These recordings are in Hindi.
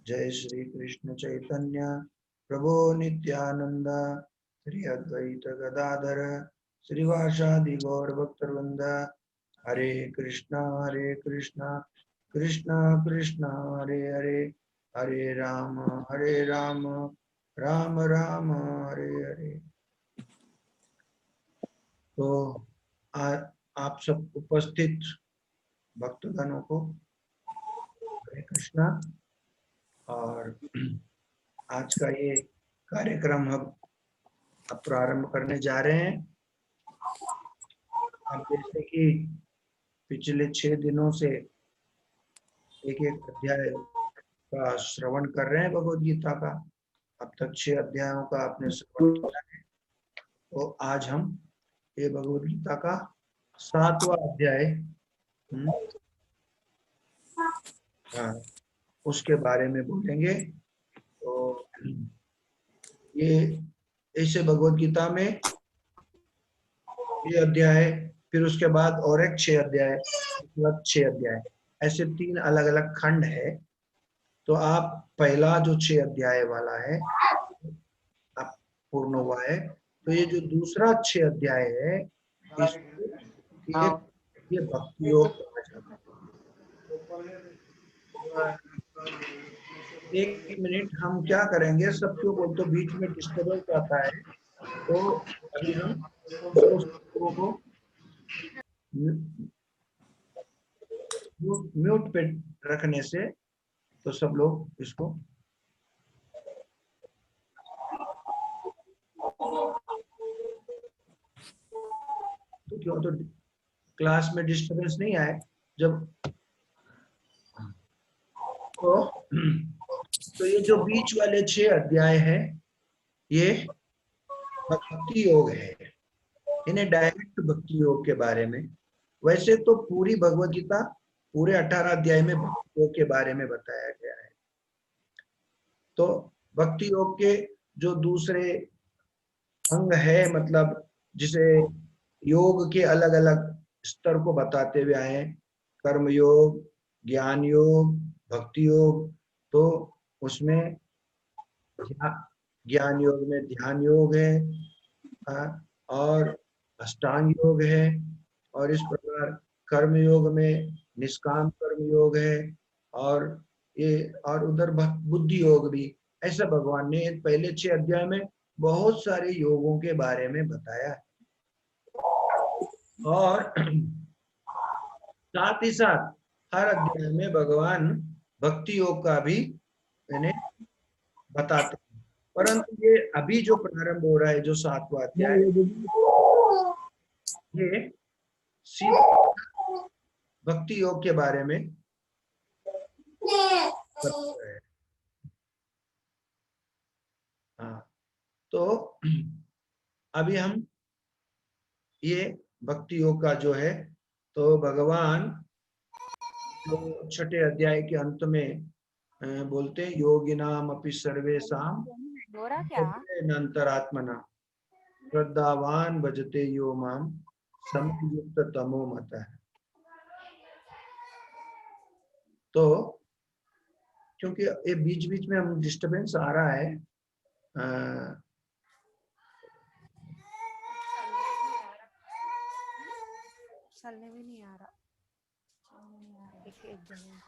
जय श्री कृष्ण चैतन्य प्रभु नित्यानंद, श्री अद्वैत गदाधर श्रीवासादि गौर भक्तवृंद। हरे कृष्णा कृष्णा कृष्णा हरे हरे, हरे राम राम राम हरे हरे। तो आप सब उपस्थित भक्तगणों को हरे कृष्णा। और आज का ये कार्यक्रम हम अब प्रारंभ करने जा रहे हैं। अब जैसे कि पिछले 6 दिनों से एक एक अध्याय का श्रवण कर रहे हैं भगवद गीता का। अब तक 6 अध्यायों का आपने श्रवण किया है। तो आज हम ये भगवद गीता का 7वां अध्याय हाँ, उसके बारे में बोलेंगे। तो ये ऐसे भगवद गीता में ये अध्याय, फिर उसके बाद और एक 6 अध्याय, उसके बाद 6 अध्याय, ऐसे 3 अलग अलग खंड है। तो आप पहला जो 6 अध्याय वाला है आप पूर्ण हुआ है। तो ये जो दूसरा 6 अध्याय है इसको ये भक्ति योग कहा जाता है। एक मिनट, हम क्या करेंगे, सबको बोल तो बीच में डिस्टर्बेंस आता है। तो अभी हम इसको सबको को म्यूट पे रखने से तो सब लोग इसको तो क्यों तो क्लास में डिस्टर्बेंस नहीं आए जब तो ये जो बीच वाले 6 अध्याय है ये भक्ति योग है। इन्हें डायरेक्ट भक्ति योग के बारे में, वैसे तो पूरी भगवत गीता पूरे 18 अध्याय में भक्ति योग के बारे में बताया गया है। तो भक्ति योग के जो दूसरे अंग है, मतलब जिसे योग के अलग अलग स्तर को बताते हुए आए, कर्म योग, ज्ञान योग, भक्ति योग। तो उसमें ज्ञान योग में ध्यान योग है, और अष्टांग योग है, और इस प्रकार कर्म योग में निष्काम कर्म योग है, और ये और उधर बुद्धि योग भी। ऐसा भगवान ने पहले 6 अध्याय में बहुत सारे योगों के बारे में बताया है। और साथ ही साथ हर अध्याय में भगवान भक्ति योग का भी मैंने बताते हैं। परंतु ये अभी जो प्रारंभ हो रहा है, जो 7वां अध्याय, ये सीधा भक्ति योग के बारे में बताता है। हाँ, तो अभी हम ये भक्ति योग का जो है, तो भगवान जो 6ठे अध्याय के अंत में बोलते हैं, योगिनाम अपि सर्वेषां अंतरात्मना श्रद्धावान भजते यो माम समयुक्त तमो मतः। तो क्योंकि ये बीच बीच में हम डिस्टरबेंस आ रहा है, चलने भी नहीं आ रहा।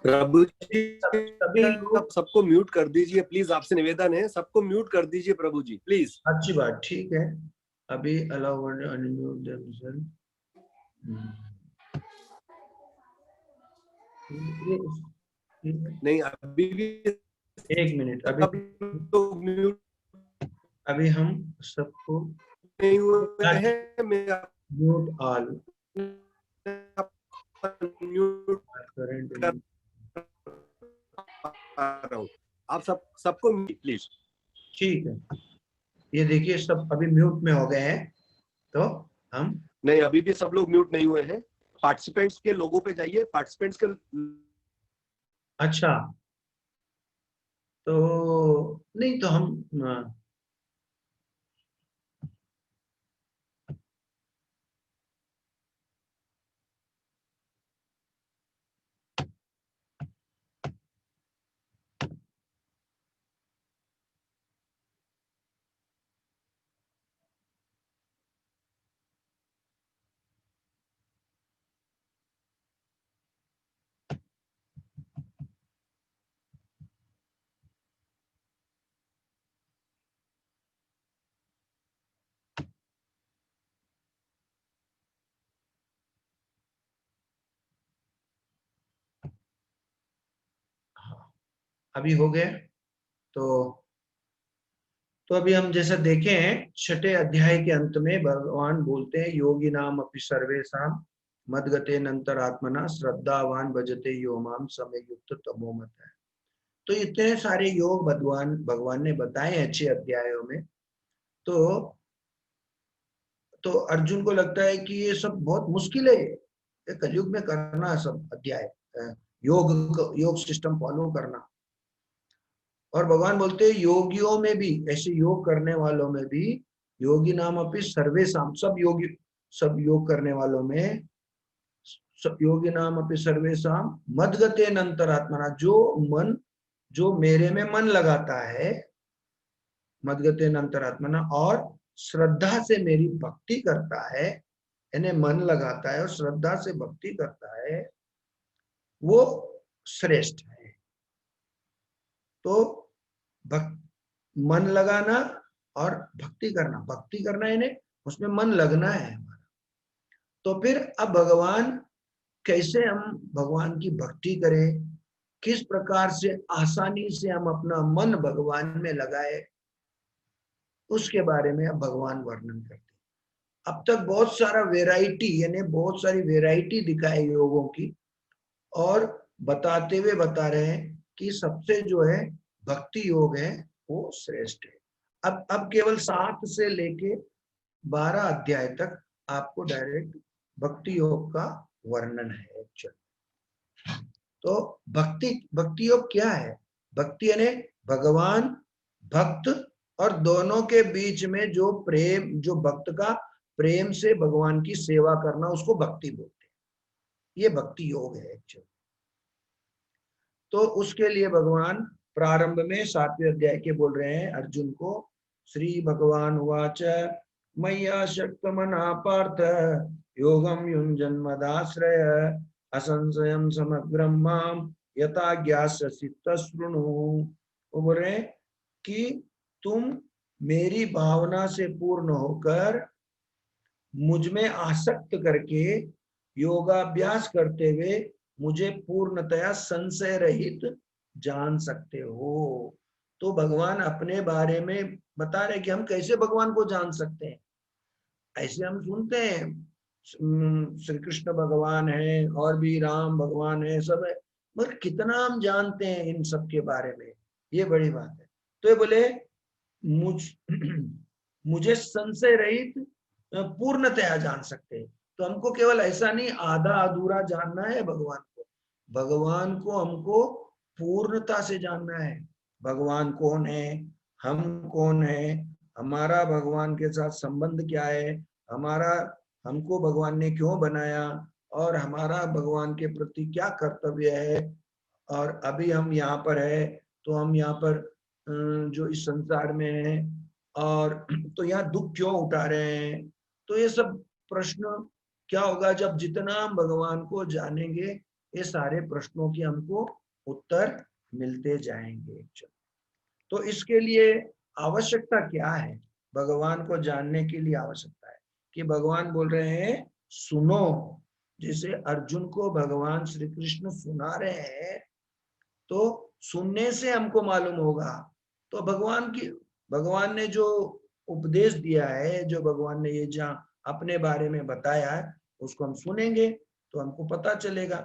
प्रभु जी सभी लोग आप सबको म्यूट कर दीजिए प्लीज, आपसे निवेदन है, सबको म्यूट कर दीजिए प्रभु जी प्लीज। अच्छी बात, ठीक है। अभी अलाउ अनम्यूट देमसेल्फ। नहीं अभी भी एक मिनट, सब लोग म्यूट अभी हम सबको नहीं हुए हैं, मैं म्यूट ऑल म्यूट करंट। कर रहा हूँ, आप सबको प्लीज। ठीक है, ये देखिए सब अभी म्यूट में हो गए हैं। तो हम नहीं अभी भी सब लोग म्यूट नहीं हुए हैं। पार्टिसिपेंट्स के लोगों पे जाइए, पार्टिसिपेंट्स के। अच्छा, तो नहीं तो हम अभी हो गए। तो अभी हम जैसा देखें छठे अध्याय के अंत में भगवान बोलते हैं योगी नाम अपि सर्वेषां मद्गते नंतरात्मना श्रद्धावान भजते यो माम समयुक्त तमोमत है। तो इतने सारे योग भगवान ने बताए हैं 6 अध्यायों में। तो अर्जुन को लगता है कि ये सब बहुत मुश्किल है, ये कलयुग में करना सब अध्याय, योग सिस्टम फॉलो करना। और भगवान बोलते हैं योगियों में भी, ऐसे योग करने वालों में भी, योगी नाम अपनी सर्वेषां, सब योग करने वालों में, सब योगी नाम अपनी सर्वेषां मद्गते अनंतरात्मना, जो मेरे में मन लगाता है, मद्गते अनंतरात्मना, और श्रद्धा से मेरी भक्ति करता है, यानी मन लगाता है और श्रद्धा से भक्ति करता है, वो श्रेष्ठ है। तो मन लगाना और भक्ति करना यानी उसमें मन लगना है हमारा। तो फिर अब भगवान, कैसे हम भगवान की भक्ति करें, किस प्रकार से आसानी से हम अपना मन भगवान में लगाए, उसके बारे में अब भगवान वर्णन करते हैं। अब तक बहुत सारा वेराइटी, यानी बहुत सारी वेराइटी दिखाए योगों की, और बताते हुए बता रहे हैं कि सबसे जो है भक्ति योग है वो श्रेष्ठ है। अब केवल 7 से लेके 12 अध्याय तक आपको डायरेक्ट भक्ति योग का वर्णन है। तो भक्ति योग क्या है? भक्ति यानी भगवान, भक्त और दोनों के बीच में जो प्रेम, जो भक्त का प्रेम से भगवान की सेवा करना, उसको भक्ति बोलते हैं। ये भक्ति योग है एक्चुअली। तो उसके लिए भगवान प्रारंभ में 7वें अध्याय के बोल रहे हैं अर्जुन को, श्री भगवान उवाच मय्या शक्तमना पार्थ योगम युञ्जन्मदाश्रय असंशयं समग्रं मां यथा ज्ञास्यसि तच्छृणु। वो बोल रहे हैं कि तुम मेरी भावना से पूर्ण होकर मुझ में आसक्त करके योगाभ्यास करते हुए मुझे पूर्णतया संशय रहित जान सकते हो। तो भगवान अपने बारे में बता रहे कि हम कैसे भगवान को जान सकते हैं। ऐसे हम सुनते हैं श्री कृष्ण भगवान है और भी राम भगवान है, सब है, मगर कितना हम जानते हैं इन सब के बारे में, ये बड़ी बात है। तो ये बोले मुझे संशय रहित पूर्णतया जान सकते हैं। तो हमको केवल ऐसा नहीं आधा अधूरा जानना है भगवान को हमको पूर्णता से जानना है। भगवान कौन है, हम कौन है, हमारा भगवान के साथ संबंध क्या है, हमको भगवान ने क्यों बनाया, और हमारा भगवान के प्रति क्या कर्तव्य है, और अभी हम यहाँ पर है तो हम यहाँ पर जो इस संसार में है, और तो यहाँ दुख क्यों उठा रहे हैं। तो ये सब प्रश्न क्या होगा जब जितना हम भगवान को जानेंगे, ये सारे प्रश्नों की हमको उत्तर मिलते जाएंगे। तो इसके लिए आवश्यकता क्या है? भगवान को जानने के लिए आवश्यकता है कि भगवान बोल रहे हैं सुनो। जैसे अर्जुन को भगवान श्री कृष्ण सुना रहे हैं, तो सुनने से हमको मालूम होगा। तो भगवान ने जो उपदेश दिया है, जो भगवान ने ये जहाँ अपने बारे में बताया है, उसको हम सुनेंगे तो हमको पता चलेगा।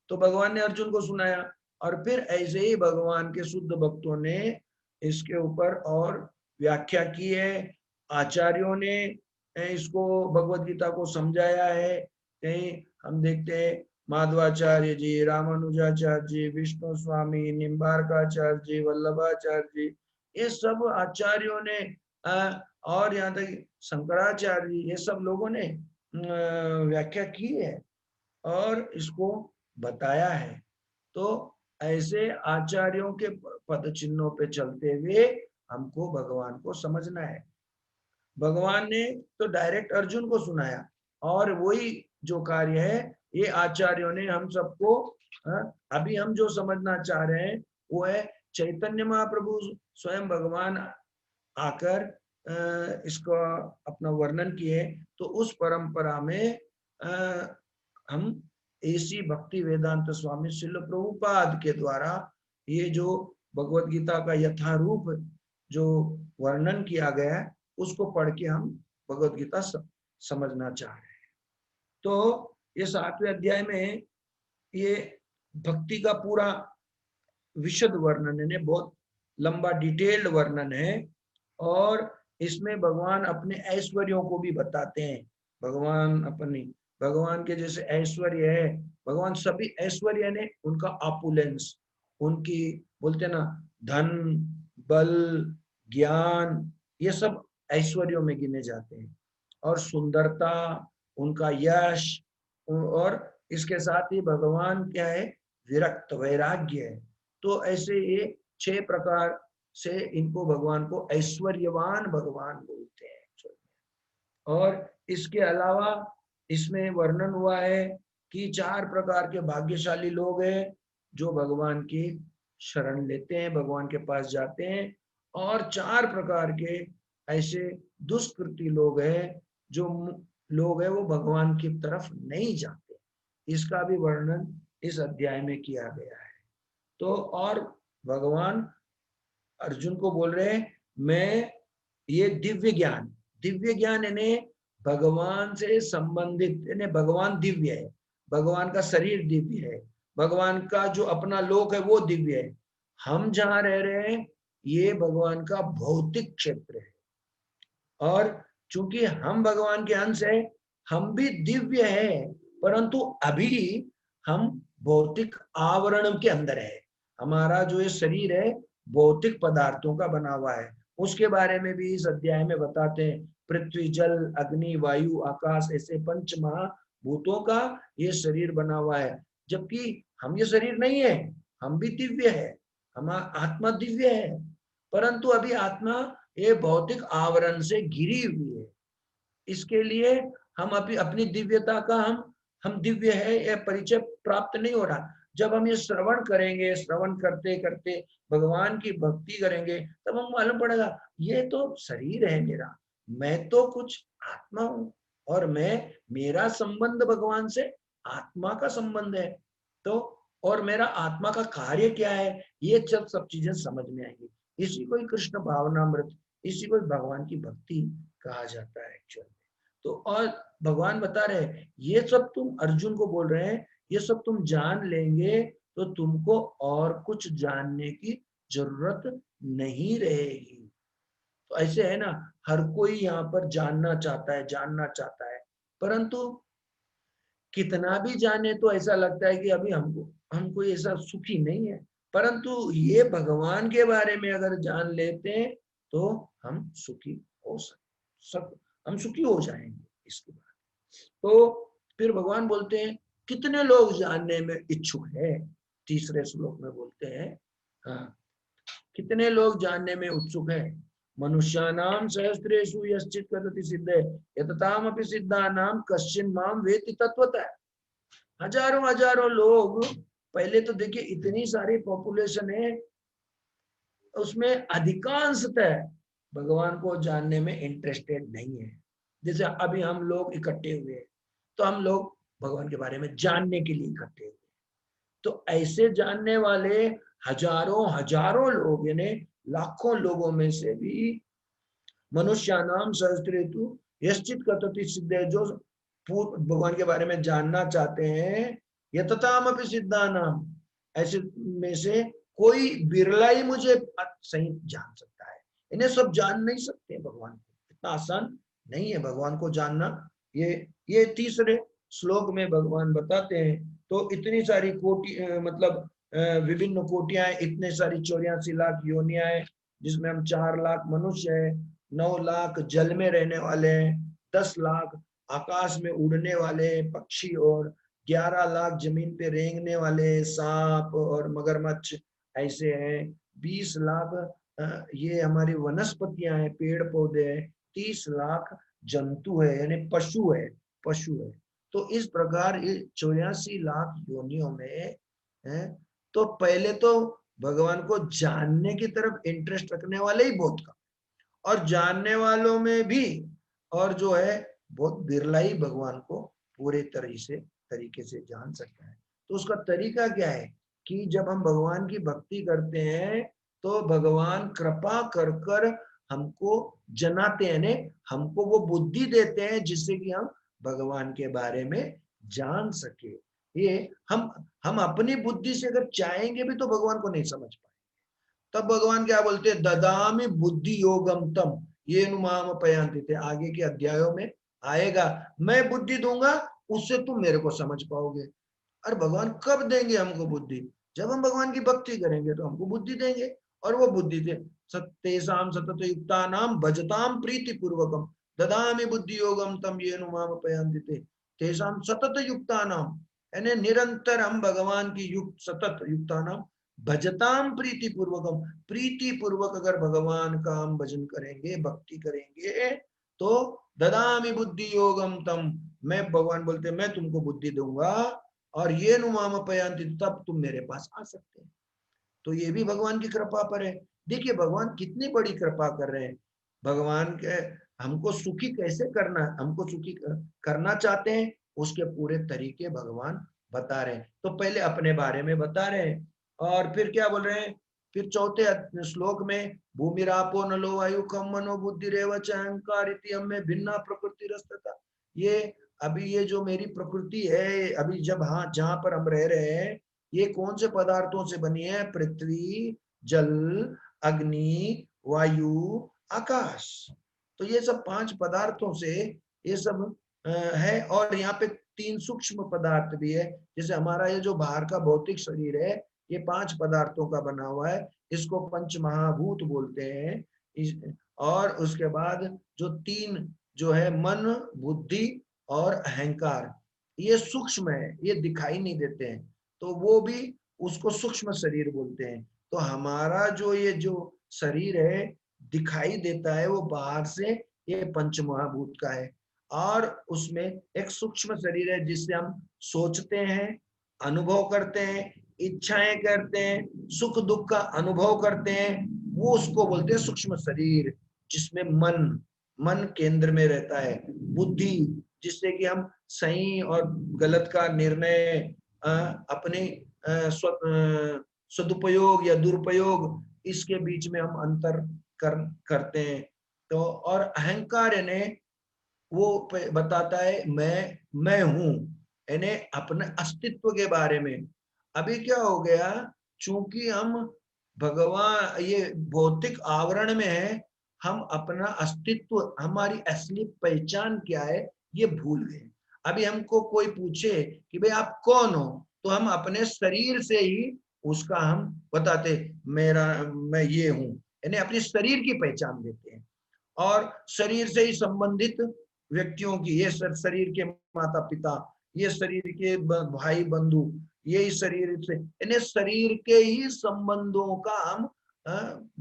तो भगवान ने अर्जुन को सुनाया, और फिर ऐसे ही भगवान के शुद्ध भक्तों ने इसके ऊपर और व्याख्या की है। आचार्यों ने इसको भगवद गीता को समझाया है। कहीं हम देखते हैं माधवाचार्य जी, रामानुजाचार्य जी, विष्णु स्वामी, निम्बारकाचार्य जी, वल्लभाचार्य जी, ये सब आचार्यों ने और यहाँ तक शंकराचार्य जी, ये सब लोगों ने व्याख्या की है और इसको बताया है। तो ऐसे आचार्यों के पद चिन्हों पे चलते हुए हमको भगवान को समझना है। भगवान ने तो डायरेक्ट अर्जुन को सुनाया, और वही जो कार्य है ये आचार्यों ने हम सबको, अभी हम जो समझना चाह रहे हैं वो है चैतन्य महाप्रभु स्वयं भगवान आकर इसका अपना वर्णन किए। तो उस परंपरा में हम ऐसी भक्ति वेदांत स्वामी श्रील प्रभुपाद के द्वारा ये जो भगवत गीता का यथारूप जो वर्णन किया गया है उसको पढ़ के हम भगवत गीता समझना चाह रहे हैं। तो ये 7वें अध्याय में ये भक्ति का पूरा विशद वर्णन है, बहुत लंबा डिटेल्ड वर्णन है, और इसमें भगवान अपने ऐश्वर्यों को भी बताते हैं। भगवान के जैसे ऐश्वर्य है, भगवान सभी ऐश्वर्य ने उनका आपुलेंस, उनकी बोलते ना धन, बल, ज्ञान, ये सब ऐश्वर्यों में गिने जाते हैं, और सुंदरता, उनका यश, और इसके साथ ही भगवान क्या है, विरक्त, वैराग्य है। तो ऐसे ये 6 प्रकार से इनको भगवान को ऐश्वर्यवान भगवान बोलते हैं। और इसके अलावा इसमें वर्णन हुआ है कि 4 प्रकार के भाग्यशाली लोग हैं जो भगवान की शरण लेते हैं, भगवान के पास जाते हैं, और 4 प्रकार के ऐसे दुष्कृति लोग हैं जो लोग हैं वो भगवान की तरफ नहीं जाते। इसका भी वर्णन इस अध्याय में किया गया है। तो और भगवान अर्जुन को बोल रहे हैं, मैं ये दिव्य ज्ञान यानी भगवान से संबंधित, यानी भगवान दिव्य है, भगवान का शरीर दिव्य है, भगवान का जो अपना लोक है वो दिव्य है। हम जहां रह रहे हैं ये भगवान का भौतिक क्षेत्र है, और चूंकि हम भगवान के अंश है, हम भी दिव्य है, परंतु अभी हम भौतिक आवरण के अंदर है। हमारा जो ये शरीर है भौतिक पदार्थों का बना हुआ है। उसके बारे में भी इस अध्याय में बताते हैं, पृथ्वी, जल, अग्नि, वायु, आकाश, ऐसे 5 महाभूतों का ये शरीर बना हुआ है। जबकि हम ये शरीर नहीं है, हम भी दिव्य है, हमारा आत्मा दिव्य है, परंतु अभी आत्मा ये भौतिक आवरण से घिरी हुई है। इसके लिए हम अभी अपनी दिव्यता का हम दिव्य है यह परिचय प्राप्त नहीं हो रहा। जब हम ये श्रवण करेंगे, श्रवण करते करते भगवान की भक्ति करेंगे, तब हम मालूम पड़ेगा ये तो शरीर है मेरा, मैं तो कुछ आत्मा हूं, और मेरा संबंध भगवान से आत्मा का संबंध है। तो और मेरा आत्मा का कार्य क्या है, ये सब चीजें समझ में आएंगी। इसी को कृष्ण भावनामृत, इसी को भगवान की भक्ति कहा जाता है एक्चुअली। तो और भगवान बता रहे ये सब तुम अर्जुन को बोल रहे हैं, ये सब तुम जान लेंगे तो तुमको और कुछ जानने की जरूरत नहीं रहेगी। तो ऐसे है ना, हर कोई यहाँ पर जानना चाहता है, परंतु कितना भी जाने तो ऐसा लगता है कि अभी हमको ऐसा सुखी नहीं है। परंतु ये भगवान के बारे में अगर जान लेते हैं तो हम सुखी हो हम सुखी हो जाएंगे इसके बाद। तो फिर भगवान बोलते हैं कितने लोग जानने में इच्छुक है, तीसरे श्लोक में बोलते हैं, हाँ, कितने लोग जानने में उत्सुक है। मनुष्यानाम सहस्रेषु यश्चित् कदति सिद्धे यततामपि सिद्धानाम कश्चिन् माम वेत्ति तत्वतः। हजारों लोग, पहले तो देखिए इतनी सारी पॉपुलेशन है, उसमें अधिकांशतः भगवान को जानने में इंटरेस्टेड नहीं है। जैसे अभी हम लोग इकट्ठे हुए हैं तो हम लोग भगवान के बारे में जानने के लिए इकट्ठे हुए, तो ऐसे जानने वाले हजारों लोग, यानी लाखों लोगों में से भी मनुष्यानाम सहस्रेषु यश्चित् कदति सिद्धे, जो भगवान के बारे में जानना चाहते हैं, यततामपि सिद्धानाम, ऐसे में से कोई बिरला ही मुझे सही जान सकता है। इन्हें सब जान नहीं सकते भगवान को, इतना आसान नहीं है भगवान को जानना। ये तीसरे श्लोक में भगवान बताते हैं। तो इतनी सारी कोटि, मतलब विभिन्न कोटियां, इतने सारी 84 लाख योनियां हैं, जिसमें हम 4 लाख मनुष्य है, 9 लाख जल में रहने वाले हैं, 10 लाख आकाश में उड़ने वाले पक्षी, और 11 लाख जमीन पे रेंगने वाले सांप और मगरमच्छ ऐसे हैं, 20 लाख ये हमारी वनस्पतियां हैं, पेड़ पौधे हैं, 30 लाख जंतु है यानी पशु है। तो इस प्रकार 84 लाख योनियों में है। तो पहले तो भगवान को जानने की तरफ इंटरेस्ट रखने वाले ही बहुत कम, और जानने वालों में भी और जो है बहुत बिरला ही भगवान को पूरे तरीके से जान सकता है। तो उसका तरीका क्या है कि जब हम भगवान की भक्ति करते हैं तो भगवान कृपा कर कर हमको जनाते हैं, हमको वो बुद्धि देते हैं जिससे कि हम भगवान के बारे में जान सके। ये हम अपनी बुद्धि से अगर चाहेंगे भी तो भगवान को नहीं समझ पाए। तब भगवान क्या बोलते हैं, ददामि बुद्धि योगम तम ये नुमाम पयांति थे, आगे के अध्यायों में आएगा, मैं बुद्धि दूंगा उससे तुम मेरे को समझ पाओगे। और भगवान कब देंगे हमको बुद्धि, जब हम भगवान की भक्ति करेंगे तो हमको बुद्धि देंगे। और वो बुद्धि दे सत्येषाम सतत युक्तानाम भजताम प्रीति पूर्वकम ददामि बुद्धि योगम तम ये नुमाम पयांति थे तेषाम सतत युक्तानाम, यानी निरंतर हम भगवान की युक्त सतत युक्तानाम भजताम प्रीति पूर्वकम, प्रीति पूर्वक अगर भगवान का हम भजन करेंगे भक्ति करेंगे तो ददामि बुद्धि योगम तम, मैं भगवान बोलते मैं तुमको बुद्धि दूंगा और ये नुमाम पयांति तब तुम मेरे पास आ सकते हैं। तो ये भी भगवान की कृपा पर है। देखिए भगवान कितनी बड़ी कृपा कर रहे हैं। भगवान के हमको सुखी कैसे करना, हमको सुखी करना चाहते हैं, उसके पूरे तरीके भगवान बता रहे हैं। तो पहले अपने बारे में बता रहे हैं और फिर क्या बोल रहे हैं, फिर चौथे श्लोक में भूमिरापो नलो वायु खम मनो बुद्धि रेव च अहंकार इति हमें भिन्ना प्रकृति रस्तता। ये अभी ये जो मेरी प्रकृति है अभी जब हाँ जहां पर हम रह रहे हैं ये कौन से पदार्थों से बनी है, पृथ्वी जल अग्नि वायु आकाश। तो ये सब 5 पदार्थों से ये सब है। और यहाँ पे 3 सूक्ष्म पदार्थ भी है, जैसे हमारा ये जो बाहर का भौतिक शरीर है ये 5 पदार्थों का बना हुआ है, इसको पंच महाभूत बोलते हैं। और उसके बाद जो 3 जो है मन बुद्धि और अहंकार, ये सूक्ष्म है, ये दिखाई नहीं देते हैं, तो वो भी उसको सूक्ष्म शरीर बोलते हैं। तो हमारा जो ये जो शरीर है दिखाई देता है वो बाहर से, ये पंच महाभूत का है। और उसमें एक सूक्ष्म शरीर है जिससे हम सोचते हैं, अनुभव करते हैं, इच्छाएं करते हैं, सुख दुख का अनुभव करते हैं, वो उसको बोलते हैं सूक्ष्म शरीर, जिसमें मन केंद्र में रहता है, बुद्धि जिससे कि हम सही और गलत का निर्णय अपने सदुपयोग या दुरुपयोग इसके बीच में हम अंतर करते हैं। तो और अहंकार यानी वो बताता है मैं हूं, यानी अपने अस्तित्व के बारे में। अभी क्या हो गया, चूंकि हम भगवान ये भौतिक आवरण में है, हम अपना अस्तित्व हमारी असली पहचान क्या है ये भूल गए। अभी हमको कोई पूछे कि भाई आप कौन हो, तो हम अपने शरीर से ही उसका हम बताते मैं ये हूं, यानी अपने शरीर की पहचान देते हैं। और शरीर से ही संबंधित व्यक्तियों की, ये शरीर के माता पिता, ये शरीर के भाई बंधु, यही शरीर से, यानी शरीर के ही संबंधों का हम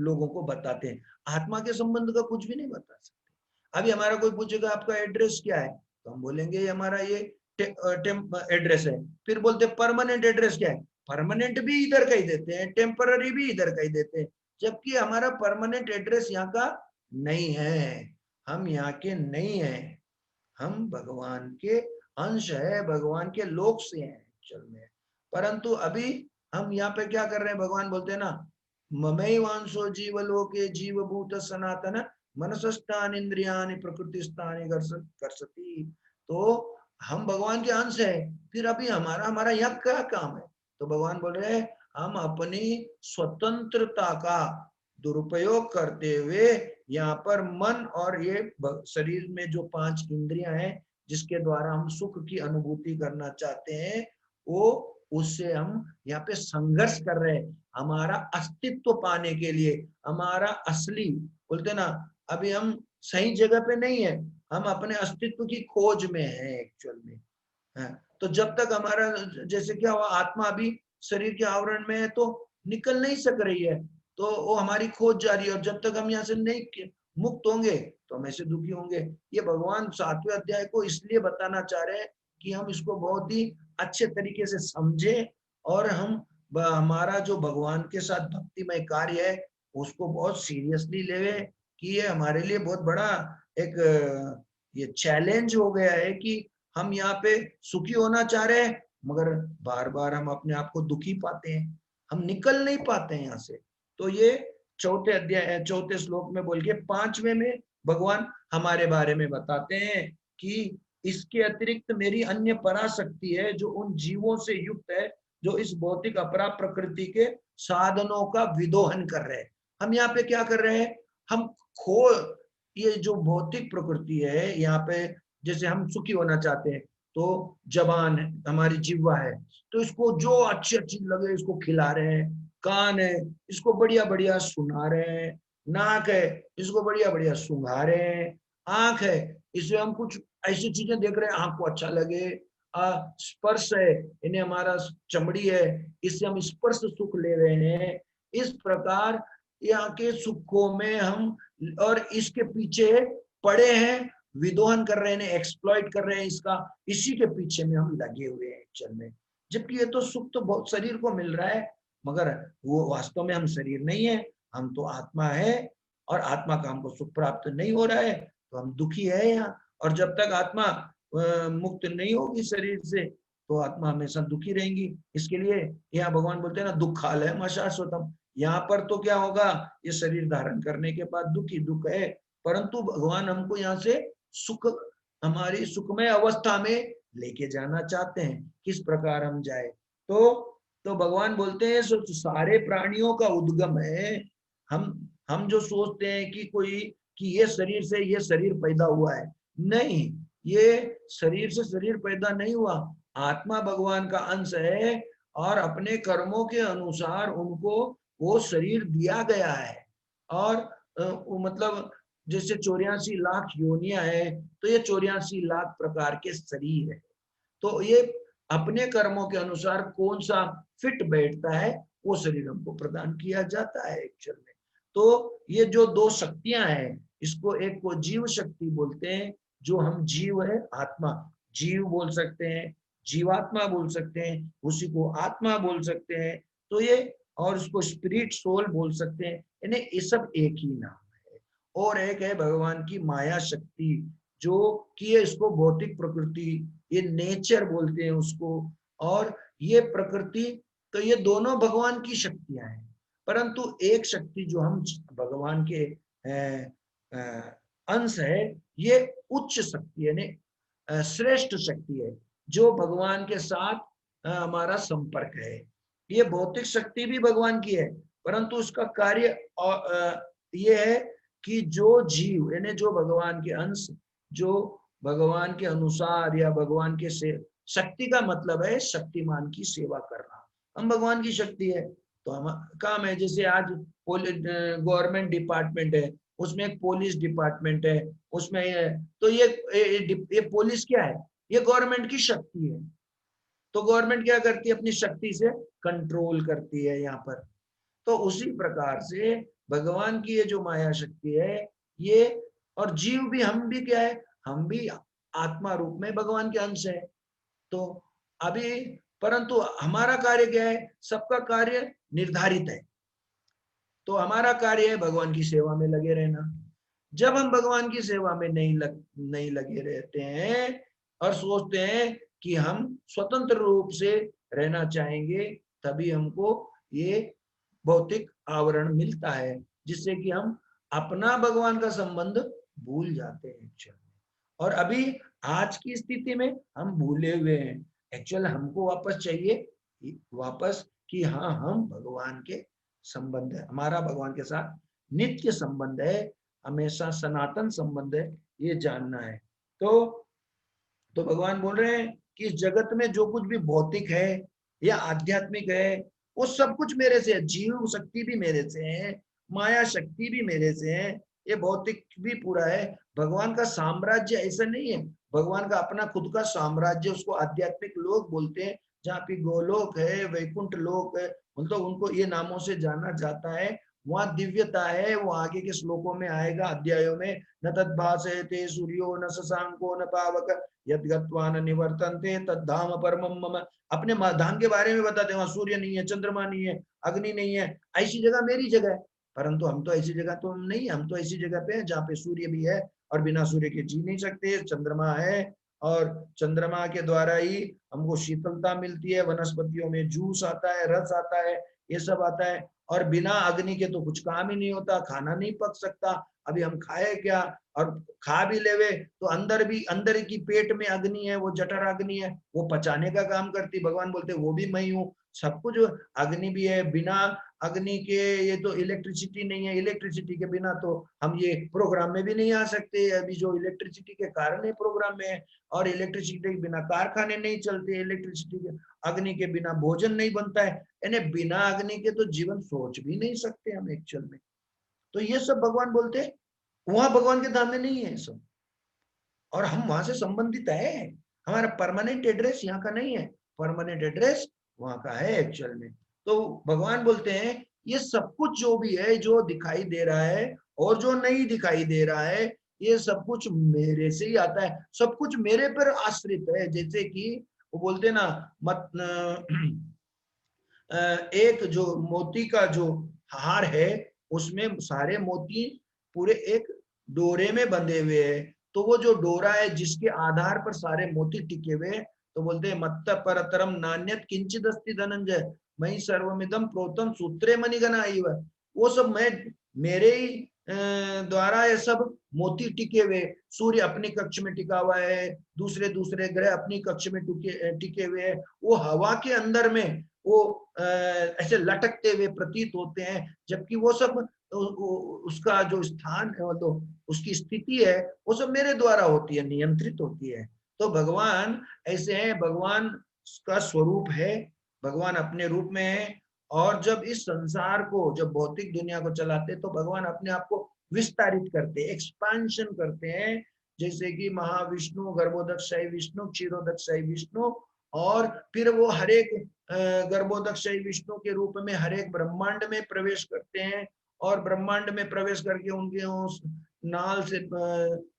लोगों को बताते हैं। आत्मा के संबंध का कुछ भी नहीं बता सकते। अभी हमारा कोई पूछेगा आपका एड्रेस क्या है, तो हम बोलेंगे हमारा ये एड्रेस है। फिर बोलते परमानेंट एड्रेस क्या है, परमानेंट भी इधर का ही देते हैं, टेम्पररी भी इधर का ही देते हैं, जबकि हमारा परमानेंट एड्रेस यहाँ का नहीं है। हम यहाँ के नहीं है, हम भगवान के अंश है, भगवान के लोक से हैं एक्चुअल में। परंतु अभी हम यहाँ पे क्या कर रहे हैं, भगवान बोलते हैं ना ममैवांशो जीवलोके जीवभूत सनातन मनसस्थान इंद्रियानि प्रकृतिस्थानि कर्षति। तो हम भगवान के अंश है, फिर अभी हमारा यहाँ क्या काम है। तो भगवान बोल रहे हैं हम अपनी स्वतंत्रता का दुरुपयोग करते हुए यहाँ पर मन और ये शरीर में जो 5 इंद्रियां हैं जिसके द्वारा हम सुख की अनुभूति करना चाहते हैं, वो उससे हम यहाँ पे संघर्ष कर रहे हैं हमारा अस्तित्व पाने के लिए। हमारा असली बोलते ना, अभी हम सही जगह पे नहीं है, हम अपने अस्तित्व की खोज में है एक्चुअल में। तो जब तक हमारा जैसे क्या हुआ, आत्मा अभी शरीर के आवरण में है तो निकल नहीं सक रही है, तो वो हमारी खोज जारी है। और जब तक हम यहाँ से नहीं मुक्त होंगे तो हम ऐसे दुखी होंगे। ये भगवान 7वें अध्याय को इसलिए बताना चाह रहे हैं कि हम इसको बहुत ही अच्छे तरीके से समझे और हम हमारा जो भगवान के साथ भक्तिमय कार्य है उसको बहुत सीरियसली लेवे कि ये हमारे लिए बहुत बड़ा एक ये चैलेंज हो गया है कि हम यहाँ पे सुखी होना चाह रहे हैं मगर बार बार हम अपने आप को दुखी पाते हैं, हम निकल नहीं पाते हैं यहाँ से। तो ये चौथे अध्याय चौथे श्लोक में बोल के 5वें में भगवान हमारे बारे में बताते हैं कि इसके अतिरिक्त मेरी अन्य पराशक्ति है जो उन जीवों से युक्त है जो इस भौतिक अपरा प्रकृति के साधनों का विदोहन कर रहे हैं। हम यहाँ पे क्या कर रहे हैं, हम खो ये जो भौतिक प्रकृति है यहाँ पे, जैसे हम सुखी होना चाहते हैं तो जबान है, हमारी जिह्वा है, तो इसको जो अच्छी अच्छी लगे इसको खिला रहे हैं, कान है इसको बढ़िया बढ़िया सुना रहे हैं, नाक है इसको बढ़िया बढ़िया सूंघा रहे हैं, आंख है इससे हम कुछ ऐसी चीजें देख रहे हैं आंख को अच्छा लगे, स्पर्श है इन्हें हमारा चमड़ी है इससे हम स्पर्श सुख ले रहे हैं। इस प्रकार यहाँ के सुखों में हम और इसके पीछे पड़े हैं, विदोहन कर रहे हैं, एक्सप्लॉइट कर रहे हैं इसका, इसी के पीछे में हम लगे हुए हैं एक्चुअल में। जबकि ये तो सुख तो बहुत शरीर को मिल रहा है, मगर वो वास्तव में हम शरीर नहीं है, हम तो आत्मा है और आत्मा का हमको सुख प्राप्त नहीं हो रहा है तो हम दुखी है यहाँ। और जब तक आत्मा मुक्त नहीं होगी शरीर से तो आत्मा हमेशा दुखी रहेंगी। इसके लिए यहाँ भगवान बोलते हैं ना, दुखालयम अशाश्वतम, यहाँ पर तो क्या होगा, ये शरीर धारण करने के बाद दुखी दुख है, परंतु भगवान हमको यहाँ से सुख, हमारी सुखमय अवस्था में लेके जाना चाहते हैं। किस प्रकार हम जाए, तो भगवान बोलते हैं सारे प्राणियों का उद्गम है। हम जो सोचते हैं कि कोई कि ये शरीर से ये शरीर पैदा हुआ है, नहीं, ये शरीर से शरीर पैदा नहीं हुआ, आत्मा भगवान का अंश है और अपने कर्मों के अनुसार उनको वो शरीर दिया गया है। और मतलब जैसे 84 लाख योनियां है तो ये 84 लाख प्रकार के शरीर है, तो ये अपने कर्मों के अनुसार कौन सा फिट बैठता है वो शरीर हमको प्रदान किया जाता है एक्चुअल में। तो ये जो दो शक्तियां हैं, इसको एक को जीव शक्ति बोलते हैं, जो हम जीव है, आत्मा जीव बोल सकते हैं, जीवात्मा बोल सकते हैं, उसी को आत्मा बोल सकते हैं, तो ये और उसको स्पिरिट सोल बोल सकते हैं, इन्हें ये सब एक ही नाम है। और एक है भगवान की माया शक्ति, जो कि इसको भौतिक प्रकृति, ये नेचर बोलते हैं उसको, और ये प्रकृति, तो ये दोनों भगवान की शक्तियां हैं। परंतु एक शक्ति जो हम भगवान के अंश है, ये उच्च शक्ति है, श्रेष्ठ शक्ति है, जो भगवान के साथ हमारा संपर्क है। ये भौतिक शक्ति भी भगवान की है, परंतु उसका कार्य ये है कि जो जीव यानी जो भगवान के अंश, जो भगवान के अनुसार या भगवान के से, शक्ति का मतलब है शक्तिमान की सेवा करना, हम भगवान की शक्ति है तो हम काम है। जैसे आज गवर्नमेंट डिपार्टमेंट है, उसमें एक पुलिस डिपार्टमेंट है, उसमें तो ये पुलिस क्या है, ये गवर्नमेंट की शक्ति है। तो गवर्नमेंट क्या करती है, अपनी शक्ति से कंट्रोल करती है यहाँ पर। तो उसी प्रकार से भगवान की ये जो माया शक्ति है ये, और जीव भी, हम भी क्या है, हम भी आत्मा रूप में भगवान के अंश है। तो अभी परंतु हमारा कार्य क्या है, सबका कार्य निर्धारित है, तो हमारा कार्य है भगवान की सेवा में लगे रहना। जब हम भगवान की सेवा में नहीं लगे रहते हैं और सोचते हैं कि हम स्वतंत्र रूप से रहना चाहेंगे, तभी हमको ये भौतिक आवरण मिलता है, जिससे कि हम अपना भगवान का संबंध भूल जाते हैं। और अभी आज की स्थिति में हम भूले हुए हैं। एक्चुअल हमको वापस चाहिए, वापस कि हाँ, हम भगवान के संबंध है, हमारा भगवान के साथ नित्य संबंध है, हमेशा सनातन संबंध है, ये जानना है। तो भगवान बोल रहे हैं कि इस जगत में जो कुछ भी भौतिक है या आध्यात्मिक है, वो सब कुछ मेरे से है, जीव शक्ति भी मेरे से है, माया शक्ति भी मेरे से है, ये भौतिक भी पूरा है। भगवान का साम्राज्य ऐसा नहीं है, भगवान का अपना खुद का साम्राज्य, उसको आध्यात्मिक लोक बोलते हैं, जहाँ पे गोलोक है, वैकुंठ लोक है, मतलब उनको ये नामों से जाना जाता है। वहां दिव्यता है, वो आगे के श्लोकों में आएगा, अध्यायों में, न तद्भासयते सूर्यो न शशांको न पावक यद् गत्वा न निवर्तन्ते तद्धाम परमम मम। अपने धाम के बारे में बताते हैं, वहां सूर्य नहीं है, चंद्रमा नहीं है, अग्नि नहीं है, ऐसी जगह मेरी जगह है। परंतु हम तो ऐसी जगह तो नहीं, हम तो ऐसी जगह पे हैं जहाँ पे सूर्य भी है और बिना सूर्य के जी नहीं सकते, चंद्रमा है और चंद्रमा के द्वारा ही हमको शीतलता मिलती है, वनस्पतियों में जूस आता है, रस आता है, ये सब आता है। और बिना अग्नि के तो कुछ काम ही नहीं होता, खाना नहीं पक सकता। अभी हम खाए क्या, और खा भी लेवे तो अंदर की पेट में अग्नि है, वो जठर अग्नि है, वो पचाने का काम करती। भगवान बोलते वो भी मैं ही हूँ, सब कुछ अग्नि भी है। बिना अग्नि के ये तो इलेक्ट्रिसिटी नहीं है, इलेक्ट्रिसिटी के बिना तो हम ये प्रोग्राम में भी नहीं आ सकते। अभी जो इलेक्ट्रिसिटी के कारण है प्रोग्राम में है, और इलेक्ट्रिसिटी के बिना कारखाने नहीं चलते, इलेक्ट्रिसिटी के अग्नि के बिना भोजन नहीं बनता है। यानी बिना अग्नि के तो जीवन सोच भी नहीं सकते हम एक्चुअल में। तो ये सब भगवान बोलते हैं, वहां भगवान के धाम में नहीं है सब, और हम वहां से संबंधित है। हमारा परमानेंट एड्रेस यहाँ का नहीं है, परमानेंट एड्रेस वहां का है एक्चुअल में। तो भगवान बोलते हैं ये सब कुछ जो भी है, जो दिखाई दे रहा है और जो नहीं दिखाई दे रहा है, ये सब कुछ मेरे से ही आता है, सब कुछ मेरे पर आश्रित है। जैसे कि वो बोलते ना, मत एक जो मोती का जो हार है, उसमें सारे मोती पूरे एक डोरे में बंधे हुए हैं। तो वो जो डोरा है जिसके आधार पर सारे मोती टिके हुए, तो बोलते हैं मत्त परतरम नान्यत किंचित अस्ति धनंजय मई सर्वमिदं प्रोतम सूत्रे मणिगणा इव। वो सब मैं, मेरे ही द्वारा ये सब मोती टिके हुए। सूर्य अपनी कक्ष में टिका हुआ है, दूसरे दूसरे ग्रह अपनी कक्ष में टिके हुए हैं। वो हवा के अंदर में वो ऐसे लटकते हुए प्रतीत होते हैं, जबकि वो सब उसका जो स्थान है, तो उसकी स्थिति है, वो सब मेरे द्वारा होती है, नियंत्रित होती है। तो भगवान ऐसे हैं, भगवान का स्वरूप है, भगवान अपने रूप में है। और जब इस संसार को, जब भौतिक दुनिया को चलाते, तो भगवान अपने आप को विस्तारित करते, एक्सपांशन करते हैं। जैसे कि महाविष्णु, गर्भोदकशाही विष्णु, क्षीरोदकशाही विष्णु, और फिर वो हरेक गर्भोदकशाही विष्णु के रूप में हरेक ब्रह्मांड में प्रवेश करते हैं। और ब्रह्मांड में प्रवेश करके उनके उस नाल से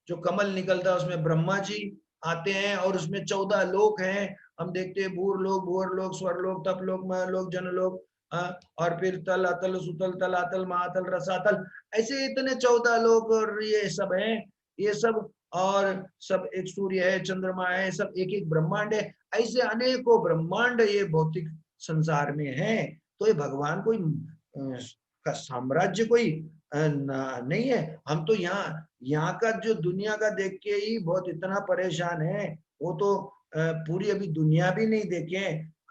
जो कमल निकलता है उसमें ब्रह्मा जी आते हैं, और उसमें 14 लोक हैं। हम देखते हैं भूर लोक, भूअर लोक, स्वर लोक, तप लोक, मह लोक, जन लोक, और फिर तल, अतल, सुतल, तलातल, महातल, रसातल, ऐसे इतने 14 लोक और ये सब है, ये सब। और सब एक सूर्य है, चंद्रमा है, सब एक एक ब्रह्मांड है। ऐसे अनेकों ब्रह्मांड ये भौतिक संसार में है। तो ये भगवान कोई का साम्राज्य कोई नहीं है। हम तो यहाँ का जो दुनिया का देख के ही बहुत इतना परेशान है। वो तो पूरी अभी दुनिया भी नहीं देखे।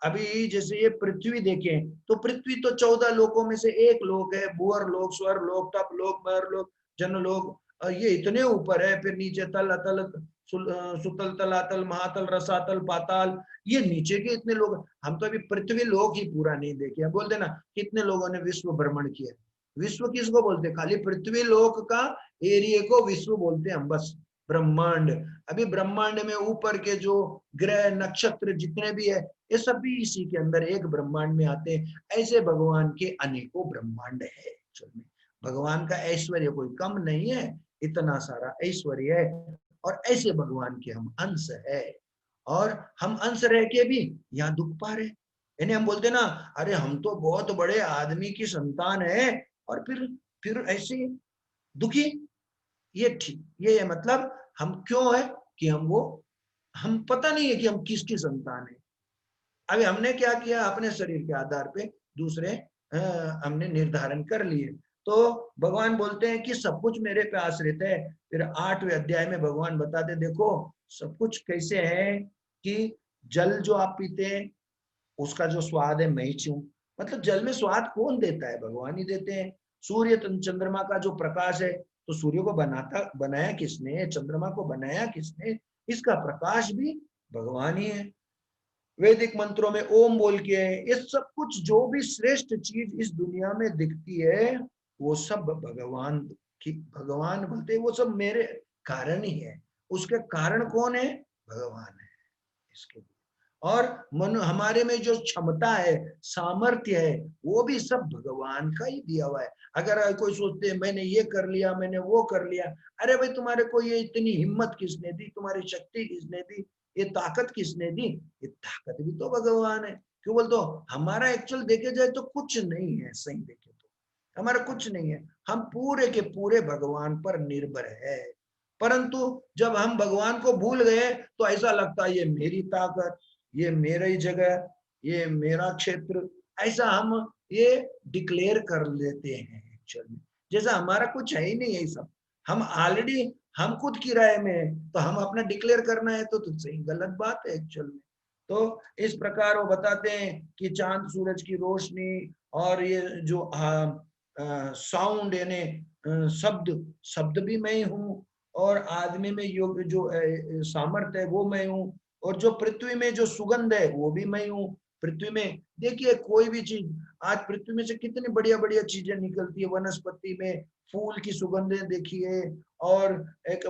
अभी जैसे ये पृथ्वी देखें, तो पृथ्वी तो 14 लोकों में से एक लोक है, भूअर लोक, स्वर लोक, तप लोक, मर लोक, जन लोक, ये इतने ऊपर है। फिर नीचे तल, अतल, सुतल, तलातल, महातल, रसातल, पाताल, ये नीचे के इतने लोग। हम तो अभी पृथ्वी लोक ही पूरा नहीं देखे। बोलते ना कितने लोगों ने विश्व भ्रमण किया। विश्व किसको बोलते? खाली पृथ्वी लोक का एरिया को विश्व बोलते हैं हम, बस। ब्रह्मांड, अभी ब्रह्मांड में ऊपर के जो ग्रह नक्षत्र जितने भी है, ये सब भी इसी के अंदर एक ब्रह्मांड में आते हैं। ऐसे भगवान के अनेकों ब्रह्मांड है। भगवान का ऐश्वर्य कोई कम नहीं है, इतना सारा ऐश्वर्य है। और ऐसे भगवान के हम अंश है, और हम अंश रह के भी यहाँ दुख पा रहे। यानी हम बोलते ना, अरे हम तो बहुत बड़े आदमी की संतान है, और फिर ऐसे दुखी। ये ठीक, ये मतलब हम क्यों है कि हम पता नहीं है कि हम किसकी संतान है। अभी हमने क्या किया, अपने शरीर के आधार पे दूसरे हमने निर्धारण कर लिए। तो भगवान बोलते हैं कि सब कुछ मेरे पे आश्रित है। फिर 8वें अध्याय में भगवान बताते, देखो सब कुछ कैसे है कि जल जो आप पीते हैं उसका जो स्वाद है मैं ही हूं। मतलब जल में स्वाद कौन देता है? भगवान ही देते हैं। सूर्य चंद्रमा का जो प्रकाश है, तो सूर्य को बनाया किसने? चंद्रमा को बनाया किसने? इसका प्रकाश भी भगवान ही है। वैदिक मंत्रों में ओम बोल के है। ये सब कुछ जो भी श्रेष्ठ चीज इस दुनिया में दिखती है, वो सब भगवान की, भगवान बोलते हैं वो सब मेरे कारण ही है। उसके कारण कौन है? भगवान है इसके। और मन, हमारे में जो क्षमता है, सामर्थ्य है, वो भी सब भगवान का ही दिया हुआ है। अगर कोई सोचते हैं मैंने ये कर लिया, मैंने वो कर लिया, अरे भाई तुम्हारे को ये इतनी हिम्मत किसने दी? तुम्हारी शक्ति किसने दी? ये ताकत किसने दी? ये ताकत भी तो भगवान है। क्यों बोलते हो? हमारा एक्चुअल देखे जाए तो कुछ नहीं है, सही देखे तो हमारा कुछ नहीं है। हम पूरे के पूरे भगवान पर निर्भर है। परंतु जब हम भगवान को भूल गए, तो ऐसा लगता है ये मेरी ताकत, ये मेरा ही जगह, ये मेरा क्षेत्र, ऐसा हम ये डिक्लेयर कर लेते हैं एक्चुअल में, जैसा हमारा कुछ है ही नहीं है सब, हम ऑलरेडी हम खुद किराए में है, तो हम अपना डिक्लेयर करना है तो सही गलत बात है एक्चुअल में। तो इस प्रकार वो बताते हैं कि चांद सूरज की रोशनी और ये जो साउंड यानी शब्द, शब्द भी मैं ही हूँ, और आदमी में योग जो सामर्थ्य है वो मैं हूँ, और जो पृथ्वी में जो सुगंध है वो भी मैं हूँ। पृथ्वी में देखिए कोई भी चीज, आज पृथ्वी में से कितनी बढ़िया बढ़िया चीजें निकलती है, वनस्पति में फूल की सुगंधें देखिए, और एक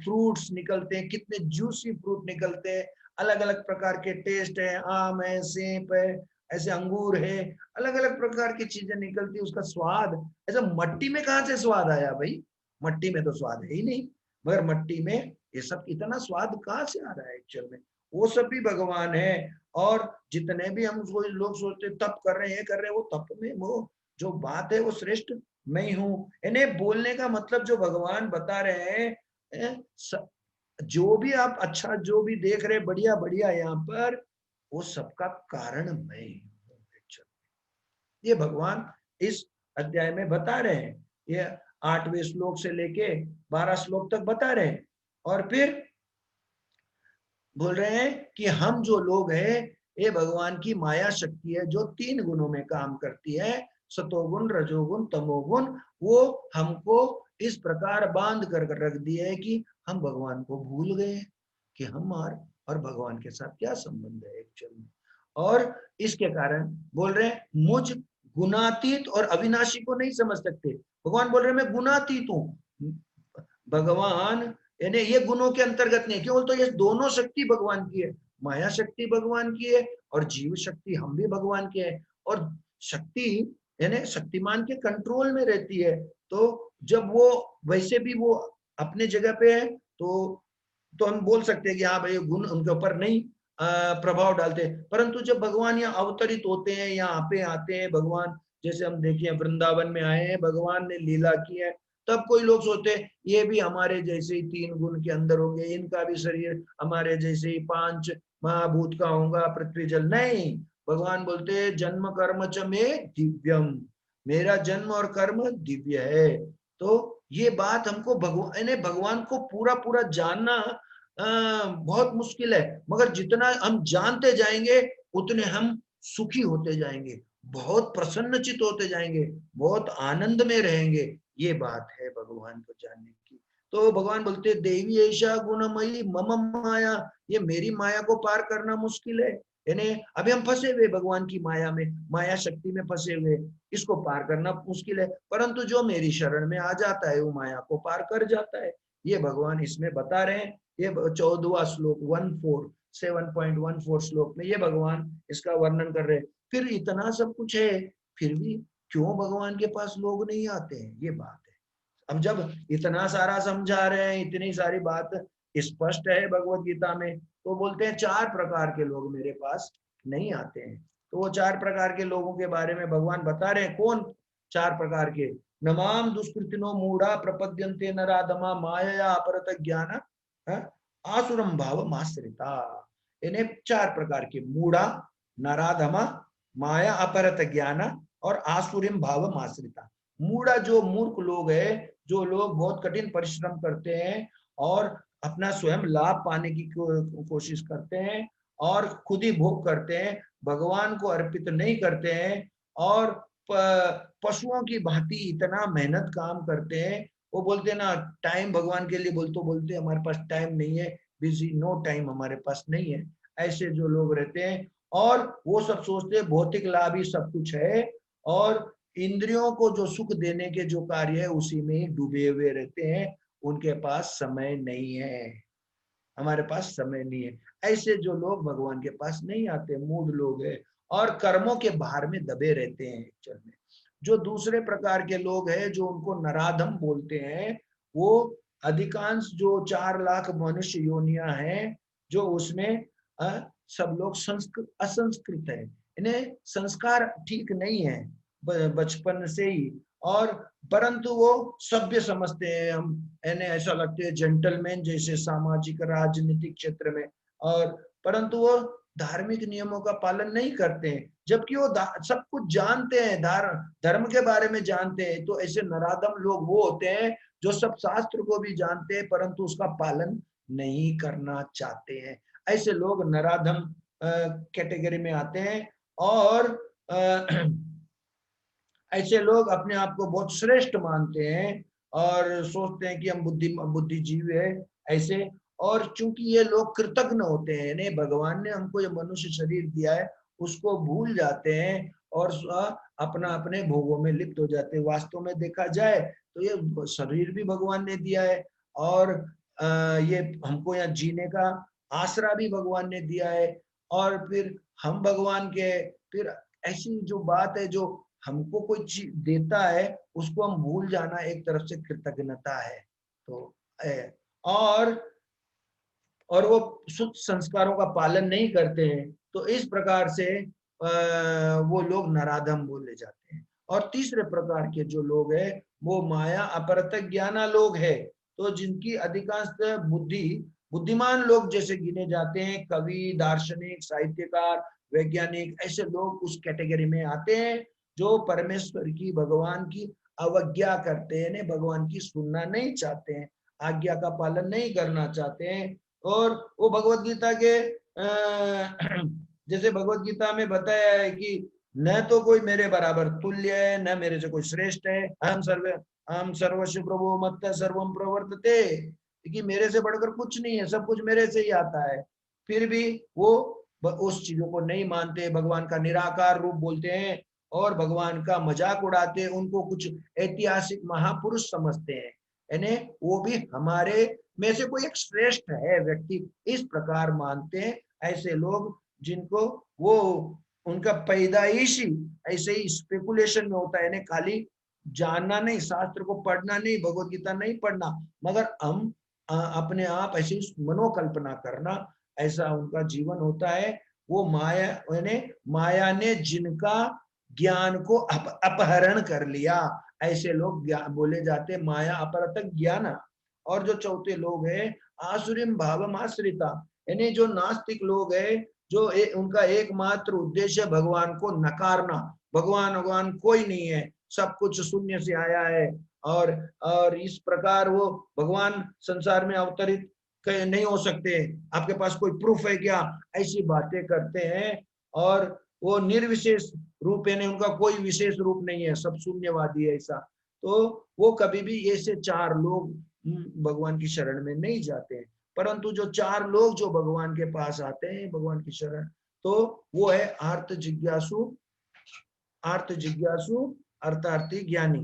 फ्रूट्स निकलते हैं, कितने जूसी फ्रूट निकलते हैं, अलग अलग प्रकार के टेस्ट है, आम है, सेब है, ऐसे अंगूर है, अलग अलग प्रकार की चीजें निकलती है, उसका स्वाद ऐसा मट्टी में कहाँ से स्वाद आया भाई, मट्टी में तो स्वाद है ही नहीं, मगर मट्टी में ये सब इतना स्वाद कहाँ से आ रहा है एक्चुअल में, वो सब भी भगवान है। और जितने भी हम लोग सोचते तप कर रहे हैं कर रहे हैं, वो तप में वो जो बात है वो श्रेष्ठ मैं हूँ। इन्हें बोलने का मतलब जो भगवान बता रहे हैं, जो भी आप अच्छा जो भी देख रहे हैं बढ़िया बढ़िया यहाँ पर, वो सबका कारण मैं हूँ। ये भगवान इस अध्याय में बता रहे हैं, ये 8वें श्लोक से लेके 12 श्लोक तक बता रहे हैं। और फिर बोल रहे हैं कि हम जो लोग हैं, ये भगवान की माया शक्ति है जो 3 गुणों में काम करती है, सतोगुण, रजोगुण, तमोगुण, वो हमको इस प्रकार बांध कर रख दिया है कि हम भगवान को भूल गए कि हम और भगवान के साथ क्या संबंध है एक्चुअली में। और इसके कारण बोल रहे हैं मुझ गुणातीत और अविनाशी को नहीं समझ सकते। भगवान बोल रहे हैं मैं गुणातीत हूँ, भगवान यानी ये गुणों के अंतर्गत नहीं, क्यों? तो ये दोनों शक्ति भगवान की है, माया शक्ति भगवान की है और जीव शक्ति हम भी भगवान के हैं। और शक्ति यानी शक्तिमान के कंट्रोल में रहती है, तो जब वो वैसे भी वो अपने जगह पे है तो हम बोल सकते हैं कि हाँ भाई गुण उनके ऊपर नहीं प्रभाव डालते। परंतु जब भगवान यहाँ अवतरित होते हैं, यहाँ पे आते हैं भगवान, जैसे हम देखिए वृंदावन में आए हैं, भगवान ने लीला की है, तब कोई लोग सोचते ये भी हमारे जैसे ही 3 गुण के अंदर होंगे, इनका भी शरीर हमारे जैसे ही 5 महाभूत का होगा, पृथ्वी जल। नहीं, भगवान बोलते जन्म कर्म च में दिव्यम, मेरा जन्म और कर्म दिव्य है। तो ये बात हमको भगवान को पूरा पूरा जानना बहुत मुश्किल है, मगर जितना हम जानते जाएंगे उतने हम सुखी होते जाएंगे, बहुत प्रसन्नचित होते जाएंगे, बहुत आनंद में रहेंगे। ये बात है भगवान को जानने की। तो भगवान बोलते देवी ऐसा गुणमयी मम माया, ये मेरी माया को पार करना मुश्किल है, यानी अभी हम फंसे हुए भगवान की माया में, माया शक्ति में फंसे हुए, इसको पार करना मुश्किल है। परंतु जो मेरी शरण में आ जाता है वो माया को पार कर जाता है। ये भगवान इसमें बता रहे हैं। ये 14वां श्लोक 7.14 श्लोक में ये भगवान इसका वर्णन कर रहे हैं। फिर इतना सब कुछ है, फिर भी क्यों भगवान के पास लोग नहीं आते हैं, ये बात है। अब जब इतना सारा समझा रहे हैं, इतनी सारी बात स्पष्ट है भगवत गीता में, तो बोलते हैं 4 प्रकार के लोग मेरे पास नहीं आते हैं। तो वो 4 प्रकार के लोगों के बारे में भगवान बता रहे हैं। कौन 4 प्रकार के? नमाम दुष्कृतिनो मूढ़ा प्रपद्यन्ते नराधमा माया अपरत ज्ञान आसुरम भाव माश्रिता। इन्हें 4 प्रकार के, मूढ़ा, नराधमा, माया अपरत ज्ञान और आसुरिम भाव माश्रिता। मूढ़ा जो मूर्ख लोग है, जो लोग बहुत कठिन परिश्रम करते हैं और अपना स्वयं लाभ पाने की कोशिश करते हैं और खुद ही भोग करते हैं, भगवान को अर्पित नहीं करते हैं और पशुओं की भांति इतना मेहनत काम करते हैं। वो बोलते हैं ना टाइम भगवान के लिए बोलते हमारे पास टाइम नहीं है, बिजी, नो टाइम हमारे पास नहीं है, ऐसे जो लोग रहते हैं। और वो सब सोचते हैं भौतिक लाभ ही सब कुछ है और इंद्रियों को जो सुख देने के जो कार्य है उसी में ही डूबे हुए रहते हैं, उनके पास समय नहीं है, हमारे पास समय नहीं है। ऐसे जो लोग भगवान के पास नहीं आते, मूढ़ लोग हैं और कर्मों के भार में दबे रहते हैं चल में। जो दूसरे प्रकार के लोग हैं जो उनको नराधम बोलते हैं, वो अधिकांश जो 4 लाख मनुष्य योनियां हैं, जो उसमें सब लोग असंस्कृत है, इन्हें संस्कार ठीक नहीं है बचपन से ही, और परंतु वो सभ्य समझते हैं, हम इन्हें ऐसा लगते हैं जेंटलमैन जैसे सामाजिक राजनीतिक क्षेत्र में, और परंतु वो धार्मिक नियमों का पालन नहीं करते हैं। जबकि वो सब कुछ जानते हैं, धर्म के बारे में जानते हैं। तो ऐसे नराधम लोग वो होते हैं जो सब शास्त्र को भी जानते हैं परंतु उसका पालन नहीं करना चाहते हैं। ऐसे लोग नराधम कैटेगरी में आते हैं। और ऐसे लोग अपने आप को बहुत श्रेष्ठ मानते हैं और सोचते हैं कि हम बुद्धिजीवी है ऐसे। और चूंकि ये लोग कृतज्ञ होते हैं, यानी भगवान ने हमको ये मनुष्य शरीर दिया है उसको भूल जाते हैं और अपना अपने भोगों में लिप्त हो जाते हैं। वास्तव में देखा जाए तो ये शरीर भी भगवान ने दिया है और ये हमको यहाँ जीने का आसरा भी भगवान ने दिया है। और फिर हम भगवान के, फिर ऐसी जो बात है, जो हमको कोई चीज देता है उसको हम भूल जाना एक तरफ से कृतज्ञता है। तो और वो शुद्ध संस्कारों का पालन नहीं करते हैं, तो इस प्रकार से वो लोग नराधम बोले जाते हैं। और तीसरे प्रकार के जो लोग हैं वो माया अपरत ज्ञाना लोग हैं। तो जिनकी अधिकांश बुद्धिमान लोग जैसे गिने जाते हैं, कवि, दार्शनिक, साहित्यकार, वैज्ञानिक, ऐसे लोग उस कैटेगरी में आते हैं जो परमेश्वर की, भगवान की अवज्ञा करते हैं, भगवान की सुनना नहीं चाहते हैं, आज्ञा का पालन नहीं करना चाहते हैं। और वो भगवत गीता के जैसे भगवत गीता में बताया है कि न तो कोई मेरे बराबर तुल्य है, न मेरे से कोई श्रेष्ठ है। हम सर्वस्व प्रभु मत्त सर्वम प्रवर्तते, कि मेरे से बढ़कर कुछ नहीं है, सब कुछ मेरे से ही आता है। फिर भी वो उस चीजों को नहीं मानते, भगवान का निराकार रूप बोलते हैं और भगवान का मजाक उड़ाते हैं, उनको कुछ ऐतिहासिक महापुरुष समझते हैं, यानी वो भी हमारे में से कोई एक श्रेष्ठ है व्यक्ति, इस प्रकार मानते हैं। ऐसे लोग जिनको वो उनका पैदाइशी ऐसे ही स्पेकुलेशन में होता है, यानी खाली जानना नहीं, शास्त्र को पढ़ना नहीं, भगवत गीता नहीं पढ़ना, मगर हम अपने आप ऐसी मनोकल्पना करना, ऐसा उनका जीवन होता है। वो माया, यानी माया ने जिनका ज्ञान को अपहरण कर लिया, ऐसे लोग बोले जाते माया अपहरत ज्ञान। और जो चौथे लोग हैं आसुरिम भावम आश्रिता, यानी जो नास्तिक लोग हैं, जो उनका एकमात्र उद्देश्य भगवान को नकारना, भगवान कोई नहीं है, सब कुछ शून्य से आया है। और इस प्रकार वो भगवान संसार में अवतरित नहीं हो सकते, आपके पास कोई प्रूफ है क्या, ऐसी बातें करते हैं। और वो निर्विशेष रूप है, उनका कोई विशेष रूप नहीं है, सब शून्यवादी है ऐसा। तो वो कभी भी ऐसे चार लोग भगवान की शरण में नहीं जाते हैं। परंतु जो चार लोग जो भगवान के पास आते हैं, भगवान की शरण, तो वो है आर्त जिज्ञासु, अर्थार्थी, ज्ञानी।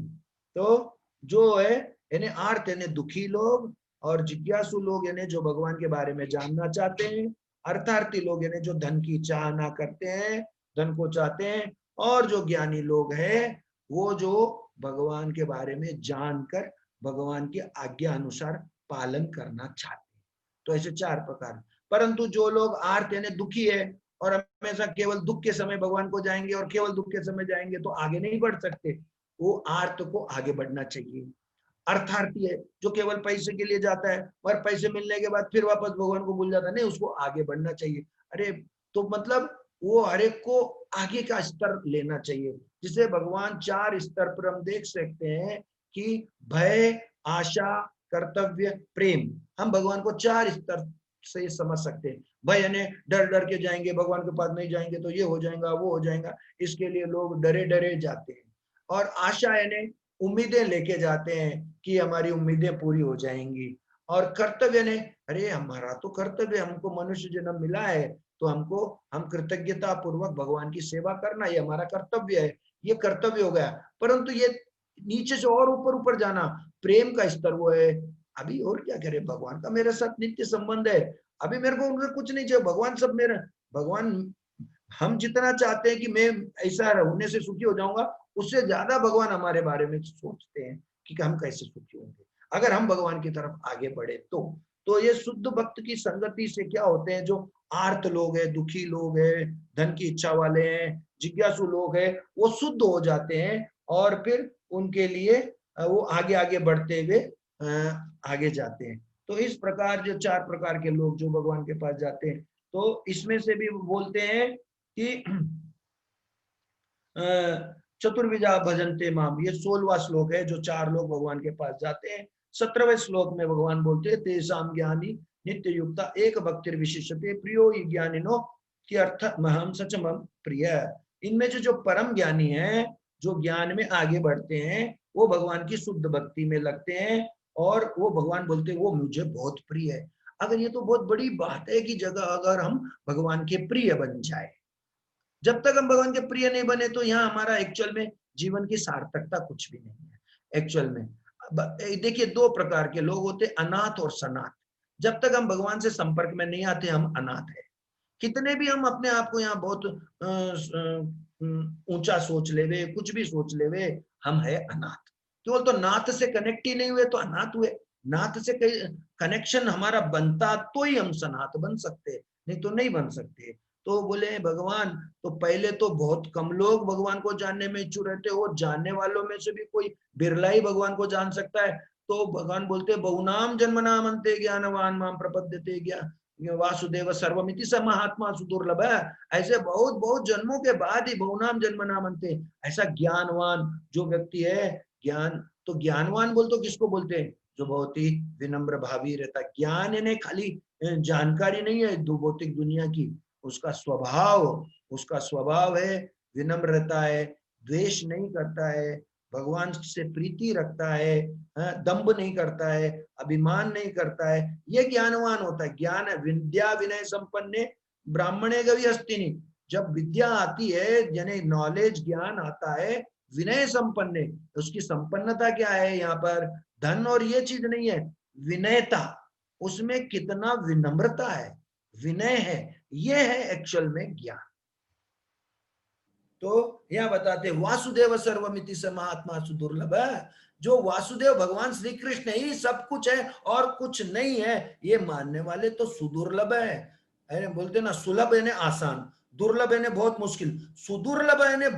तो जो है यानी आर्त यानी दुखी लोग, और जिज्ञासु लोग यानी जो भगवान के बारे में जानना चाहते हैं, अर्थार्थी लोग यानी जो धन की चाह ना करते हैं, धन को चाहते हैं, और जो ज्ञानी लोग हैं वो जो भगवान के बारे में जानकर भगवान की आज्ञा अनुसार पालन करना चाहते हैं। तो ऐसे चार प्रकार। परंतु जो लोग आर्त यानी दुखी है और हमेशा केवल दुख के समय भगवान को जाएंगे और केवल दुख के समय जाएंगे तो आगे नहीं बढ़ सकते, वो आर्त को आगे बढ़ना चाहिए। अर्थार्थी है जो केवल पैसे के लिए जाता है और पैसे मिलने के बाद फिर वापस भगवान को भूल जाता है, नहीं, उसको आगे बढ़ना चाहिए। अरे तो मतलब वो हर एक को आगे का स्तर लेना चाहिए, जिसे भगवान चार स्तर पर हम देख सकते हैं कि भय, आशा, कर्तव्य, प्रेम, हम भगवान को चार स्तर से समझ सकते हैं। भय यानी डर डर के जाएंगे, भगवान के पास नहीं जाएंगे तो ये हो जाएगा वो हो जाएगा, इसके लिए लोग डरे डरे जाते हैं। और आशा यानी उम्मीदें लेके जाते हैं कि हमारी उम्मीदें पूरी हो जाएंगी। और कर्तव्य ने, अरे हमारा तो कर्तव्य, हमको मनुष्य जन्म मिला है तो हम कृतज्ञता पूर्वक भगवान की सेवा करना, ये हमारा कर्तव्य है, ये कर्तव्य हो गया। परंतु ये नीचे से और ऊपर ऊपर जाना, प्रेम का स्तर वो है, अभी और क्या करे, भगवान का मेरे साथ नित्य संबंध है, अभी मेरे को उनसे कुछ नहीं चाहिए, भगवान सब मेरा, भगवान हम जितना चाहते हैं कि मैं ऐसा होने से सुखी हो जाऊंगा, उससे ज्यादा भगवान हमारे बारे में सोचते हैं कि हम कैसे सुखी होंगे अगर हम भगवान की तरफ आगे बढ़े। तो ये शुद्ध भक्त की संगति से क्या होते हैं, जो आर्त लोग हैं, दुखी लोग हैं, धन की इच्छा वाले हैं, जिज्ञासु लोग हैं, वो शुद्ध हो जाते हैं और फिर उनके लिए वो आगे आगे बढ़ते हुए आगे जाते हैं। तो इस प्रकार जो चार प्रकार के लोग जो भगवान के पास जाते हैं, तो इसमें से भी बोलते हैं कि चतुर्विधा भजन्ते माम, ये 16वां श्लोक है, जो 4 लोग भगवान के पास जाते हैं। 17वें श्लोक में भगवान बोलते हैं तेषां ज्ञानी नित्य युक्ता एक भक्तिर विशिष्यते प्रियो हि ज्ञानिनो कि अर्थ महम सच मम प्रिय। इनमें जो परम ज्ञानी है, जो ज्ञान में आगे बढ़ते हैं, वो भगवान की शुद्ध भक्ति में लगते हैं और वो भगवान बोलते हैं वो मुझे बहुत प्रिय है। अगर ये तो बहुत बड़ी बात है कि जगह अगर हम भगवान के प्रिय बन जाए। जब तक हम भगवान के प्रिय नहीं बने तो यहाँ हमारा एक्चुअल में जीवन की सार्थकता कुछ भी नहीं है एक्चुअल में। देखिए 2 प्रकार के लोग होते, अनाथ और सनाथ। जब तक हम भगवान से संपर्क में नहीं आते हम अनाथ है। कितने भी हम अपने आप को यहाँ बहुत ऊंचा सोच लेवे, कुछ भी सोच लेवे, हम है अनाथ। केवल तो नाथ से कनेक्ट ही नहीं हुए तो अनाथ हुए। नाथ से कनेक्शन हमारा बनता तो ही हम सनाथ बन सकते, नहीं तो नहीं बन सकते। तो बोले भगवान, तो पहले तो बहुत कम लोग भगवान को जानने में इच्छुक रहते हो, जानने वालों में से भी कोई बिरला ही भगवान को जान सकता है। तो भगवान बोलते बहुनाम जन्मनाम अंते ज्ञानवान माम प्रपद्यते ज्ञान वासुदेव सर्वमिति स महात्मा सुदुर्लभ है। ऐसे बहुत बहुत जन्मों के बाद ही बहुनाम जन्मनाम अंते, ऐसा ज्ञानवान जो व्यक्ति है, ज्ञान तो ज्ञानवान बोल तो किसको बोलते हैं, जो बहुत ही विनम्र भावी रहता। ज्ञान यानी खाली जानकारी नहीं है दो भौतिक दुनिया की, उसका स्वभाव है, विनम्र रहता है, द्वेष नहीं करता है, भगवान से प्रीति रखता है, दंभ नहीं करता है, अभिमान नहीं करता है, ये ज्ञानवान होता है। ज्ञान विद्या विनय संपन्ने ब्राह्मणे गवि हस्तिनी। जब विद्या आती है यानी नॉलेज ज्ञान आता है, विनय संपन्ने, उसकी संपन्नता क्या है, यहाँ पर धन और ये चीज नहीं है, विनयता, उसमें कितना विनम्रता है, विनय है, ये है एक्चुअल में ज्ञान। तो यह बताते वासुदेव सर्वमिति स महात्मा सुदुर्लभ। जो वासुदेव भगवान श्री कृष्ण ही सब कुछ है और कुछ नहीं है, ये मानने वाले तो सुदुर्लभ है। बोलते ना सुलभ है आसान, दुर्लभ है बहुत मुश्किल, सुदुर्लभ है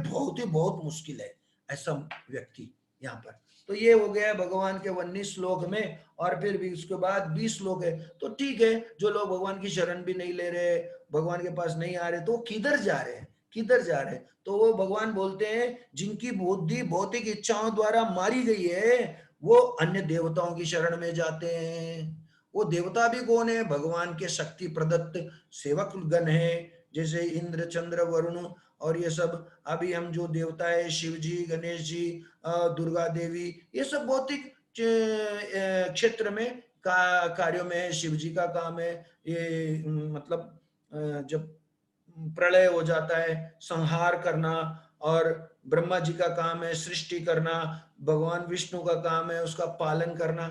बहुत मुश्किल है ऐसा व्यक्ति यहाँ पर। तो ये हो गया भगवान के 19 श्लोक में, और फिर भी उसके बाद 20 श्लोक है। तो ठीक है, जो लोग भगवान की शरण भी नहीं ले रहे, भगवान के पास नहीं आ रहे, तो किधर जा रहे हैं, किधर जा रहे हैं? तो वो भगवान बोलते हैं जिनकी बुद्धि भौतिक इच्छाओं द्वारा मारी गई है, वो अन्य देवताओं की शरण में जाते हैं। वो देवता भी कौन है, भगवान के शक्ति प्रदत्त सेवक गण है, जैसे इंद्र चंद्र वरुण और ये सब। अभी हम जो देवता है शिव जी, गणेश जी, दुर्गा देवी, ये सब भौतिक क्षेत्र में कार्यों में शिव जी का काम है। ये मतलब जब प्रलय हो जाता है संहार करना, और ब्रह्मा जी का काम है सृष्टि करना, भगवान विष्णु का काम है उसका पालन करना।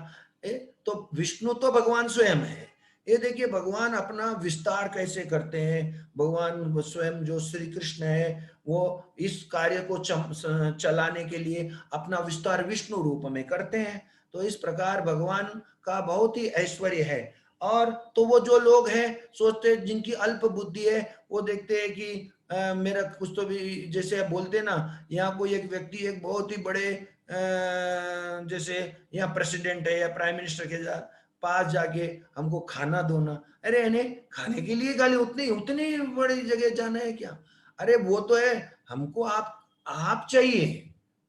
तो विष्णु तो भगवान स्वयं है। ये देखिए भगवान अपना विस्तार कैसे करते हैं। भगवान स्वयं जो श्री कृष्ण है वो इस कार्य को चलाने के लिए अपना विस्तार विष्णु रूप में करते हैं। तो इस प्रकार भगवान का बहुत ही ऐश्वर्य है। और तो वो जो लोग हैं सोचते हैं, जिनकी अल्प बुद्धि है, वो देखते हैं कि मेरा कुछ तो भी, जैसे बोलते हैं ना, यहाँ कोई एक व्यक्ति एक बहुत ही बड़े जैसे यहाँ प्रेसिडेंट है या प्राइम मिनिस्टर के पास जाके हमको खाना दो ना, अरे इन्हें खाने के लिए खाली उतनी उतनी बड़ी जगह जाना है क्या? अरे वो तो है, हमको आप चाहिए,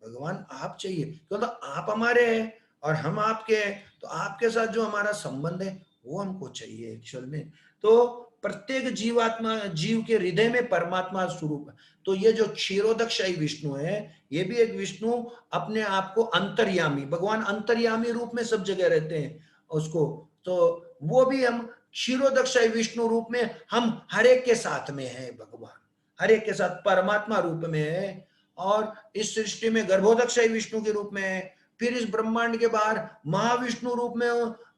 भगवान आप चाहिए, क्योंकि आप हमारे हैं और हम आपके हैं, तो आपके साथ जो हमारा संबंध है वो हमको चाहिए एक्चुअल में। तो प्रत्येक जीव के हृदय में परमात्मा स्वरूप है। तो ये जो क्षीरोदक्षाई विष्णु है, ये भी एक विष्णु अपने आप को अंतर्यामी, भगवान अंतर्यामी रूप में सब जगह रहते हैं उसको। तो वो भी हम क्षीरोदक्षाई विष्णु रूप में हम हर एक के साथ में है, भगवान हर एक के साथ परमात्मा रूप में है। और इस सृष्टि में गर्भोदक्षाई विष्णु के रूप में है, फिर इस ब्रह्मांड के बाहर महाविष्णु रूप में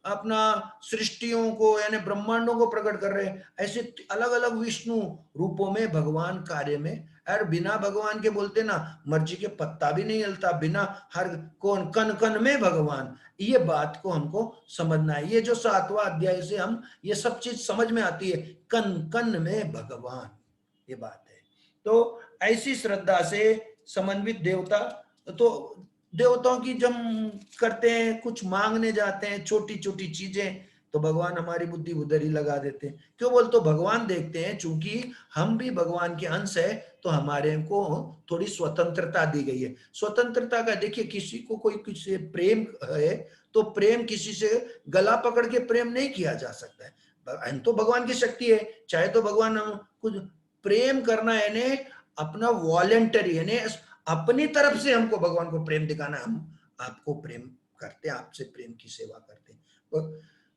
अपना सृष्टियों को यानी ब्रह्मांडों को प्रकट कर रहे हैं। ऐसे अलग अलग विष्णु रूपों में भगवान कार्य में, और बिना भगवान के बोलते ना मर्जी के पत्ता भी नहीं हिलता, बिना हर कौन कन कन में भगवान, ये बात को हमको समझना है। ये जो 7वां अध्याय से हम ये सब चीज समझ में आती है, कन कन में भगवान, ये बात है। तो ऐसी श्रद्धा से समन्वित देवता, तो देवताओं की जब करते हैं, कुछ मांगने जाते हैं छोटी छोटी चीजें, तो भगवान हमारी बुद्धि उधर ही लगा देते हैं। क्यों बोल, तो भगवान देखते हैं चूंकि हम भी भगवान के अंश है तो हमारे को थोड़ी स्वतंत्रता दी गई है। स्वतंत्रता का देखिए, किसी को कोई किसी से प्रेम है तो प्रेम किसी से गला पकड़ के प्रेम नहीं किया जा सकता है, तो भगवान की शक्ति है। चाहे तो भगवान हम कुछ प्रेम करना है अपना वॉलेंटरी यानी अपनी तरफ से हमको भगवान को प्रेम दिखाना, हम आपको प्रेम करते हैं, आपसे प्रेम की सेवा करते हैं। तो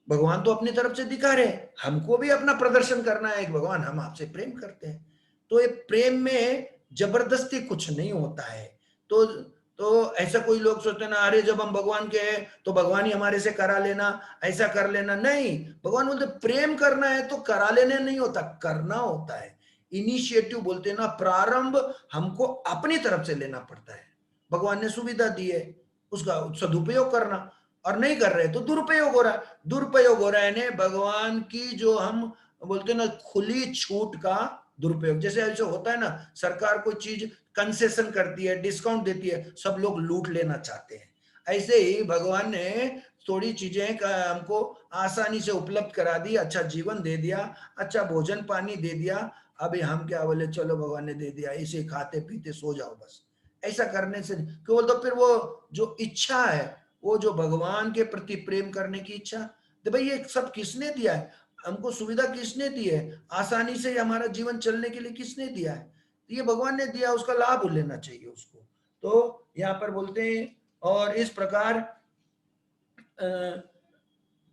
भगवान तो अपनी तरफ से दिखा रहे हैं, हमको भी अपना प्रदर्शन करना है कि भगवान हम आपसे प्रेम करते हैं। तो ये प्रेम में जबरदस्ती कुछ नहीं होता है। तो ऐसा कोई लोग सोचते ना, अरे जब हम भगवान के हैं तो भगवान ही हमारे से करा लेना, ऐसा कर लेना। नहीं, भगवान बोलते प्रेम करना है तो करा लेने नहीं होता, करना होता है। इनिशिएटिव बोलते हैं ना, प्रारंभ हमको अपनी तरफ से लेना पड़ता है। भगवान ने सुविधा दी है, उसका सदुपयोग करना, और नहीं कर रहे तो दुरुपयोग हो रहा है। दुरुपयोग हो रहा है भगवान की जो हम बोलते हैं ना खुली छूट का दुरुपयोग। जैसे ऐसे होता है ना, सरकार कोई चीज कंसेशन करती है, डिस्काउंट देती है, सब लोग लूट लेना चाहते हैं। ऐसे ही भगवान ने थोड़ी चीजें हमको आसानी से उपलब्ध करा दी, अच्छा जीवन दे दिया, अच्छा भोजन पानी दे दिया। अभी हम क्या बोले, चलो भगवान ने दे दिया, इसे खाते पीते सो जाओ बस। ऐसा करने से क्यों, तो फिर वो जो इच्छा है, वो जो भगवान के प्रति प्रेम करने की इच्छा, तो भाई ये सब किसने दिया है हमको, सुविधा किसने दी है, आसानी से हमारा जीवन चलने के लिए किसने दिया है, ये भगवान ने दिया, उसका लाभ लेना चाहिए उसको। तो यहाँ पर बोलते हैं, और इस प्रकार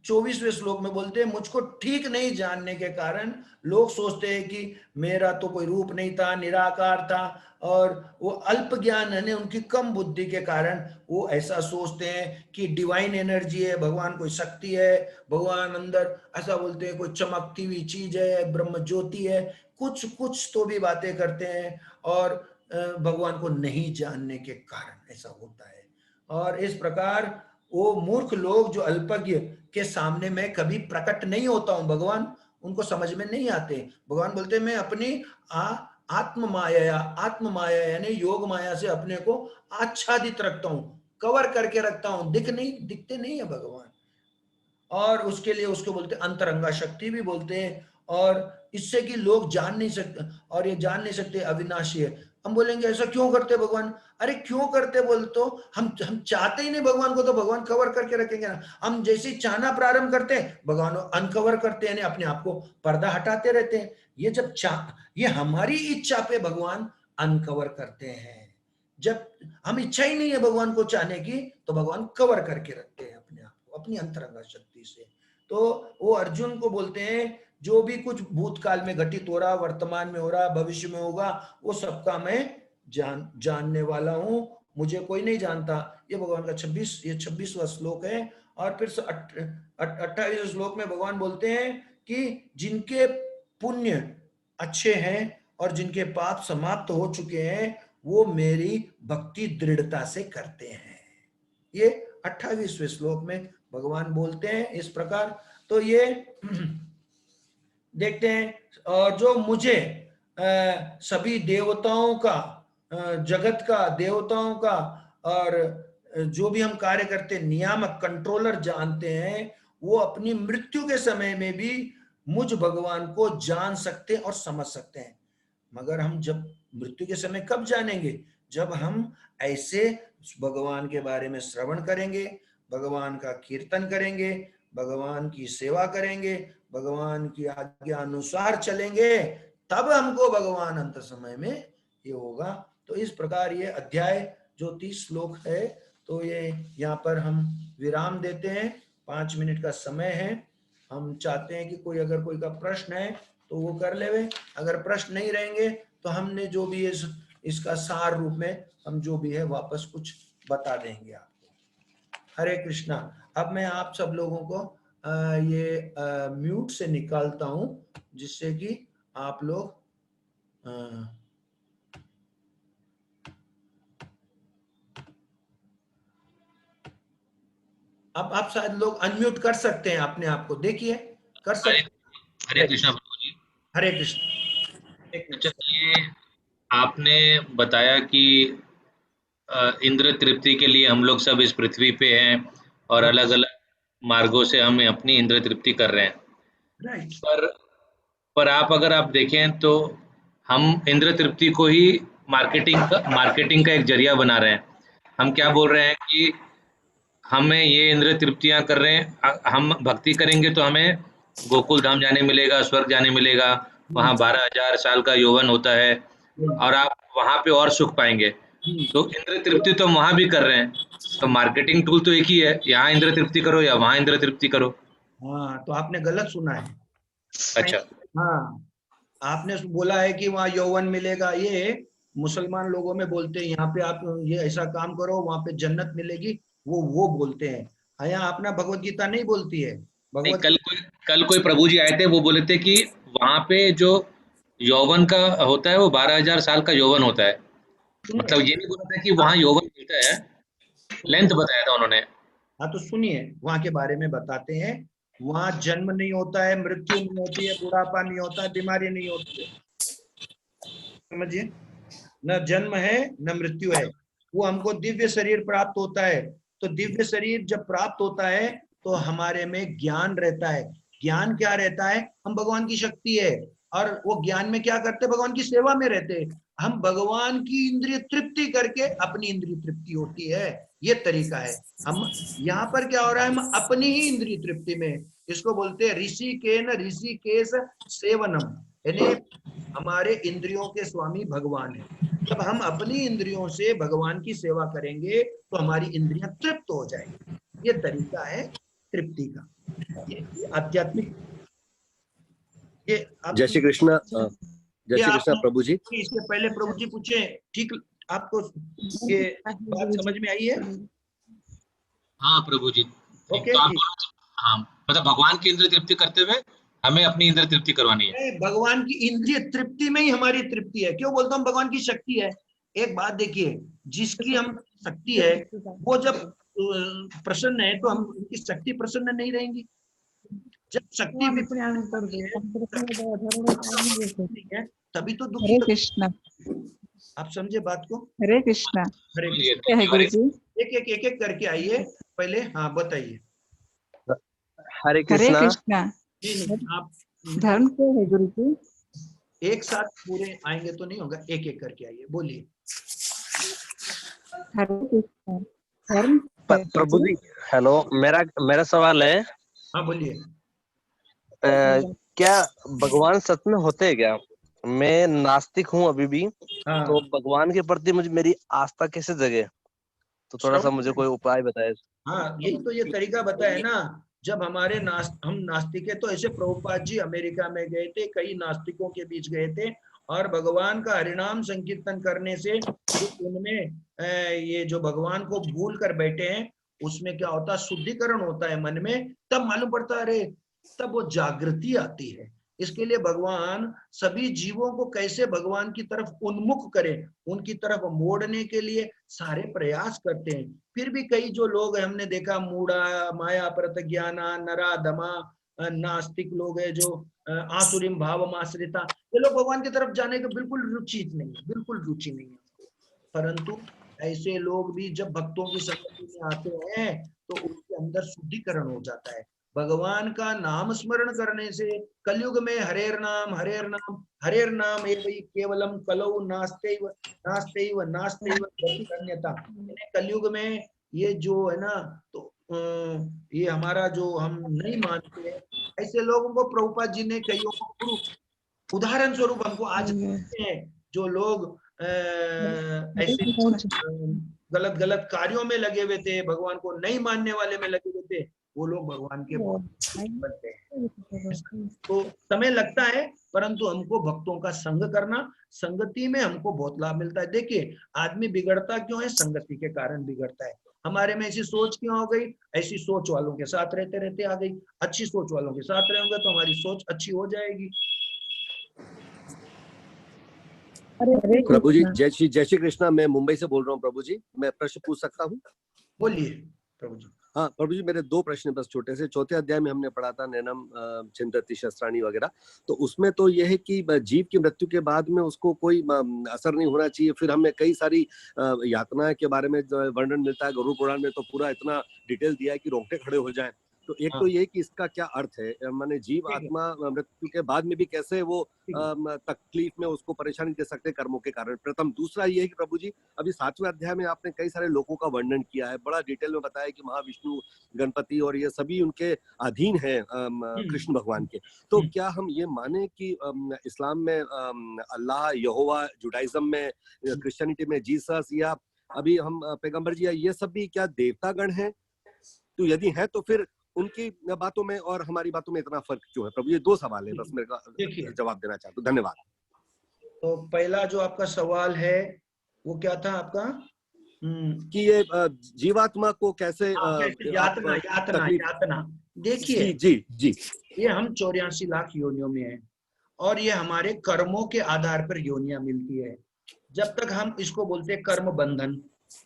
24वें श्लोक में बोलते हैं, मुझको ठीक नहीं जानने के कारण लोग सोचते हैं कि मेरा तो कोई रूप नहीं था, निराकार था, और वो अल्प ज्ञान है, उनकी कम बुद्धि के कारण वो ऐसा सोचते हैं कि डिवाइन एनर्जी है, भगवान कोई शक्ति है, भगवान अंदर ऐसा बोलते हैं कोई चमकती हुई चीज है, ब्रह्म ज्योति है, कुछ कुछ तो भी बातें करते हैं, और भगवान को नहीं जानने के कारण ऐसा होता है। और इस प्रकार वो मूर्ख लोग जो अल्पज्ञ के सामने मैं कभी प्रकट नहीं होता हूं, भगवान उनको समझ में नहीं आते। भगवान बोलते मैं अपनी आत्म माया यानी योग माया से अपने को आच्छादित रखता हूं, कवर करके रखता हूं, दिखते नहीं है भगवान। और उसके लिए उसको बोलते अंतरंगा शक्ति भी बोलते हैं, और इससे कि लोग जान नहीं सकते, और ये जान नहीं सकते अविनाशी है। हम बोलेंगे ऐसा क्यों करते भगवान, अरे क्यों करते बोल, तो हम चाहते ही नहीं भगवान को, तो भगवान कवर करके रखेंगे ना। हम जैसे ही चाहना प्रारंभ करते हैं भगवान अनकवर करते हैं, अपने आप को पर्दा हटाते रहते हैं। ये जब ये हमारी इच्छा पे भगवान अनकवर करते हैं। जब हम इच्छा ही नहीं है भगवान को चाहने की, तो भगवान कवर करके रखते हैं अपने आप को अपनी अंतरंगा शक्ति से। तो वो अर्जुन को बोलते हैं, जो भी कुछ भूतकाल में घटित हो रहा, वर्तमान में हो रहा, भविष्य में होगा, वो सबका मैं जानने वाला हूं, मुझे कोई नहीं जानता। ये भगवान का 26वां श्लोक है। और फिर 28वें श्लोक में भगवान बोलते हैं कि जिनके पुण्य अच्छे हैं और जिनके पाप समाप्त हो चुके हैं, वो मेरी भक्ति दृढ़ता से करते हैं। ये 28वें श्लोक में भगवान बोलते हैं इस प्रकार। तो ये देखते हैं, और जो मुझे सभी देवताओं का, जगत का, देवताओं का, और जो भी हम कार्य करते नियामक कंट्रोलर जानते हैं, वो अपनी मृत्यु के समय में भी मुझ भगवान को जान सकते और समझ सकते हैं। मगर हम जब मृत्यु के समय कब जानेंगे, जब हम ऐसे भगवान के बारे में श्रवण करेंगे, भगवान का कीर्तन करेंगे, भगवान की सेवा करेंगे, भगवान की आज्ञा अनुसार चलेंगे, तब हमको भगवान अंत समय में ये होगा। तो इस प्रकार ये अध्याय जो 30 श्लोक है, तो ये यहाँ पर हम विराम देते हैं। 5 मिनट का समय है। हम चाहते हैं कि कोई अगर कोई का प्रश्न है तो वो कर लेवे, अगर प्रश्न नहीं रहेंगे तो हमने जो भी इसका सार रूप में हम जो भी है वापस कुछ बता देंगे आपको। हरे कृष्णा। अब मैं आप सब लोगों को ये म्यूट से निकालता हूं, जिससे कि आप लोग अब आप शायद लोग अनम्यूट कर सकते हैं अपने आप को, देखिए कर सकते। हरे कृष्णा प्रभु जी। हरे कृष्ण। चलिए, आपने बताया कि इंद्र तृप्ति के लिए हम लोग सब इस पृथ्वी पे हैं और अलग अलग मार्गों से हम अपनी इंद्रिय तृप्ति कर रहे हैं। राइट। पर अगर आप देखें तो हम इंद्रिय तृप्ति को ही मार्केटिंग का एक जरिया बना रहे हैं। हम क्या बोल रहे हैं कि हमें ये इंद्रिय तृप्तियां कर रहे हैं, हम भक्ति करेंगे तो हमें गोकुल धाम जाने मिलेगा, स्वर्ग जाने मिलेगा, वहाँ 12,000 साल का यौवन होता है और आप वहाँ पे और सुख पाएंगे। तो इंद्रिय तृप्ति तो हम वहाँ भी कर रहे हैं, तो मार्केटिंग टूल तो एक ही है, यहाँ इंद्रिय तृप्ति करो या वहाँ इंद्रिय तृप्ति करो। हाँ, तो आपने गलत सुना है। अच्छा, हाँ, आपने बोला है कि वहाँ यौवन मिलेगा, ये मुसलमान लोगों में बोलते हैं, यहाँ पे आप ये ऐसा काम करो वहाँ पे जन्नत मिलेगी, वो बोलते हैं। यहाँ अपना भगवत गीता नहीं बोलती है। नहीं, भगवत कल कोई प्रभु जी आए थे, वो बोले थे कि वहाँ पे जो यौवन का होता है वो 12,000 साल का यौवन होता है। मतलब ये नहीं बोला था कि वहाँ यौवन मिलता है, लेंथ बताया था उन्होंने। हाँ, तो सुनिए, वहाँ के बारे में बताते हैं। वहाँ जन्म नहीं होता है, मृत्यु नहीं होती है, बुढ़ापा नहीं होता है, बीमारी नहीं होती है, समझिए। न जन्म है न मृत्यु है। वो हमको दिव्य शरीर प्राप्त होता है। तो दिव्य शरीर जब प्राप्त होता है तो हमारे में ज्ञान रहता है। ज्ञान क्या रहता है? हम भगवान की शक्ति है, और वो ज्ञान में क्या करते? भगवान की सेवा में रहते। हम भगवान की इंद्रिय तृप्ति करके अपनी इंद्रिय तृप्ति होती है। ये तरीका है। हम यहाँ पर क्या हो रहा है? हम अपनी ही इंद्रिय तृप्ति में, इसको बोलते हैं ऋषिकेन ऋषिकेश सेवनम, यानी हमारे इंद्रियों के स्वामी भगवान है। जब हम अपनी इंद्रियों से भगवान की सेवा करेंगे तो हमारी इंद्रियां तृप्त हो जाएंगी। ये तरीका है तृप्ति का, ये आध्यात्मिक। ये जय श्री कृष्ण। जय श्री कृष्ण प्रभु जी। इसके पहले प्रभु जी पूछे, ठीक आपको ये बात समझ में आई है? हाँ प्रभु जी। ओके, तो आप हाँ, मतलब भगवान की इंद्रिय तृप्ति करते हुए हमें अपनी इंद्रिय तृप्ति करवानी है। भगवान की इंद्रिय तृप्ति में ही हमारी तृप्ति है। क्यों बोलता हूँ भगवान की शक्ति है? एक बात देखिए, जिसकी हम शक्ति है वो जब प्रसन्न है तो हम उनकी शक्ति प्रसन्न नहीं रहेंगी। जब शक्ति भी है तभी तो दुखी। हरे कृष्णा। आप समझे बात को? हरे कृष्णा। हरे कृष्ण। क्या है गुरु जी? एक एक करके आइए पहले। हाँ, बताइए। हरे हरे कृष्णा। कृष्णा। आप धर्म क्या है गुरु जी? एक साथ पूरे आएंगे तो नहीं होगा, एक एक करके आइए, बोलिए। हरे कृष्णा। धर्म प्रभु जी, हेलो, मेरा सवाल है, हाँ, बोलिए। क्या भगवान सच में होते हैं क्या? मैं नास्तिक हूँ अभी भी। हाँ, तो भगवान के प्रति मेरी आस्था कैसे जगे? तो थोड़ा सा मुझे कोई उपाय बताए। हाँ, यही तो ये तरीका बताया ना। जब हमारे हम नास्तिक है तो ऐसे प्रभुपाद जी अमेरिका में गए थे, कई नास्तिकों के बीच गए थे, और भगवान का हरिनाम संकीर्तन करने से उनमें ये जो भगवान को भूल कर बैठे हैं उसमें क्या होता है? शुद्धिकरण होता है मन में। तब मालूम पड़ता है, अरे तब वो जागृति आती है। इसके लिए भगवान सभी जीवों को कैसे भगवान की तरफ उन्मुख करें, उनकी तरफ मोड़ने के लिए सारे प्रयास करते हैं। फिर भी कई जो लोग हैं, हमने देखा, मूढ़ा, माया प्रतज्ञाना, नरा दमा, नास्तिक लोग है जो आसुरिम भाव आश्रिता, ये लोग भगवान की तरफ जाने के बिल्कुल रुचि नहीं है, बिल्कुल रुचि नहीं है। परंतु ऐसे लोग भी जब भक्तों की संगति में आते हैं तो उनके अंदर शुद्धिकरण हो जाता है। भगवान का नाम स्मरण करने से कलयुग में हरेर नाम हरेर नाम हरेर नाम एवं केवलम कलौ नास्तेव नास्तेव नास्तेव गति अन्यथा। कलयुग में ये जो है ना, तो ये हमारा जो हम नहीं मानते हैं, ऐसे लोगों को प्रभुपाद जी ने कईयों को उदाहरण स्वरूप हमको आज हैं, जो लोग ऐसे गलत कार्यों में लगे हुए थे, भगवान को नहीं मानने वाले में लगे हुए थे, वो लोग भगवान के बनते हैं। तो समय लगता है, परंतु हमको भक्तों का संग करना, संगति में हमको बहुत लाभ मिलता है। देखिए, आदमी बिगड़ता क्यों है? संगति के कारण बिगड़ता है। हमारे में ऐसी सोच क्यों हो गई? ऐसी सोच वालों के साथ रहते रहते आ गई। अच्छी सोच वालों के साथ रहेंगे तो हमारी सोच अच्छी हो जाएगी। प्रभु जी, जय श्री कृष्णा। मैं मुंबई से बोल रहा हूँ प्रभु जी। मैं प्रश्न पूछ सकता हूँ? बोलिए प्रभु जी। हाँ प्रभु जी, मेरे दो प्रश्न बस छोटे से। चौथे अध्याय में हमने पढ़ा था नैनम चिंतति शस्त्राणी वगैरह, तो उसमें तो यह है कि जीव की मृत्यु के बाद में उसको कोई असर नहीं होना चाहिए। फिर हमें कई सारी यातनाएं के बारे में वर्णन मिलता है। गरुड़ पुराण में तो पूरा इतना डिटेल दिया है कि रोंगटे खड़े हो जाए। तो एक तो ये कि इसका क्या अर्थ है, माने जीव आत्मा मृत्यु के बाद में भी कैसे वो तकलीफ में उसको परेशानी दे सकते हैं कर्मों के कारण, प्रथम। दूसरा ये है कि प्रभु जी अभी 7वें अध्याय में आपने कई सारे लोगों का वर्णन किया है, बड़ा डिटेल में बताया कि महाविष्णु, गणपति और ये सभी उनके अधीन है कृष्ण भगवान के। तो क्या हम ये माने कि इस्लाम में अल्लाह, यहोवा, जुडाइज्म में, क्रिश्चियनिटी में जीसस, या अभी हम पैगंबर जी ये सब भी क्या देवतागण हैं? तो यदि है तो फिर उनकी बातों में और हमारी बातों में इतना फर्क क्यों है प्रभु? ये 2 सवाल है, बस मेरे का जवाब देना चाहता हूँ। धन्यवाद। तो पहला जो आपका सवाल है वो क्या था आपका? कि ये जीवात्मा को कैसे यातना। देखिए जी ये हम 84 लाख योनियों में हैं और ये हमारे कर्मों के आधार पर योनियां मिलती है। जब तक हम इसको बोलते हैं कर्म बंधन,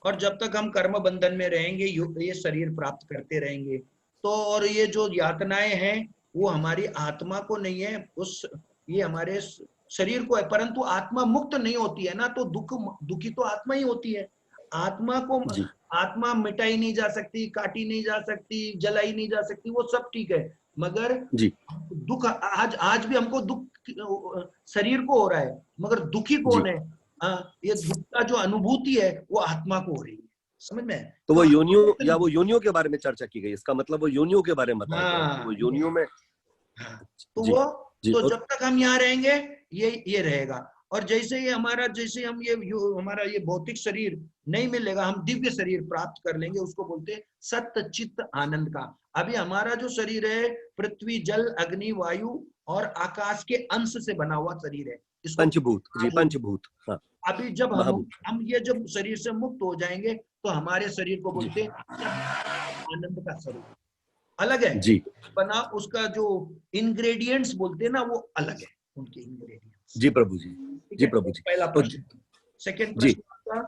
और जब तक हम कर्म बंधन में रहेंगे ये शरीर प्राप्त करते रहेंगे। तो और ये जो यातनाएं हैं वो हमारी आत्मा को नहीं है, ये हमारे शरीर को है, परंतु आत्मा मुक्त नहीं होती है ना, तो दुखी तो आत्मा ही होती है। आत्मा मिटाई नहीं जा सकती, काटी नहीं जा सकती, जलाई नहीं जा सकती, वो सब ठीक है, मगर दुख आज भी हमको दुख शरीर को हो रहा है, मगर दुखी कौन है? ये दुख का जो अनुभूति है वो आत्मा को हो रही है, समझ में? तो वो योनियों या वो योनियों के बारे में चर्चा की गई, इसका मतलब वो योनियों के बारे में बताया गया, वो योनियों में। तो वो तो जब तक हम यहाँ रहेंगे ये रहेगा। और जैसे ही हम हमारा ये भौतिक शरीर नहीं मिलेगा, हम दिव्य शरीर प्राप्त कर लेंगे, उसको बोलते हैं सत्य चित्त आनंद का। अभी हमारा जो शरीर है पृथ्वी, जल, अग्नि, वायु और आकाश के अंश से बना हुआ शरीर है, पंचभूत। पंचभूत। हाँ। अभी जब हम ये जब शरीर से मुक्त हो जाएंगे तो हमारे शरीर को बोलते हैं आनंद का स्वरूप, अलग है जी। बना, उसका जो इंग्रेडिएंट्स बोलते हैं ना वो अलग है, उनके इंग्रेडिएंट्स। जी प्रभु जी। जी प्रभु जी। पहला प्रश्न। सेकंड प्रश्न,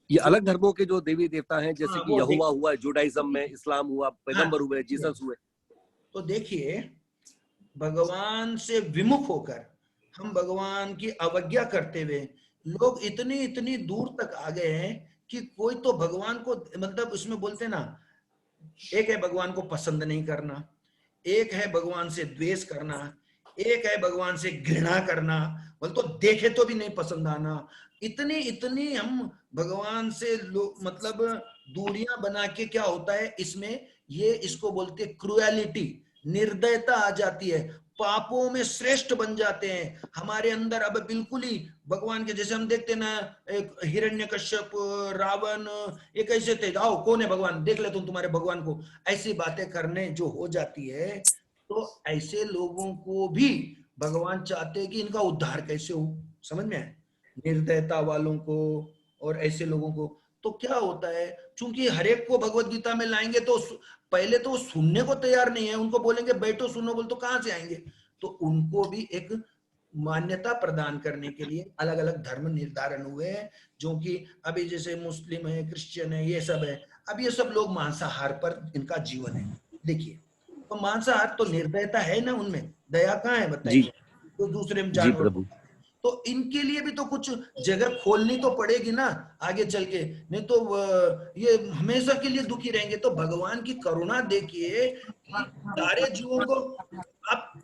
ये अलग धर्मों के जो देवी देवता हैं, जैसे कि यहोवा हुआ जुडाइज्म में, इस्लाम हुआ, पैगंबर हुए, जीसस हुए। तो देखिए भगवान से विमुख होकर हम भगवान की अवज्ञा करते हुए लोग इतनी दूर तक आ गए हैं कि कोई तो भगवान को, मतलब उसमें बोलते ना, एक है भगवान को पसंद नहीं करना, एक है भगवान से द्वेष करना, एक है भगवान से घृणा करना, बोल तो देखे तो भी नहीं पसंद आना। इतनी हम भगवान से मतलब दूरियां बना के क्या होता है इसमें, ये इसको बोलते क्रुएलिटी, निर्दयता आ जाती है, पापों में श्रेष्ठ बन जाते हैं हमारे अंदर। अब बिल्कुल ही भगवान के जैसे हम देखते ना, एक हिरण्यकश्यप, रावण, ये कैसे थे, आओ कौन है भगवान, देख ले तुम तुम्हारे भगवान को, ऐसी बातें करने जो हो जाती है। तो ऐसे लोगों को भी भगवान चाहते हैं कि इनका उद्धार कैसे हो, समझ में आए? निर्दयता वालों को और ऐसे लोगों को। तो क्या होता है, चूंकि हरेक को भगवत गीता में लाएंगे तो पहले तो सुनने को तैयार नहीं है, उनको बोलेंगे बैठो सुनो, बोल तो कहां से आएंगे? तो उनको भी एक मान्यता प्रदान करने के लिए अलग अलग धर्म निर्धारण हुए हैं, जो कि अभी जैसे मुस्लिम है, क्रिश्चियन है, ये सब है। अब ये सब लोग मांसाहार पर इनका जीवन है। देखिए तो मांसाहार तो निर्दयता है ना, उनमें दया कहाँ है बताइए? तो दूसरे में जानवर, तो इनके लिए भी तो कुछ जगह खोलनी तो पड़ेगी ना आगे चल के, नहीं तो ये हमेशा के लिए दुखी रहेंगे। तो भगवान की करुणा देखिए, सारे जीवों को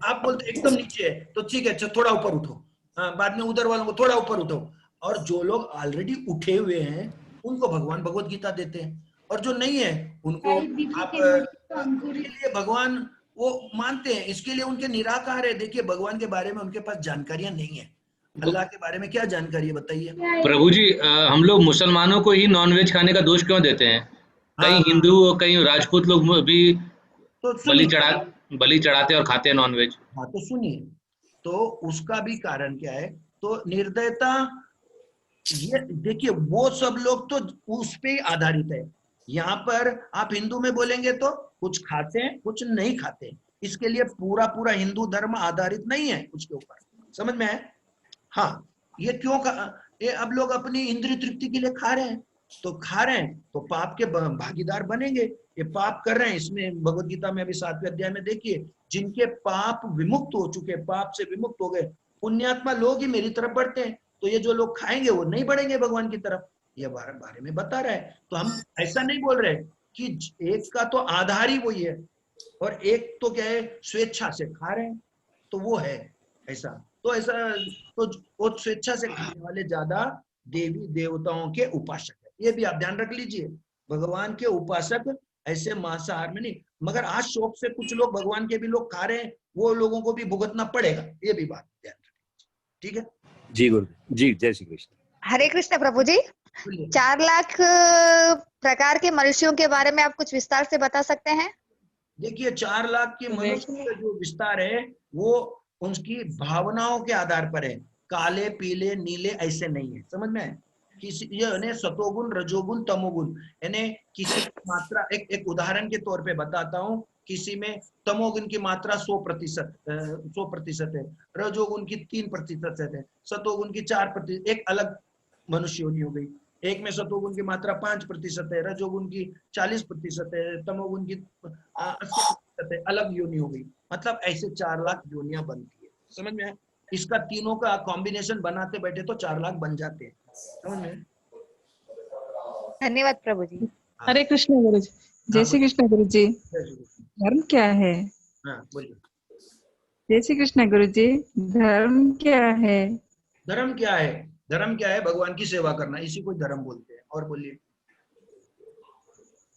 आप बोलते एकदम नीचे है तो ठीक है, थोड़ा ऊपर उठो, बाद में उधर वालों को थोड़ा ऊपर उठो, और जो लोग ऑलरेडी उठे हुए हैं उनको भगवान भगवत गीता देते हैं, और जो नहीं है उनको आप लिए भगवान वो मानते हैं, इसके लिए उनके निराकार है। देखिए भगवान के बारे में उनके पास जानकारियां नहीं है, अल्लाह के बारे में क्या जानकारी है बताइए? प्रभु जी हम लोग मुसलमानों को ही नॉनवेज खाने का दोष क्यों देते हैं? कई हिंदू और कई राजपूत लोग भी तो बलि चढ़ाते और खाते हैं नॉनवेज। हाँ तो सुनिए, तो उसका भी कारण क्या है? तो निर्दयता, ये देखिए वो सब लोग तो उस पे ही आधारित है। यहाँ पर आप हिंदू में बोलेंगे तो कुछ खाते हैं कुछ नहीं खाते, इसके लिए पूरा हिंदू धर्म आधारित नहीं है उसके ऊपर, समझ में है? हाँ, ये क्यों ये अब लोग अपनी इंद्रिय तृप्ति के लिए खा रहे हैं, तो खा रहे हैं तो पाप के भागीदार बनेंगे। ये पाप कर रहे हैं, इसमें भगवत गीता में अभी 7वें अध्याय में देखिए, जिनके पाप विमुक्त हो चुके, पाप से विमुक्त हो गए, पुण्यात्मा लोग ही मेरी तरफ बढ़ते हैं। तो ये जो लोग खाएंगे वो नहीं बढ़ेंगे भगवान की तरफ, ये बारे में बता रहा है। तो हम ऐसा नहीं बोल रहे कि एक का तो आधार ही वही है और एक तो क्या है स्वेच्छा से खा रहे हैं, तो वो है ऐसा। तो ऐसा तो वो स्वेच्छा से खाने वाले ज्यादा देवी देवताओं के उपासक है, ये भी आप ध्यान रख लीजिए। भगवान के उपासक ऐसे मांसाहार में नहीं, मगर आज शौक से कुछ लोग भगवान के भी लोग खा रहे हैं, वो लोगों को भी भुगतना पड़ेगा, ये भी बात ध्यान रखिए। ठीक है जी गुरु जी, जय श्री कृष्ण। हरे कृष्ण प्रभु जी। 4 लाख प्रकार के मनुष्यों के बारे में आप कुछ विस्तार से बता सकते हैं? देखिए 4 लाख के मनुष्य का जो विस्तार है वो उनकी भावनाओं के आधार पर है, काले पीले नीले ऐसे नहीं है, समझ में? किसी ये सतोगुण रजोगुण तमोगुण, यानी किसी की मात्रा एक उदाहरण के तौर पे बताता हूँ, किसी में तमोगुण की मात्रा 100% है, रजोगुण की 3% है, सतोगुण की 4%, एक अलग मनुष्य होनी हो गई। एक में सतोगुण की मात्रा 5% है, रजोगुण की 40% है, तमोगुण की 80% है, अलग योनि हो गई। मतलब ऐसे 4 लाख योनियां बनती है, समझ में? इसका तीनों का कॉम्बिनेशन बनाते बैठे तो 4 लाख बन जाते हैं, समझ में? धन्यवाद प्रभु जी। हरे कृष्ण गुरु जी। जय श्री कृष्ण गुरु जी। धर्म क्या है? हाँ बोलिए। जय श्री कृष्ण गुरु जी। धर्म क्या है? धर्म क्या है? धर्म क्या है? भगवान की सेवा करना, इसी को धर्म बोलते हैं। और बोलिए।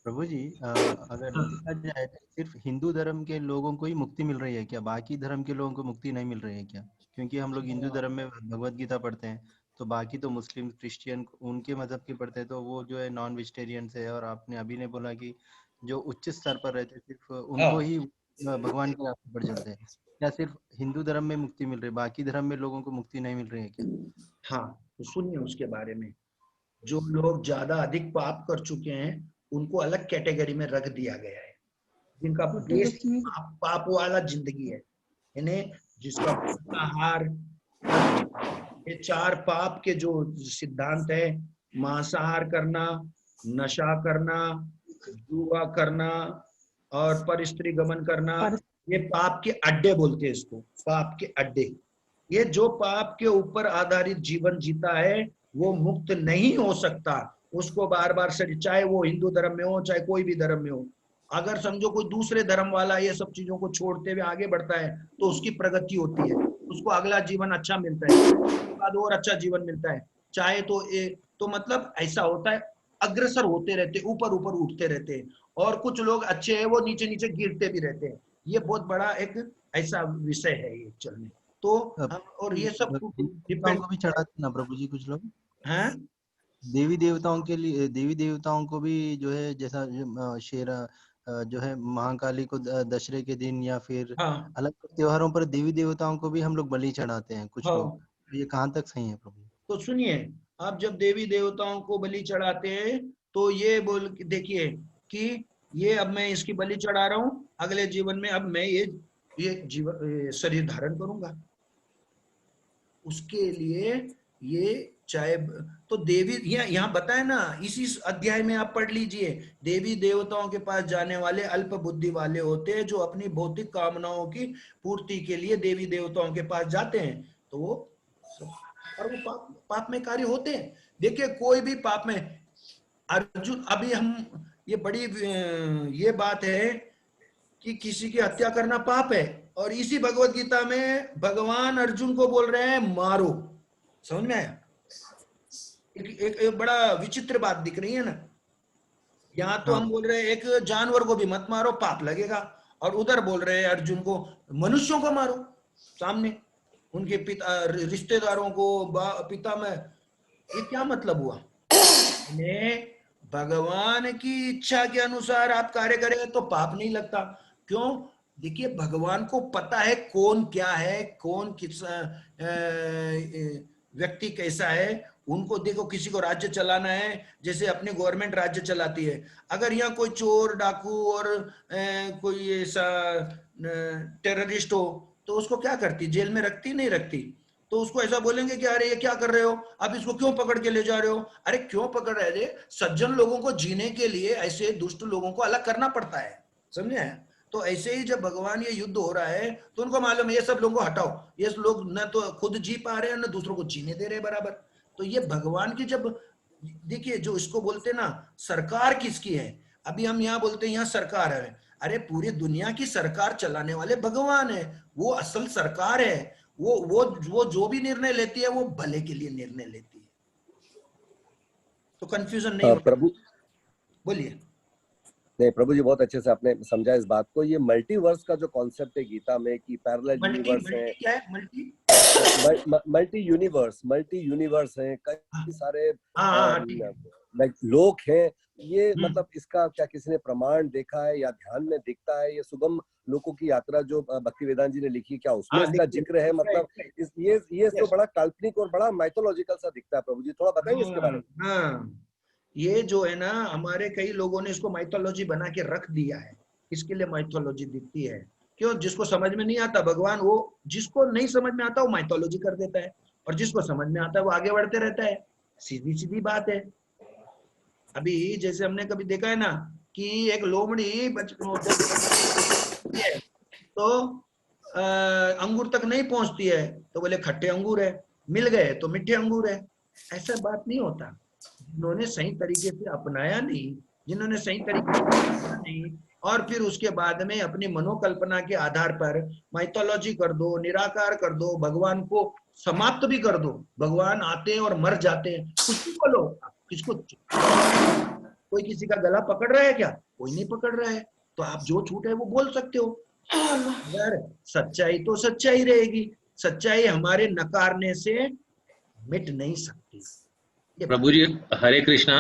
प्रभु जी, अगर देखा जाए तो सिर्फ हिंदू धर्म के लोगों को ही मुक्ति मिल रही है क्या? बाकी धर्म के लोगों को मुक्ति नहीं मिल रही है क्या? क्योंकि हम लोग हिंदू धर्म में भगवत गीता पढ़ते हैं, तो बाकी तो मुस्लिम क्रिश्चियन उनके मजहब के पढ़ते हैं, तो वो जो है नॉन वेजिटेरियन है। और आपने अभी ने बोला कि जो उच्च स्तर पर रहते सिर्फ उनको ही भगवान के रास्ते पर चलते हैं। क्या सिर्फ हिंदू धर्म में मुक्ति मिल रही है, बाकी धर्म में लोगों को मुक्ति नहीं मिल रही है क्या? हाँ तो सुनिए उसके बारे में। जो लोग ज्यादा अधिक पाप कर चुके हैं उनको अलग कैटेगरी में रख दिया गया है, जिनका बेस पाप वाला जिंदगी है, यानी जिसका आहार, ये 4 पाप के जो सिद्धांत है, मांसाहार करना, नशा करना, जुआ करना और परस्त्री गमन करना, ये पाप के अड्डे बोलते हैं इसको, पाप के अड्डे। ये जो पाप के ऊपर आधारित जीवन जीता है वो मुक्त नहीं हो सकता, उसको बार बार से, चाहे वो हिंदू धर्म में हो चाहे कोई भी धर्म में हो। अगर समझो कोई दूसरे धर्म वाला ये सब चीजों को छोड़ते हुए आगे बढ़ता है तो उसकी प्रगति होती है, उसको अगला जीवन अच्छा मिलता है, उसके बाद और अच्छा जीवन मिलता है। चाहे तो मतलब ऐसा होता है, अग्रसर होते रहते, ऊपर ऊपर उठते रहते हैं। और कुछ लोग अच्छे हैं वो नीचे नीचे गिरते भी रहते हैं। ये बहुत बड़ा एक ऐसा विषय है ये चलने। तो और ये सब देवताओं को भी चढ़ाते ना प्रभु जी कुछ लोग हैं, देवी देवताओं के लिए, देवी देवताओं को भी जो है जैसा शेरा जो है महाकाली को दशहरे के दिन या फिर अलग त्योहारों पर देवी देवताओं को भी हम लोग बलि चढ़ाते हैं कुछ लोग। ये कहाँ तक सही है प्रभु? तो सुनिए, आप जब देवी देवताओं को बलि चढ़ाते हैं तो ये बोल देखिए कि ये अब मैं इसकी बलि चढ़ा रहा हूँ, अगले जीवन में अब मैं ये जीवन शरीर धारण करूंगा, उसके लिए ये चाहे तो देवी यहाँ बताए ना, इसी अध्याय में आप पढ़ लीजिए, देवी देवताओं के पास जाने वाले अल्प बुद्धि वाले होते हैं जो अपनी भौतिक कामनाओं की पूर्ति के लिए देवी देवताओं के पास जाते हैं, तो वो और वो पाप में कार्य होते हैं। देखिए कोई भी पाप में, अर्जुन, अभी हम ये बड़ी ये बात है कि किसी की हत्या करना पाप है, और इसी भगवत गीता में भगवान अर्जुन को बोल रहे हैं मारो, समझ में आया? एक बड़ा विचित्र बात दिख रही है ना। यहाँ तो हम बोल रहे हैं एक जानवर को भी मत मारो, पाप लगेगा, और उधर बोल रहे हैं अर्जुन को मनुष्यों को मारो, सामने उनके पिता रिश्तेदारों को, पिता में। ये क्या मतलब हुआ? भगवान की इच्छा के अनुसार आप कार्य करें तो पाप नहीं लगता। क्यों? देखिए भगवान को पता है कौन क्या है, कौन किस व्यक्ति कैसा है। उनको देखो, किसी को राज्य चलाना है, जैसे अपनी गवर्नमेंट राज्य चलाती है, अगर यहाँ कोई चोर डाकू और कोई ऐसा टेररिस्ट हो तो उसको क्या करती? जेल में रखती? नहीं रखती। तो उसको ऐसा बोलेंगे कि अरे ये क्या कर रहे हो, अब इसको क्यों पकड़ के ले जा रहे हो? अरे क्यों पकड़ रहे थे? सज्जन लोगों को जीने के लिए ऐसे दुष्ट लोगों को अलग करना पड़ता है, समझे? तो ऐसे ही जब भगवान ये युद्ध हो रहा है तो उनको मालूम है ये सब लोगों को हटाओ, ये लोग न तो खुद जी पा रहे हैं न दूसरों को जीने दे रहे बराबर। तो ये भगवान की, जब देखिए जो इसको बोलते ना सरकार किसकी है, अभी हम यहाँ बोलते हैं यहाँ सरकार है, अरे पूरी दुनिया की सरकार चलाने वाले भगवान है, वो असल सरकार है। वो जो भी निर्णय लेती है वो भले के लिए निर्णय लेती है। तो कंफ्यूजन नहीं होता। प्रभु बोलिए। नहीं प्रभु जी, बहुत अच्छे से आपने समझा इस बात को। ये मल्टीवर्स का जो कॉन्सेप्ट है गीता में कि पैरेलल यूनिवर्स है, क्या है मल्टी? मल्टी यूनिवर्स है, कई सारे ठीक है। लाइक लोक हैं, ये मतलब इसका क्या किसी ने प्रमाण देखा है या ध्यान में दिखता है? ये सुगम लोकों की यात्रा जो भक्ति वेदांत जी ने लिखी, क्या उसमें इसका जिक्र है? मतलब ये तो बड़ा काल्पनिक और बड़ा माइथोलॉजिकल सा दिखता है। प्रभु जी थोड़ा बताएंगे इसके बारे में। हाँ, ये जो है ना, हमारे कई लोगों ने इसको माइथोलॉजी बना के रख दिया है, इसके लिए माइथोलॉजी दिखती है। क्यों? जिसको समझ में नहीं आता भगवान, वो जिसको नहीं समझ में आता वो माइथोलॉजी कर देता है, और जिसको समझ में आता है वो आगे बढ़ते रहता है। सीधी सीधी बात है। अभी जैसे हमने कभी देखा है ना कि एक लोमड़ी तो अंगूर तक नहीं पहुंचती है, तो बोले खट्टे अंगूर है, मिल गए तो मीठे अंगूर है। ऐसा बात नहीं होता। जिन्होंने सही तरीके से अपनाया नहीं, जिन्होंने सही तरीके से अपनाया नहीं, और फिर उसके बाद में अपनी मनोकल्पना के आधार पर माइथोलॉजी कर दो, निराकार कर दो, भगवान को समाप्त भी कर दो। भगवान आते हैं और मर जाते हैं, कुछ भी बोलो, किसको कोई किसी का गला पकड़ रहा है क्या? कोई नहीं पकड़ रहा है। तो आप जो झूठ है वो बोल सकते हो, मगर सच्चाई तो सच्चाई रहेगी। सच्चाई हमारे नकारने से मिट नहीं सकती। प्रभु जी हरे कृष्णा।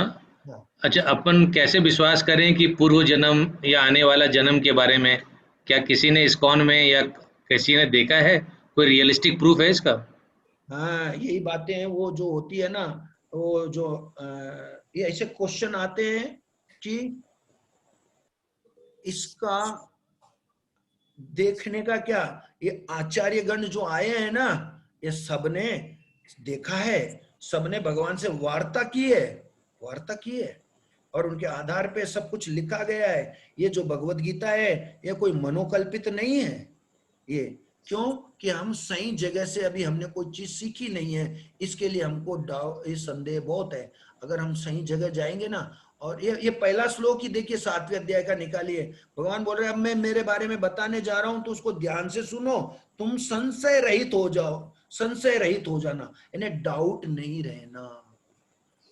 अच्छा, अपन कैसे विश्वास करें कि पूर्व जन्म या आने वाला जन्म के बारे में क्या किसी ने इस्कॉन में या किसी ने देखा है? कोई रियलिस्टिक प्रूफ है इसका? हाँ, यही बातें हैं वो जो होती है ना, वो जो ये ऐसे क्वेश्चन आते हैं कि इसका देखने का क्या, ये आचार्यगण जो आए हैं ना, ये सबने देखा है, सबने भगवान से वार्ता की है, और उनके आधार पे सब कुछ लिखा गया है। ये जो भगवत गीता है ये कोई मनोकल्पित नहीं है। ये क्यों कि हम सही जगह से अभी हमने कोई चीज सीखी नहीं है, इसके लिए हमको ये संदेह बहुत है। अगर हम सही जगह जाएंगे ना, और ये पहला श्लोक ही देखिए 7वें अध्याय का निकालिए। भगवान बोल रहे हैं अब मैं मेरे बारे में बताने जा रहा हूं तो उसको ध्यान से सुनो, तुम संशय रहित हो जाओ, संशय रहित हो जाना, इन्हें डाउट नहीं रहना।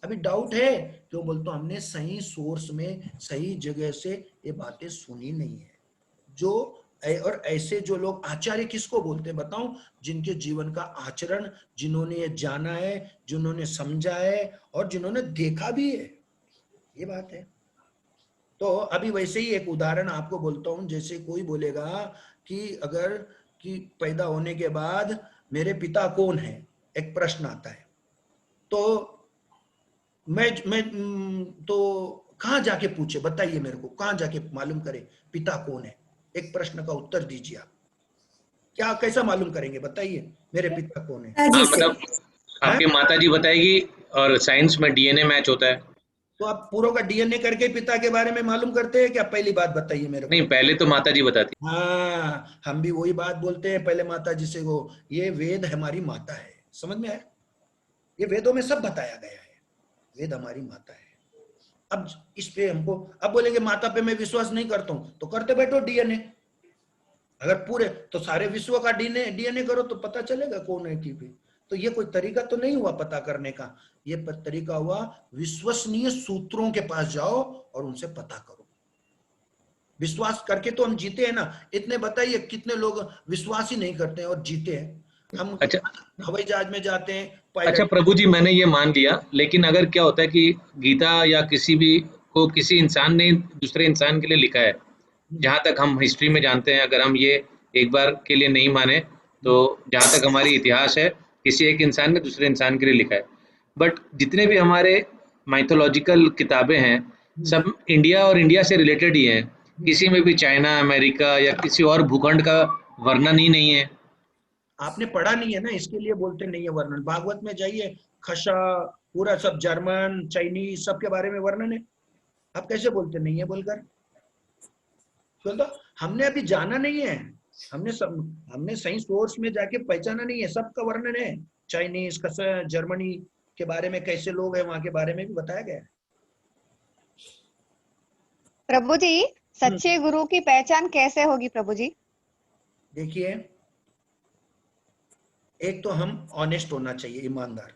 अभी डाउट है क्यों? बोलते हमने सही सोर्स में सही जगह से ये बातें सुनी नहीं है। जो और ऐसे जो लोग आचार्य किसको बोलते हैं बताऊं? जिनके जीवन का आचरण, जिन्होंने ये जाना है, जिन्होंने समझा है और जिन्होंने देखा भी है, ये बात है। तो अभी वैसे ही एक उदाहरण आपको बोलता हूं। जैसे कोई बोलेगा कि अगर कि पैदा होने के बाद मेरे पिता कौन है, एक प्रश्न आता है, तो मैं तो कहां जाके पूछे, बताइए मेरे को, कहां जाके मालूम करे पिता कौन है? एक प्रश्न का उत्तर दीजिए आप। क्या कैसा मालूम करेंगे बताइए मेरे पिता कौन है? मतलब आपकी माता जी बताएगी, और साइंस में डीएनए मैच होता है। तो आप पूरों का डीएनए करके पिता के बारे में मालूम करते हैं क्या? पहली बात बताइए मेरे को। नहीं, पहले तो माता जी बताती। हाँ, हम भी वही बात बोलते हैं, पहले माता जी से। वो ये वेद हमारी माता है, समझ में आया? ये वेदों में सब बताया गया है, वेद हमारी माता है। अब इस पे हमको अब बोलेंगे माता पे मैं विश्वास नहीं करता हूं, तो करते बैठो डीएनए। अगर पूरे तो सारे विश्व का डीएनए करो तो पता चलेगा कौन है की भी। तो ये कोई तरीका तो नहीं हुआ पता करने का, ये तरीका हुआ विश्वसनीय सूत्रों के पास जाओ और उनसे पता करो। विश्वास करके तो हम जीते हैं ना। इतने बताइए कितने लोग विश्वास ही नहीं करते हैं और जीते हैं। हम अच्छा, हवाई जहाज में जाते हैं, अच्छा प्रभु जी, मैंने ये मान लिया, लेकिन अगर क्या होता है कि गीता या किसी भी को किसी इंसान ने दूसरे इंसान के लिए लिखा है, जहां तक हम हिस्ट्री में जानते हैं, अगर हम ये एक बार के लिए नहीं माने तो जहां तक हमारी इतिहास है, किसी एक इंसान ने दूसरे इंसान के लिए लिखा है। बट जितने भी हमारे माइथोलॉजिकल किताबें हैं सब इंडिया और इंडिया से रिलेटेड ही हैं। किसी में भी चाइना, अमेरिका या किसी और भूखंड का वर्णन ही नहीं है। आपने पढ़ा नहीं है ना, इसके लिए बोलते नहीं है वर्णन। भागवत में जाइए, खशा पूरा सब जर्मन चाइनीज सबके बारे में वर्णन है। आप कैसे बोलते नहीं है बोलकर? तो हमने अभी जाना नहीं है, हमने सही सोर्स में जाके पहचाना नहीं है। सबका वर्णन है, चाइनीज, खशा, जर्मनी के बारे में कैसे लोग हैं वहां के बारे में भी बताया गया है। प्रभु जी, सच्चे गुरु की पहचान कैसे होगी प्रभु जी? देखिए, एक तो हम ऑनेस्ट होना चाहिए, ईमानदार,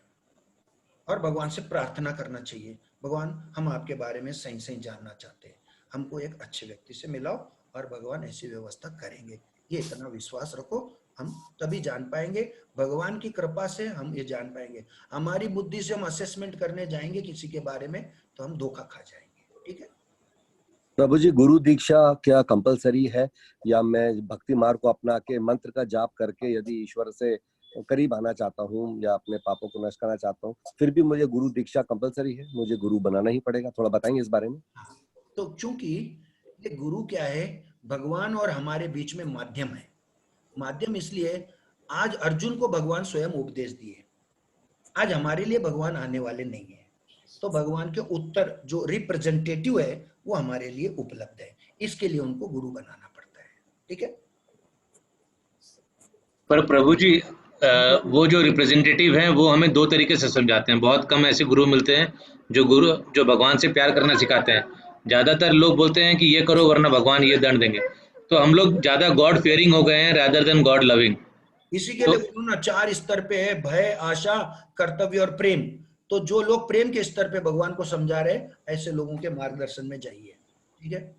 और भगवान से प्रार्थना करना चाहिए, भगवान हम आपके बारे में सही सही जानना चाहते हैं, हमको एक अच्छे व्यक्ति से मिलाओ और भगवान ऐसी व्यवस्था करेंगे। ये इतना विश्वास रखो, हम तभी जान पाएंगे, भगवान की कृपा से हम ये जान पाएंगे। हमारी बुद्धि से हम असेसमेंट करने जाएंगे किसी के बारे में तो हम धोखा खा जाएंगे। ठीक है प्रभु जी, गुरु दीक्षा क्या कंपलसरी है, या मैं भक्ति मार्ग को अपना के मंत्र का जाप करके यदि ईश्वर से करीब आना चाहता हूँ या अपने पापों को नष्ट करना चाहता हूँ, फिर भी मुझे गुरु दीक्षा कंपलसरी है, मुझे गुरु बनाना ही पड़ेगा? थोड़ा बताएंगे इस बारे में। तो चूंकि ये गुरु क्या है, भगवान और हमारे बीच में माध्यम है। माध्यम इसलिए आज अर्जुन को भगवान स्वयं उपदेश दिए, आज हमारे लिए भगवान आने वाले नहीं है, तो भगवान के उत्तर जो रिप्रेजेंटेटिव है वो हमारे लिए उपलब्ध है, इसके लिए उनको गुरु बनाना पड़ता है। ठीक है, पर प्रभु जी वो जो रिप्रेजेंटेटिव हैं वो हमें दो तरीके से समझाते हैं। बहुत कम ऐसे गुरु मिलते हैं जो भगवान से प्यार करना सिखाते हैं। ज्यादातर लोग बोलते हैं कि ये करो वरना भगवान ये दंड देंगे। तो हम लोग ज्यादा गॉड फेयरिंग हो गए हैं रादर देन गॉड लविंग। इसी के लिए बोलो ना, 4 स्तर पे है, भय, आशा, कर्तव्य और प्रेम। तो जो लोग प्रेम के स्तर पे भगवान को समझा रहे, ऐसे लोगों के मार्गदर्शन में जाइए। ठीक है,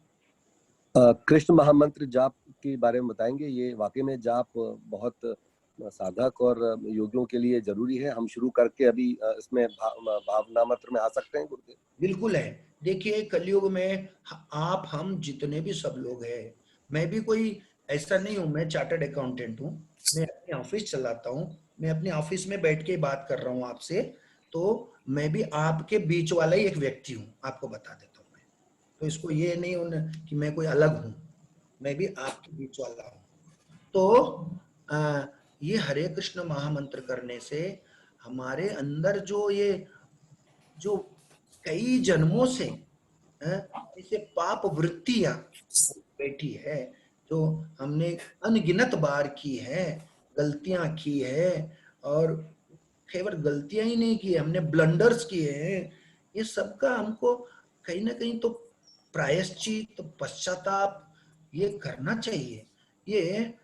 कृष्ण महामंत्र जाप के बारे में बताएंगे? ये वाकई में जाप बहुत साधक और योगियों के लिए जरूरी है। हम शुरू करके अभी इसमें भावना मंत्र में आ सकते हैं गुरुदेव? बिल्कुल है। देखिए, कलयुग में आप हम जितने भी सब लोग हैं, मैं भी कोई ऐसा नहीं हूं, मैं चार्टर्ड अकाउंटेंट हूं, मैं अपनी ऑफिस चलाता हूं, मैं अपनी ऑफिस में बैठ के बात कर रहा हूं आपसे, तो मैं भी आपके बीच वाला ही एक व्यक्ति हूं, आपको बता देता हूं मैं। तो इसको ये नहीं कि मैं कोई अलग हूं, मैं भी आपके बीच वाला हूं। तो ये हरे कृष्ण महामंत्र करने से हमारे अंदर जो कई जन्मों से ऐसे पाप वृत्तियां बैठी है, जो हमने अनगिनत बार की है, गलतियां की है, और केवल गलतियां ही नहीं की है, हमने ब्लंडर्स किए हैं, ये सबका हमको कहीं ना कहीं तो प्रायश्चित, पश्चाताप ये करना चाहिए। ये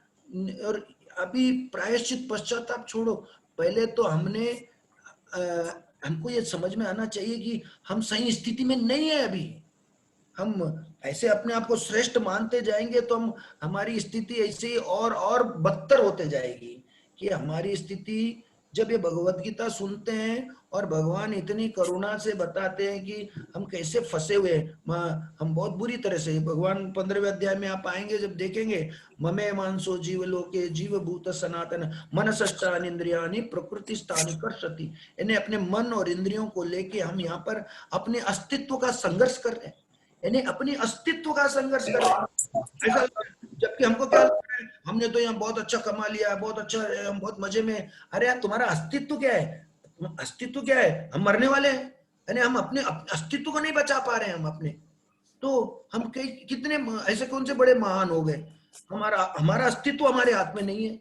और अभी प्रायश्चित पश्चाताप छोड़ो, पहले तो हमको ये समझ में आना चाहिए कि हम सही स्थिति में नहीं है अभी। हम ऐसे अपने आप को श्रेष्ठ मानते जाएंगे तो हमारी स्थिति ऐसे ही और बदतर होते जाएगी, कि हमारी स्थिति, जब ये भगवत गीता सुनते हैं और भगवान इतनी करुणा से बताते हैं कि हम कैसे फंसे हुए हैं, हम बहुत बुरी तरह से, भगवान 15वें अध्याय में आप आएंगे, जब देखेंगे, ममे मानसो जीव लोके जीव भूत सनातन मनसष्टानि इंद्रियानि प्रकृति स्थानि कर्षति। यानी अपने मन और इंद्रियों को लेके हम यहाँ पर अपने अस्तित्व का संघर्ष कर रहे हैं, यानी अपनी अस्तित्व का संघर्ष कर रहे हैं। ऐसा, जबकि हमको क्या लगता है, हमने तो यहाँ बहुत अच्छा कमा लिया, बहुत अच्छा, हम बहुत मजे में। अरे यार, तुम्हारा अस्तित्व क्या है? अस्तित्व क्या है? हम मरने वाले हैं, यानी हम अपने अस्तित्व को नहीं बचा पा रहे हैं हम अपने। तो हम कितने ऐसे कौन से बड़े महान हो गए, हमारा अस्तित्व हमारे हाथ में नहीं है।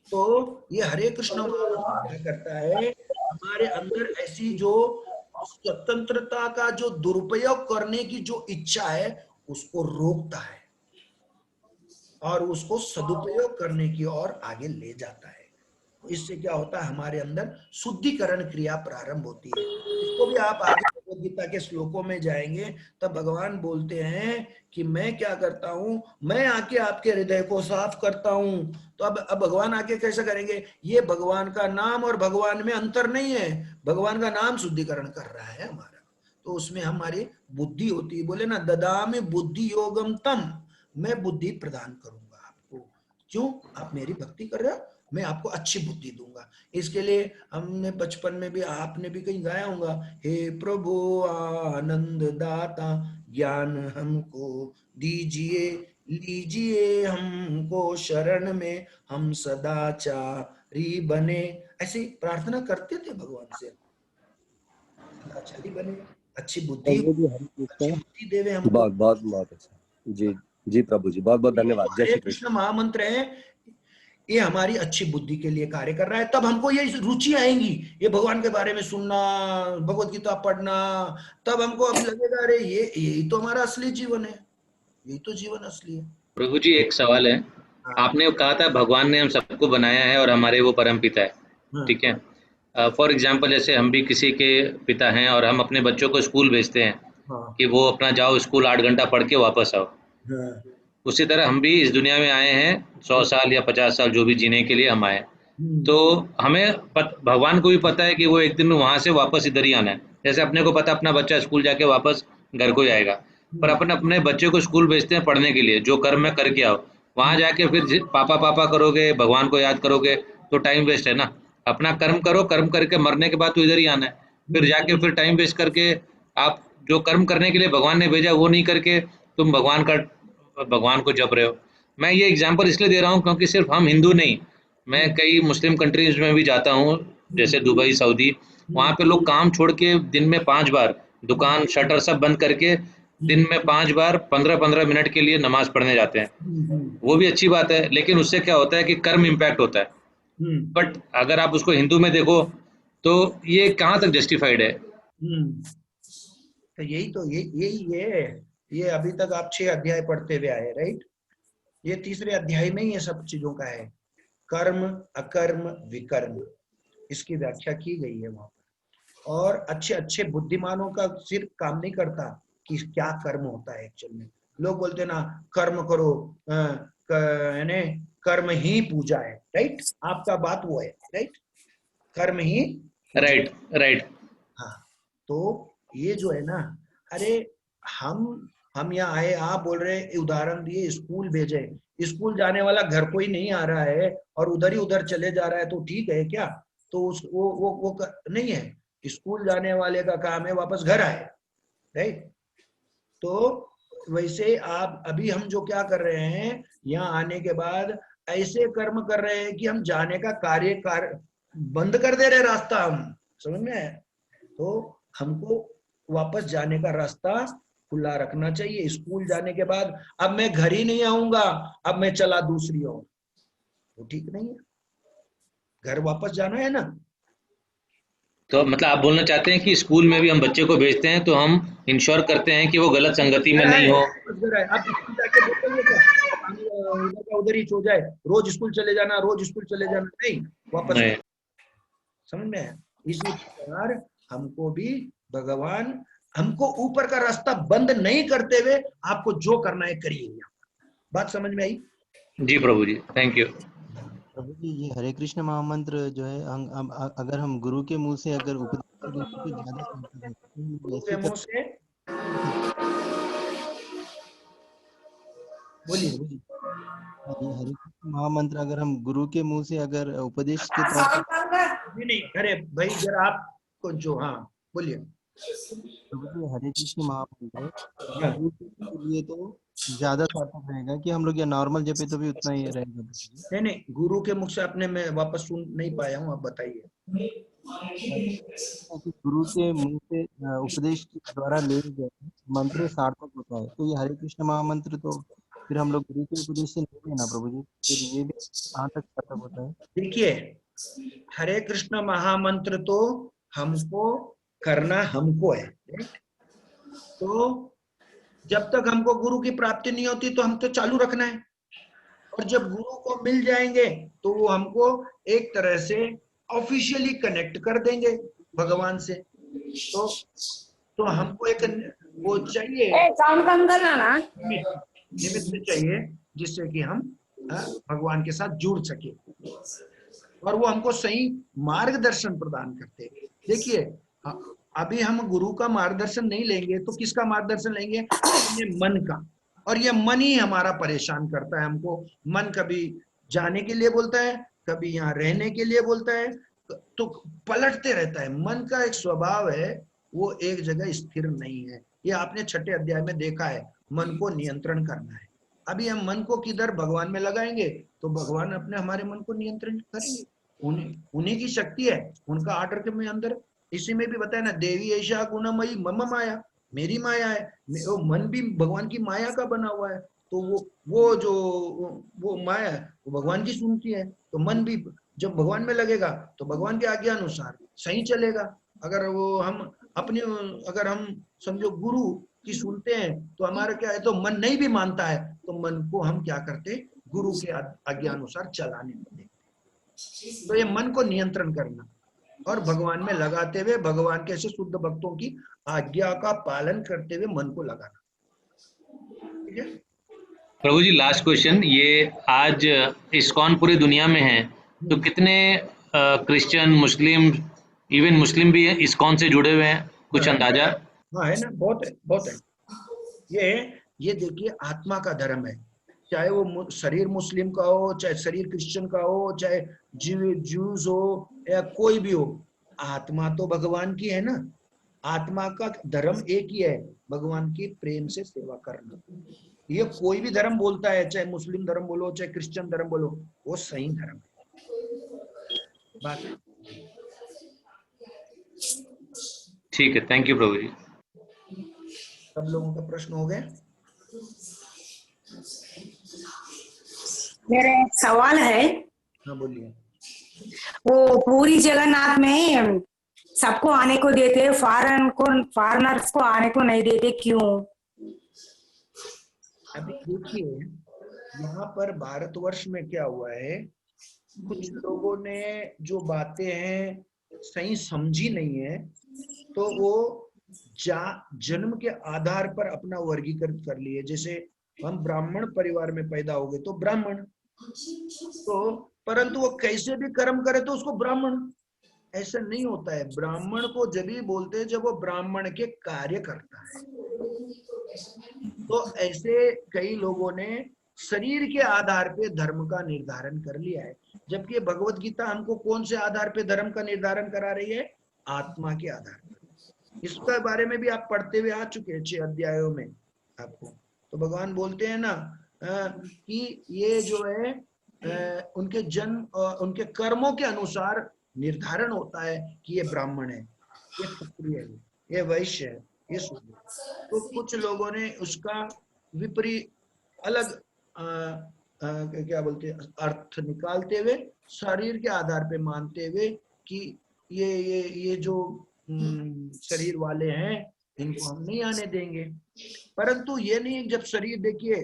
तो ये हरे कृष्ण क्या करता है, हमारे अंदर ऐसी जो स्वतंत्रता का जो दुरुपयोग करने की जो इच्छा है उसको रोकता है और उसको सदुपयोग करने की ओर आगे ले जाता है। इससे क्या होता है, हमारे अंदर शुद्धिकरण क्रिया प्रारंभ होती है। इसको भी आप आगे भगवद गीता के श्लोकों में जाएंगे तब भगवान बोलते हैं कि मैं क्या करता हूं, मैं आके आपके हृदय को साफ करता हूं। तो अब भगवान आके कैसे करेंगे? ये भगवान का नाम और भगवान में अंतर नहीं है, भगवान का नाम शुद्धिकरण कर रहा है हमारा। तो उसमें हमारी बुद्धि होती है, बोले ना, ददामि बुद्धि योगम तम, मैं बुद्धि प्रदान करूंगा आपको। क्यों? आप मेरी भक्ति कर रहे हो, मैं आपको अच्छी बुद्धि दूंगा। इसके लिए हमने बचपन में भी, आपने भी कहीं गाया होगा, हे प्रभु आनंद दाता ज्ञान हमको दीजिए, लीजिए हमको शरण में, हम सदाचारी बने। ऐसी प्रार्थना करते थे भगवान से, सदाचारी बने, अच्छी बुद्धि देवे हमको। बहुत बहुत बहुत अच्छा। जी जी प्रभु जी, बहुत बहुत धन्यवाद। जय श्री कृष्ण। महामंत्र है ये हमारी अच्छी बुद्धि के लिए कार्य कर रहा है, तब हमको ये रुचि आएंगी, ये भगवान के बारे में सुनना, भगवत गीता पढ़ना, तब हमको अब लगेगा अरे यही तो हमारा असली जीवन है, यही तो जीवन असली है। प्रभु जी एक सवाल है, आपने कहा था भगवान ने हम सबको बनाया है और हमारे वो परम पिता है, ठीक है। फॉर एग्जाम्पल जैसे हम भी किसी के पिता हैं और हम अपने बच्चों को स्कूल भेजते हैं कि वो अपना जाओ स्कूल 8 घंटा पढ़ के वापस आओ, उसी तरह हम भी इस दुनिया में आए हैं 100 साल या 50 साल जो भी जीने के लिए हम आए। तो हमें भगवान को भी पता है कि वो एक दिन वहां से वापस इधर ही आना है। जैसे अपने को पता अपना बच्चा स्कूल जाके वापस घर को ही आएगा, पर अपन अपने बच्चे को स्कूल भेजते हैं पढ़ने के लिए, जो कर्म में करके आओ, वहां जाके फिर पापा पापा करोगे, भगवान को याद करोगे तो टाइम वेस्ट है ना। अपना कर्म करो, कर्म करके मरने के बाद तो इधर ही आना है, फिर जाके फिर टाइम वेस्ट करके आप जो कर्म करने के लिए भगवान ने भेजा वो नहीं करके तुम भगवान को जप रहे हो। मैं ये एग्जांपल इसलिए दे रहा हूँ क्योंकि सिर्फ हम हिंदू नहीं, मैं कई मुस्लिम कंट्रीज में भी जाता हूँ, जैसे दुबई, सऊदी, वहाँ पे लोग काम छोड़ के दिन में 5 बार दुकान शटर सब बंद करके दिन में 5 बार 15-15 मिनट के लिए नमाज पढ़ने जाते हैं। वो भी अच्छी बात है, लेकिन उससे क्या होता है कि कर्म इम्पैक्ट होता है। बट अगर आप उसको हिंदू में देखो तो ये कहाँ तक जस्टिफाइड है? तो यही तो ये अभी तक आप 6 अध्याय पढ़ते हुए आए, राइट? ये तीसरे अध्याय में ही ये सब चीजों का है, कर्म अकर्म विकर्म, इसकी व्याख्या की गई है वहां पर। और अच्छे अच्छे बुद्धिमानों का सिर्फ काम नहीं करता कि क्या कर्म होता है एक्चुअल में। लोग बोलते हैं ना कर्म करो, यानी कर्म ही पूजा है, राइट? आपका बात वो है, राइट? कर्म ही, राइट। हाँ, तो ये जो है ना, अरे हम यहाँ आए, आप बोल रहे उदाहरण दिए स्कूल भेजे, स्कूल जाने वाला घर को ही नहीं आ रहा है और उधर ही उधर चले जा रहा है तो ठीक है क्या? तो वो नहीं है, स्कूल जाने वाले का काम है वापस घर आए, राइट? तो वैसे आप अभी हम जो क्या कर रहे हैं, यहाँ आने के बाद ऐसे कर्म कर रहे हैं कि हम जाने का कार्य बंद कर दे रहे रास्ता, हम समझ में आया? तो हमको वापस जाने का रास्ता खुला रखना चाहिए। स्कूल जाने के बाद अब मैं घर ही नहीं आऊंगा, अब मैं चला दूसरी ओर, तो ठीक नहीं है, घर वापस जाना है ना। तो मतलब आप बोलना चाहते हैं कि स्कूल में भी हम बच्चे को भेजते हैं तो हम इंश्योर करते हैं कि वो गलत संगति में नहीं हो। अब स्कूल जाके बोलेंगे क्या उधर का उधर ही सो जाए, रोज स्कूल चले जाना, नहीं, वापस नहीं। समझ में आया? इसी प्रकार हमको भी भगवान हमको ऊपर का रास्ता बंद नहीं करते हुए आपको जो करना है करिए। बात समझ में आई? जी प्रभु जी, थैंक यू। प्रभु जी, ये हरे कृष्ण महामंत्र जो है अगर हम गुरु के मुंह से अगर उपदेश तो ज्यादा बोलिए। ये हरे कृष्ण महामंत्र अगर हम गुरु के मुंह से अगर उपदेश के तौर पर नहीं, अरे भाई जरा आपको जो, हाँ बोलिए। हरे कृष्ण महामंत्र के लिए तो ज्यादा सार्थक रहेगा कि हम लोग ये नॉर्मल जपे तो भी उतना ही रहेगा। नहीं, गुरु के मुख से आपने, मैं वापस सुन नहीं पाया हूँ, आप बताइए। गुरु के मुंह से उपदेश के द्वारा ले गए मंत्र सार्थक होता है, तो ये हरे कृष्ण महामंत्र तो फिर हम लोग गुरु के उपदेश से नहीं लेना प्रभु जी, फिर ये भी कहाँ तक सार्थक होता है? देखिए, हरे कृष्ण महामंत्र तो हमको करना हमको है, तो जब तक हमको गुरु की प्राप्ति नहीं होती तो हम तो चालू रखना है, और जब गुरु को मिल जाएंगे तो वो हमको एक तरह से ऑफिशियली कनेक्ट कर देंगे भगवान से। तो हमको एक वो चाहिए, निमित्त चाहिए जिससे कि हम भगवान के साथ जुड़ सके, और वो हमको सही मार्गदर्शन प्रदान करते हैं। देखिए, अभी हम गुरु का मार्गदर्शन नहीं लेंगे तो किसका मार्गदर्शन लेंगे? अपने मन का, और ये मन ही हमारा परेशान करता है हमको। मन कभी जाने के लिए बोलता है, कभी यहाँ रहने के लिए बोलता है, तो पलटते रहता है। मन का एक स्वभाव है, वो एक जगह स्थिर नहीं है। ये आपने 6ठे अध्याय में देखा है, मन को नियंत्रण करना है। अभी हम मन को किधर भगवान में लगाएंगे तो भगवान अपने हमारे मन को नियंत्रण करेंगे, उन्हीं की शक्ति है, उनका आर्डर के में अंदर। इसी में भी बताया ना, देवी ऐशा गुणमयी मम माया, मेरी माया है। वो मन भी भगवान की माया का बना हुआ है, तो वो जो वो माया वो भगवान की सुनती है, तो मन भी जब भगवान में लगेगा तो भगवान की आज्ञा अनुसार सही चलेगा। अगर वो हम अपने अगर हम समझो गुरु की सुनते हैं तो हमारा क्या है, तो मन नहीं भी मानता है तो मन को हम क्या करते, गुरु के आज्ञा अनुसार चलाने देते। तो ये मन को नियंत्रण करना और भगवान में लगाते हुए भगवान के ऐसे शुद्ध भक्तों की आज्ञा का पालन करते हुए मन को लगाना। ठीक है प्रभु जी, लास्ट क्वेश्चन, ये आज इस्कॉन पूरी दुनिया में है, तो कितने क्रिश्चियन, मुस्लिम, इवन मुस्लिम भी इस्कॉन से जुड़े हुए हैं, कुछ अंदाजा? हाँ है ना, बहुत है, बहुत है। ये देखिए आत्मा का धर्म है, चाहे वो शरीर मुस्लिम का हो, चाहे शरीर क्रिश्चियन का हो, चाहे ज्यूज हो या कोई भी हो, आत्मा तो भगवान की है ना। आत्मा का धर्म एक ही है, भगवान की प्रेम से सेवा करना। ये कोई भी धर्म बोलता है, चाहे मुस्लिम धर्म बोलो, चाहे क्रिश्चियन धर्म बोलो, वो सही धर्म है। बात ठीक है, थैंक यू प्रभु जी। सब लोगों का प्रश्न हो गया? मेरा एक सवाल है। हाँ बोलिए। वो पूरी जगन्नाथ में सबको आने को देते, फॉरेनर्स को आने को नहीं देते, क्यों? अभी देखिए यहाँ पर भारतवर्ष में क्या हुआ है, कुछ लोगों ने जो बातें हैं सही समझी नहीं है, तो वो जन्म के आधार पर अपना वर्गीकृत कर लिए। जैसे हम ब्राह्मण परिवार में पैदा हो गए तो ब्राह्मण, तो परंतु वो कैसे भी कर्म करे तो उसको ब्राह्मण, ऐसा नहीं होता है। ब्राह्मण को जब भी बोलते हैं जब वो ब्राह्मण के कार्य करता है। तो ऐसे कई लोगों ने शरीर के आधार पे धर्म का निर्धारण कर लिया है, जबकि भगवत गीता हमको कौन से आधार पे धर्म का निर्धारण करा रही है, आत्मा के आधार पर। इसके बारे में भी आप पढ़ते हुए आ चुके हैं 6 अध्यायों में आपको। तो भगवान बोलते हैं ना कि ये जो है उनके जन्म उनके कर्मों के अनुसार निर्धारण होता है कि ये ब्राह्मण है, ये क्षत्रिय है, ये वैश्य है, ये शूद्र। तो कुछ लोगों ने उसका विपरीत अलग क्या बोलते हैं अर्थ निकालते हुए शरीर के आधार पे मानते हुए कि ये जो शरीर वाले हैं इनको हम नहीं आने देंगे। परंतु ये नहीं, जब शरीर देखिए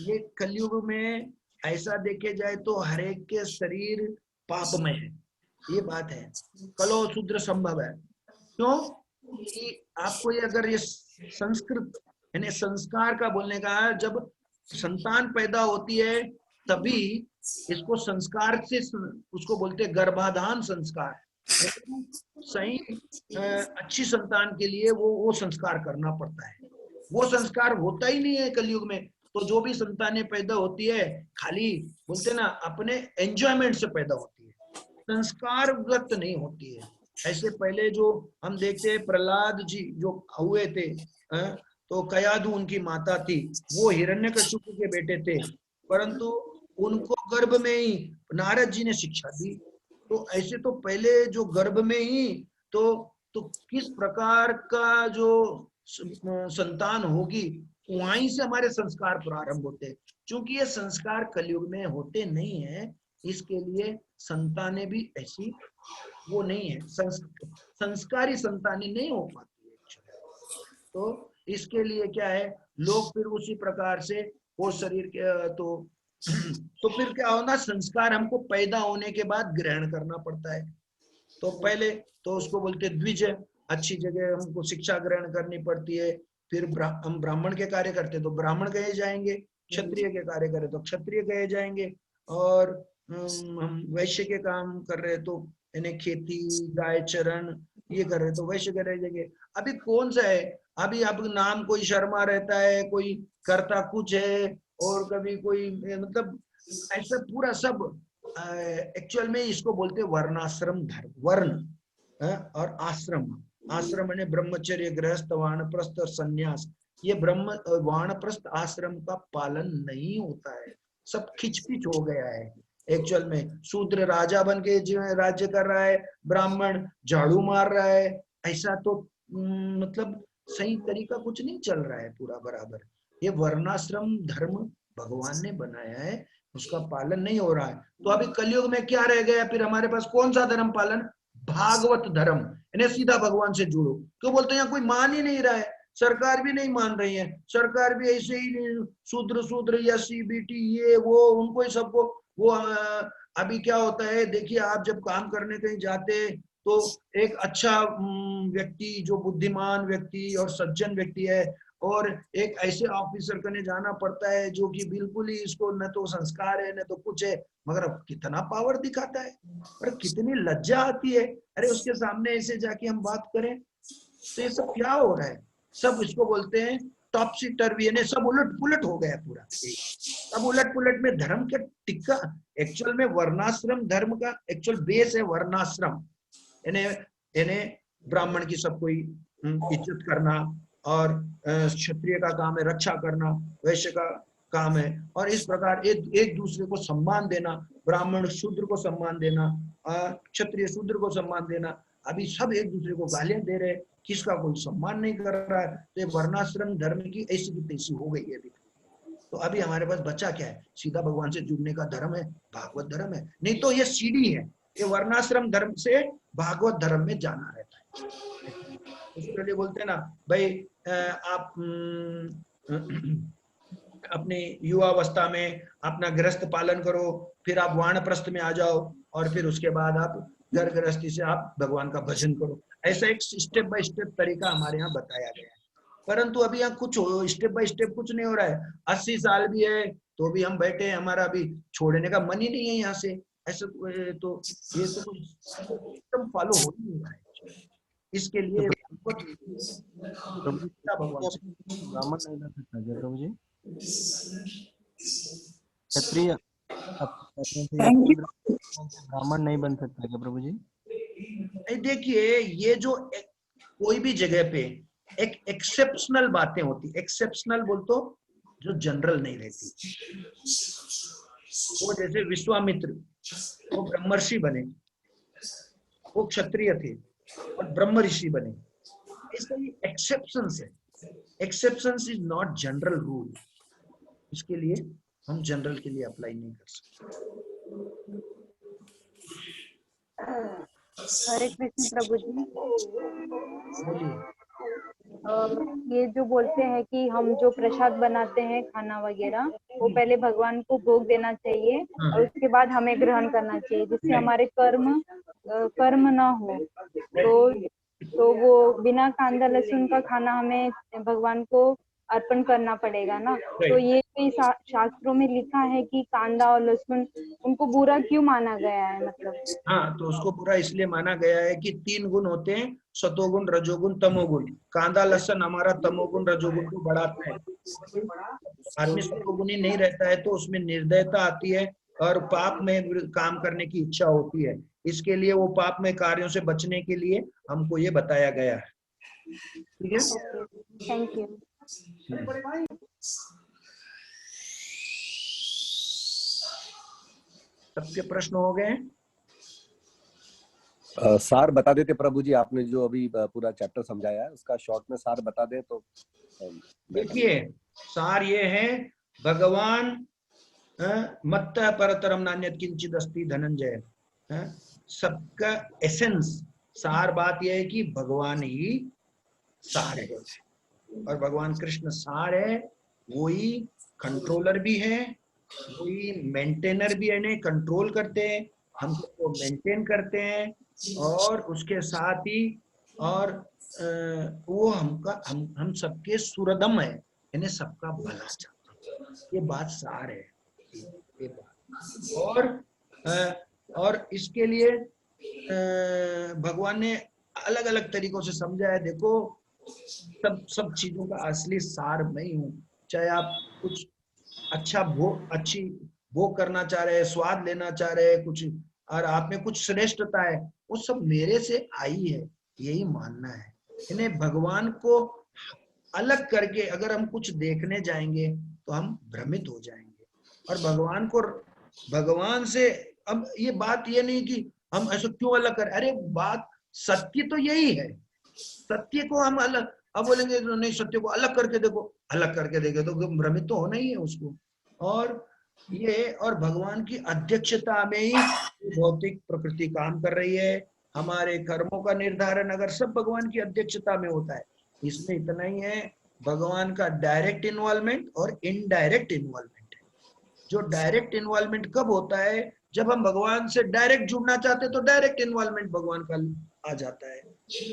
ये कलयुग में ऐसा देखे जाए तो हर एक के शरीर पाप में है, ये बात है। कलो शूद्र संभव है। क्यों कि आपको ये अगर ये संस्कृत यानी संस्कार का बोलने का, जब संतान पैदा होती है तभी इसको संस्कार से उसको बोलते हैं गर्भाधान संस्कार। सही अच्छी संतान के लिए वो संस्कार करना पड़ता है। वो संस्कार होता ही नहीं है कलयुग में। तो जो भी संतानें पैदा होती है खाली बोलते ना अपने एंजॉयमेंट से पैदा होती है, संस्कारगत नहीं होती है। ऐसे पहले जो हम देखते हैं प्रहलाद जी जो हुए थे, तो कयाधु उनकी माता थी, वो हिरण्यकशिपु के बेटे थे, परंतु उनको गर्भ में ही नारद जी ने शिक्षा दी। तो ऐसे तो पहले जो गर्भ में ही तो किस प्रकार का जो संतान होगी, वहीं से हमारे संस्कार प्रारंभ होते हैं। क्योंकि ये संस्कार कलयुग में होते नहीं है, इसके लिए संतानें भी ऐसी वो नहीं है, संस्कारी संतानें नहीं हो पाती है। तो इसके लिए क्या है, लोग फिर उसी प्रकार से वो शरीर के तो फिर क्या होना, संस्कार हमको पैदा होने के बाद ग्रहण करना पड़ता है। तो पहले तो उसको बोलते द्विज, अच्छी जगह हमको शिक्षा ग्रहण करनी पड़ती है। फिर हम ब्राह्मण के कार्य करते तो ब्राह्मण कहे जाएंगे, क्षत्रिय के कार्य करे तो क्षत्रिय कहे जाएंगे, और हम वैश्य के काम कर रहे तो यानी खेती गाय चरण ये कर रहे तो वैश्य के रह जाएंगे। अभी कौन सा है, अभी अब नाम कोई शर्मा रहता है, कोई करता कुछ है, और कभी कोई मतलब ऐसा पूरा सब एक्चुअल में इसको बोलते वर्णाश्रम धर्म। वर्ण और आश्रम, आश्रम ने ब्रह्मचर्य गृहस्थ वानप्रस्थ और संन्यास, ये ब्रह्म वानप्रस्थ आश्रम का पालन नहीं होता है, सब खिचपिच हो गया है। एक्चुअल में शूद्र राजा बन के राज्य कर रहा है, ब्राह्मण झाड़ू मार रहा है, ऐसा तो मतलब सही तरीका कुछ नहीं चल रहा है पूरा बराबर। ये वर्णाश्रम धर्म भगवान ने बनाया है, उसका पालन नहीं हो रहा है। तो अभी कलयुग में क्या रह गया फिर हमारे पास? कौन सा धर्म पालन? भागवत धर्म, इन्हें सीधा भगवान से जुड़ो। क्यों बोलते हैं? यहाँ कोई मान ही नहीं रहा है, सरकार भी नहीं मान रही है, सरकार भी ऐसे ही शूद्र शूद्र या सीबीटी ये वो उनको ही सबको वो अभी क्या होता है देखिए, आप जब काम करने कहीं जाते तो एक अच्छा व्यक्ति जो बुद्धिमान व्यक्ति और सज्जन व्यक्ति है और एक ऐसे ऑफिसर कने जाना पड़ता है जो कि बिल्कुल ही इसको न तो संस्कार है न तो कुछ है, मगर अब कितना पावर दिखाता है और कितनी लज्जा आती है। अरे उसके सामने ऐसे जाके हम बात करें तो ये सब क्या हो रहा है? सब इसको बोलते हैं टॉपसी टर्वी, यानी सब उलट पुलट हो गया पूरा। अब उलट पुलट में धर्म के टिक्का, एक्चुअल में वर्णाश्रम धर्म का एक्चुअल बेस है वर्णाश्रम, यानी ब्राह्मण की सब कोई इज्जत करना और क्षत्रिय का काम है रक्षा करना, वैश्य का काम है, और इस प्रकार एक दूसरे को सम्मान देना, ब्राह्मण शूद्र को सम्मान देना, क्षत्रिय शूद्र को सम्मान देना। अभी सब एक दूसरे को गालियां दे रहे, किसका कोई सम्मान नहीं कर रहा है। तो ये वर्णाश्रम धर्म की ऐसी की तैसी हो गई है अभी। तो अभी हमारे पास बचा क्या है? सीधा भगवान से जुड़ने का धर्म है, भागवत धर्म है। नहीं तो ये सीढ़ी है, ये वर्णाश्रम धर्म से भागवत धर्म में जाना रहता है। उसके लिए बोलते हैं ना भाई, आप अपने युवावस्था में अपना गृहस्थ पालन करो, फिर आप वानप्रस्थ में आ जाओ और फिर उसके बाद आप घर गृहस्थी से आप भगवान का भजन करो। ऐसा एक स्टेप बाय स्टेप तरीका हमारे यहाँ बताया गया है। परंतु अभी यहाँ कुछ स्टेप बाय स्टेप कुछ नहीं हो रहा है। 80 साल भी है तो भी हम बैठे हैं, हमारा अभी छोड़ने का मन ही नहीं है यहाँ से। ऐसा तो ये तो सिस्टम फॉलो हो ही नहीं रहा है। इसके लिए ब्राह्मण नहीं बन सकता क्या प्रभु जी? क्षत्रिय ब्राह्मण नहीं बन सकता क्या प्रभु जी? देखिए, ये जो कोई भी जगह पे एक एक्सेप्शनल बातें होती, एक्सेप्शनल बोल तो जो जनरल नहीं रहती। वो जैसे विश्वामित्र, वो ब्रह्मर्षि बने, वो क्षत्रिय थे और ब्रह्म ऋषि बने। इसका ये एक्सेप्शंस है, exceptions is not general rule. इसके लिए हम जनरल के लिए अप्लाई नहीं कर सकते। हरे कृष्ण प्रभु जी। बोलिए। ये जो बोलते हैं कि हम जो प्रसाद बनाते हैं खाना वगैरह, वो पहले भगवान को भोग देना चाहिए और उसके बाद हमें ग्रहण करना चाहिए, जिससे हमारे कर्म ना हो। तो वो बिना कांदा लहसुन का खाना हमें भगवान को अर्पण करना पड़ेगा ना। तो ये शास्त्रों में लिखा है कि कांदा और लहसुन उनको बुरा क्यों माना गया है? मतलब हाँ, तो उसको बुरा इसलिए माना गया है कि 3 गुण होते हैं, सतोगुण, रजोगुण, तमोगुण। कांदा लहसुन हमारा तमोगुण रजोगुण को बढ़ाता है। आदमी सतोगुणी नहीं रहता है तो उसमें निर्दयता आती है और पाप में काम करने की इच्छा होती है। इसके लिए वो पाप में कार्यों से बचने के लिए हमको ये बताया गया है। ठीक है, थैंक यू। सबके प्रश्न हो गए? सार बता देते प्रभु जी, आपने जो अभी पूरा चैप्टर समझाया है उसका शॉर्ट में सार बता दें तो। देखिए, सार ये है, भगवान मत्तः परतरम नान्यत् किंचित् अस्ति धनंजय। सबका एसेंस, सार बात यह है कि भगवान ही सार है और भगवान कृष्ण सार है। वही कंट्रोलर भी है, वही मेंटेनर भी है, नहीं कंट्रोल करते हैं, हमको मेंटेन करते हैं और उसके साथ ही और वो हम सबके सुरदम है, यानी सबका भला चाहते हैं। ये बात सार है, ये बात। और इसके लिए भगवान ने अलग अलग तरीकों से समझा है। देखो, सब चीजों का असली सार मैं ही हूँ। चाहे आप कुछ अच्छा अच्छी भोग करना चाह रहे हैं, स्वाद लेना चाह रहे हैं कुछ, और आप में कुछ श्रेष्ठता है, वो सब मेरे से आई है, यही मानना है। इन्हें भगवान को अलग करके अगर हम कुछ देखने जाएंगे तो हम भ्रमित हो जाएंगे। और भगवान से अब ये बात ये नहीं कि हम ऐसा क्यों अलग कर, अरे बात सत्य तो यही है। सत्य को हम अलग, अब बोलेंगे नहीं सत्य को अलग करके देखो, अलग करके देखे तो भ्रमित तो होना ही है उसको। और भगवान की अध्यक्षता में ही भौतिक प्रकृति काम कर रही है। हमारे कर्मों का निर्धारण अगर सब भगवान की अध्यक्षता में होता है, इसमें इतना ही है, भगवान का डायरेक्ट इन्वॉल्वमेंट और इनडायरेक्ट इन्वॉल्वमेंट है। जो डायरेक्ट इन्वॉल्वमेंट कब होता है, जब हम भगवान से डायरेक्ट जुड़ना चाहते हैं तो डायरेक्ट इन्वॉल्वमेंट भगवान का आ जाता है,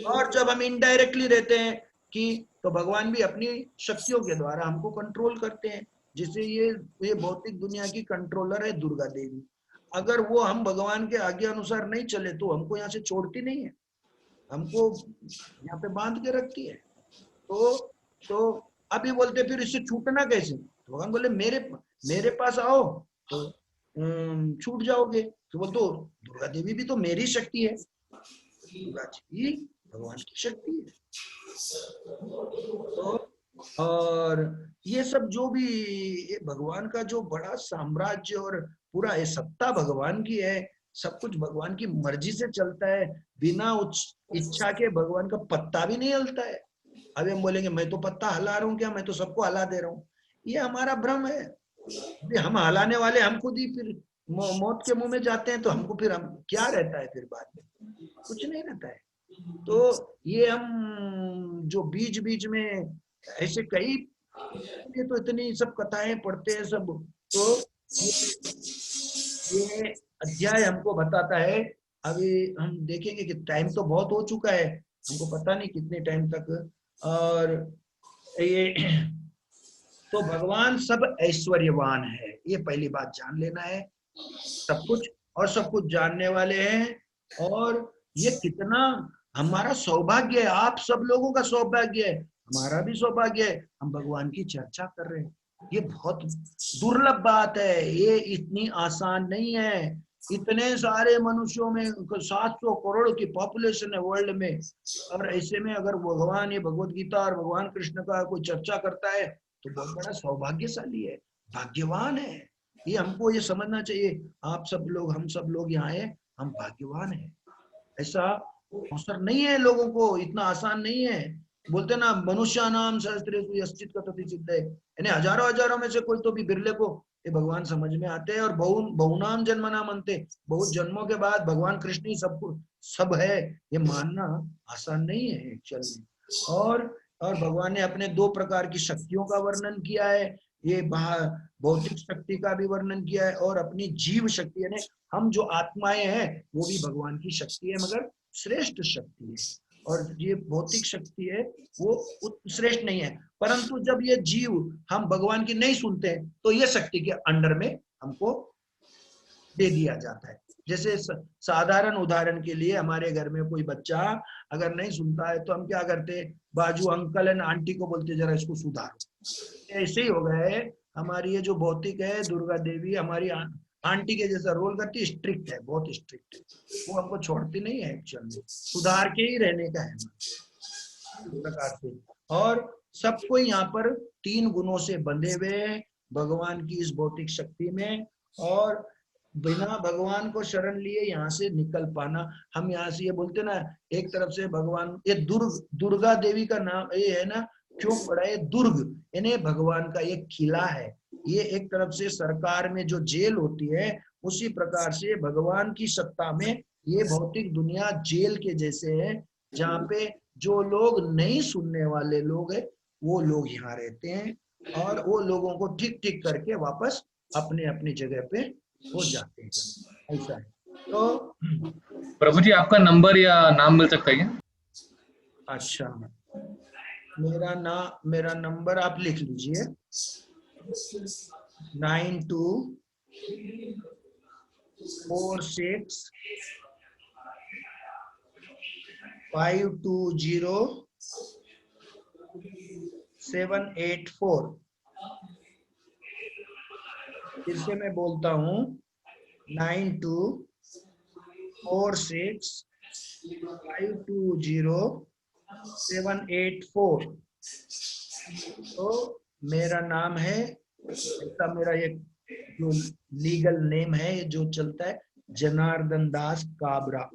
और जब हम इनडायरेक्टली रहते हैं कि तो भगवान भी अपनी शक्तियों के द्वारा हमको कंट्रोल करते हैं। जैसे ये भौतिक दुनिया की कंट्रोलर है दुर्गा देवी, अगर वो हम भगवान के आज्ञा अनुसार नहीं चले तो हमको यहाँ से छोड़ती नहीं है, हमको यहाँ पे बांध के रखती है। तो अभी बोलते फिर इससे छूटना कैसे, तो भगवान बोले मेरे पास आओ तो छूट जाओगे। तो बोलते दुर्गा देवी भी तो मेरी शक्ति है, दुर्गा जी भगवान की शक्ति है। तो और ये सब जो भी भगवान का जो बड़ा साम्राज्य और पूरा ये सत्ता भगवान की है, सब कुछ भगवान की मर्जी से चलता है, बिना इच्छा के भगवान का पत्ता भी नहीं हिलता है। अभी हम बोलेंगे मैं तो पत्ता हिला रहा हूँ क्या, मैं तो सबको हिला दे रहा हूँ, ये हमारा भ्रम है। हम हिलाने वाले हम खुद ही फिर मौत के मुंह में जाते हैं, तो हमको फिर हम क्या रहता है, फिर बाद में कुछ नहीं रहता है। तो ये हम जो बीच बीच में ऐसे कई ये तो इतनी सब कथाएं पढ़ते हैं सब, तो ये अध्याय हमको बताता है। अभी हम देखेंगे कि टाइम तो बहुत हो चुका है, हमको पता नहीं कितने टाइम तक। और ये तो भगवान सब ऐश्वर्यवान है, ये पहली बात जान लेना है। सब कुछ और सब कुछ जानने वाले हैं, और ये कितना हमारा सौभाग्य है, आप सब लोगों का सौभाग्य है, हमारा भी सौभाग्य है, हम भगवान की चर्चा कर रहे हैं। ये बहुत दुर्लभ बात है, ये इतनी आसान नहीं है। इतने सारे मनुष्यों में 700 करोड़ की पॉपुलेशन है वर्ल्ड में, और ऐसे में अगर भगवान ये भगवत गीता और भगवान कृष्ण का कोई चर्चा करता है तो बहुत बड़ा सौभाग्यशाली है, भाग्यवान है। ये हमको ये समझना चाहिए, आप सब लोग हम सब लोग यहाँ आए, हम भाग्यवान हैं। ऐसा अवसर नहीं है लोगों को, इतना आसान नहीं है। बोलते ना मनुष्य नाम सहस्त्रेषु यश्चित् कथति सिद्धये, यानी हजारों में से कोई तो भी बिरले को ये भगवान समझ में आते हैं। और बहुनाम जन्मनाम अंते, बहुत जन्मों के बाद भगवान कृष्ण ही सब है, ये मानना आसान नहीं है एक्चुअली। और भगवान ने अपने 2 प्रकार की शक्तियों का वर्णन किया है, ये भौतिक शक्ति का भी वर्णन किया है, और अपनी जीव शक्ति यानी हम जो आत्माएं हैं वो भी भगवान की शक्ति है, मगर श्रेष्ठ शक्ति है। और ये भौतिक शक्ति है वो श्रेष्ठ नहीं है, परंतु जब ये जीव हम भगवान की नहीं सुनते हैं तो ये शक्ति के अंडर में हमको दे दिया जाता है। जैसे साधारण उदाहरण के लिए, हमारे घर में कोई बच्चा अगर नहीं सुनता है तो हम क्या करते, बाजू अंकल एंड आंटी को बोलते जरा इसको सुधारो। ऐसे ही हो गए, हमारी ये जो भौतिक है दुर्गा देवी हमारी आंटी के जैसा रोल करती, स्ट्रिक्ट है, बहुत स्ट्रिक्ट है, वो हमको छोड़ती नहीं है, एक्चुअली सुधार के ही रहने का है प्रकार से। और सबको यहाँ पर 3 गुणों से बंधे हुए हैं भगवान की इस भौतिक शक्ति में, और बिना भगवान को शरण लिए यहाँ से निकल पाना, हम यहाँ से ये बोलते ना, एक तरफ से भगवान ये दुर्गा देवी का नाम ये है ना, क्यों पड़ा है दुर्ग, यानी भगवान का एक किला है। ये एक तरफ से सरकार में जो जेल होती है, उसी प्रकार से भगवान की सत्ता में ये भौतिक दुनिया जेल के जैसे है, जहाँ पे जो लोग नहीं सुनने वाले लोग हैं वो लोग यहाँ रहते हैं, और वो लोगों को ठीक ठीक करके वापस अपने अपनी जगह पे हो जाते हैं, ऐसा है। तो प्रभु जी आपका नंबर या नाम मिल सकता है क्या? अच्छा, मेरा नंबर आप लिख लीजिए, 9246520784। फिर से मैं बोलता हूँ, 9246520784। तो मेरा नाम है, ऐसा मेरा एक जो लीगल नेम है जो चलता है, जनार्दन दास काबरा।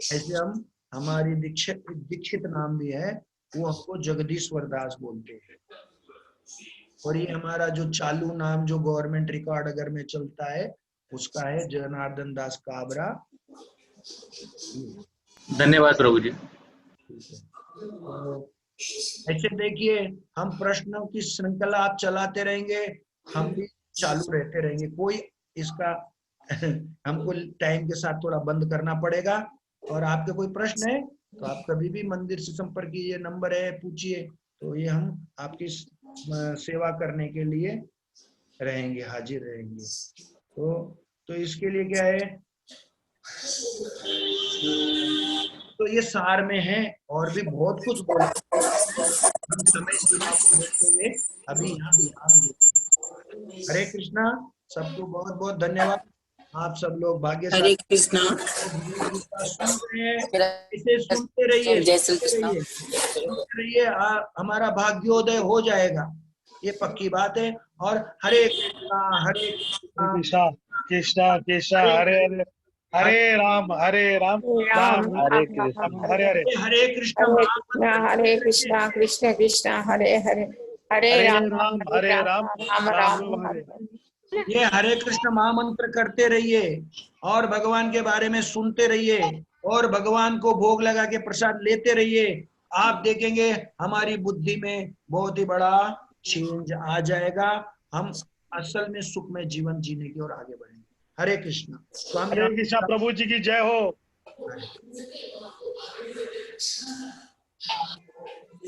ऐसे हमारी दीक्षित नाम भी है, वो हमको जगदीश्वर दास बोलते हैं। और ये हमारा जो चालू नाम जो गवर्नमेंट रिकॉर्ड अगर में चलता है उसका है जनार्दन दास काबरा। धन्यवाद प्रभु जी। तो ऐसे देखिए, हम प्रश्नों की श्रृंखला आप चलाते रहेंगे, हम भी चालू रहते रहेंगे। कोई इसका हमको टाइम के साथ थोड़ा बंद करना पड़ेगा। और आपके कोई प्रश्न है तो आप कभी भी मंदिर से संपर्क कीजिए, नंबर है, पूछिए। तो ये हम आपकी सेवा करने के लिए रहेंगे, हाजिर रहेंगे। तो इसके लिए क्या है, तो ये सार में है, और भी बहुत कुछ बोला। हम समय सीमा को देखते हुए अभी यहाँ विराम देते। हरे कृष्णा, सबको बहुत बहुत धन्यवाद। आप सब लोग भाग्यशाली। हरे कृष्णा। सुन रहे हैं, इसे सुनते रहिए, जय श्री कृष्णा। सुनते रहिए, हमारा भाग्योदय हो जाएगा, ये पक्की बात है। और हरे कृष्णा कृष्णा कृष्णा कृष्णा हरे हरे, हरे राम राम राम हरे कृष्ण हरे हरे, हरे कृष्ण कृष्ण कृष्ण हरे हरे, हरे राम राम राम हरे। ये हरे कृष्ण महामंत्र करते रहिए और भगवान के बारे में सुनते रहिए और भगवान को भोग लगा के प्रसाद लेते रहिए। आप देखेंगे हमारी बुद्धि में बहुत ही बड़ा चेंज आ जाएगा। हम असल में सुखमय जीवन जीने की ओर आगे बढ़ेंगे। हरे कृष्ण। हरे कृष्णा। प्रभु जी की जय हो।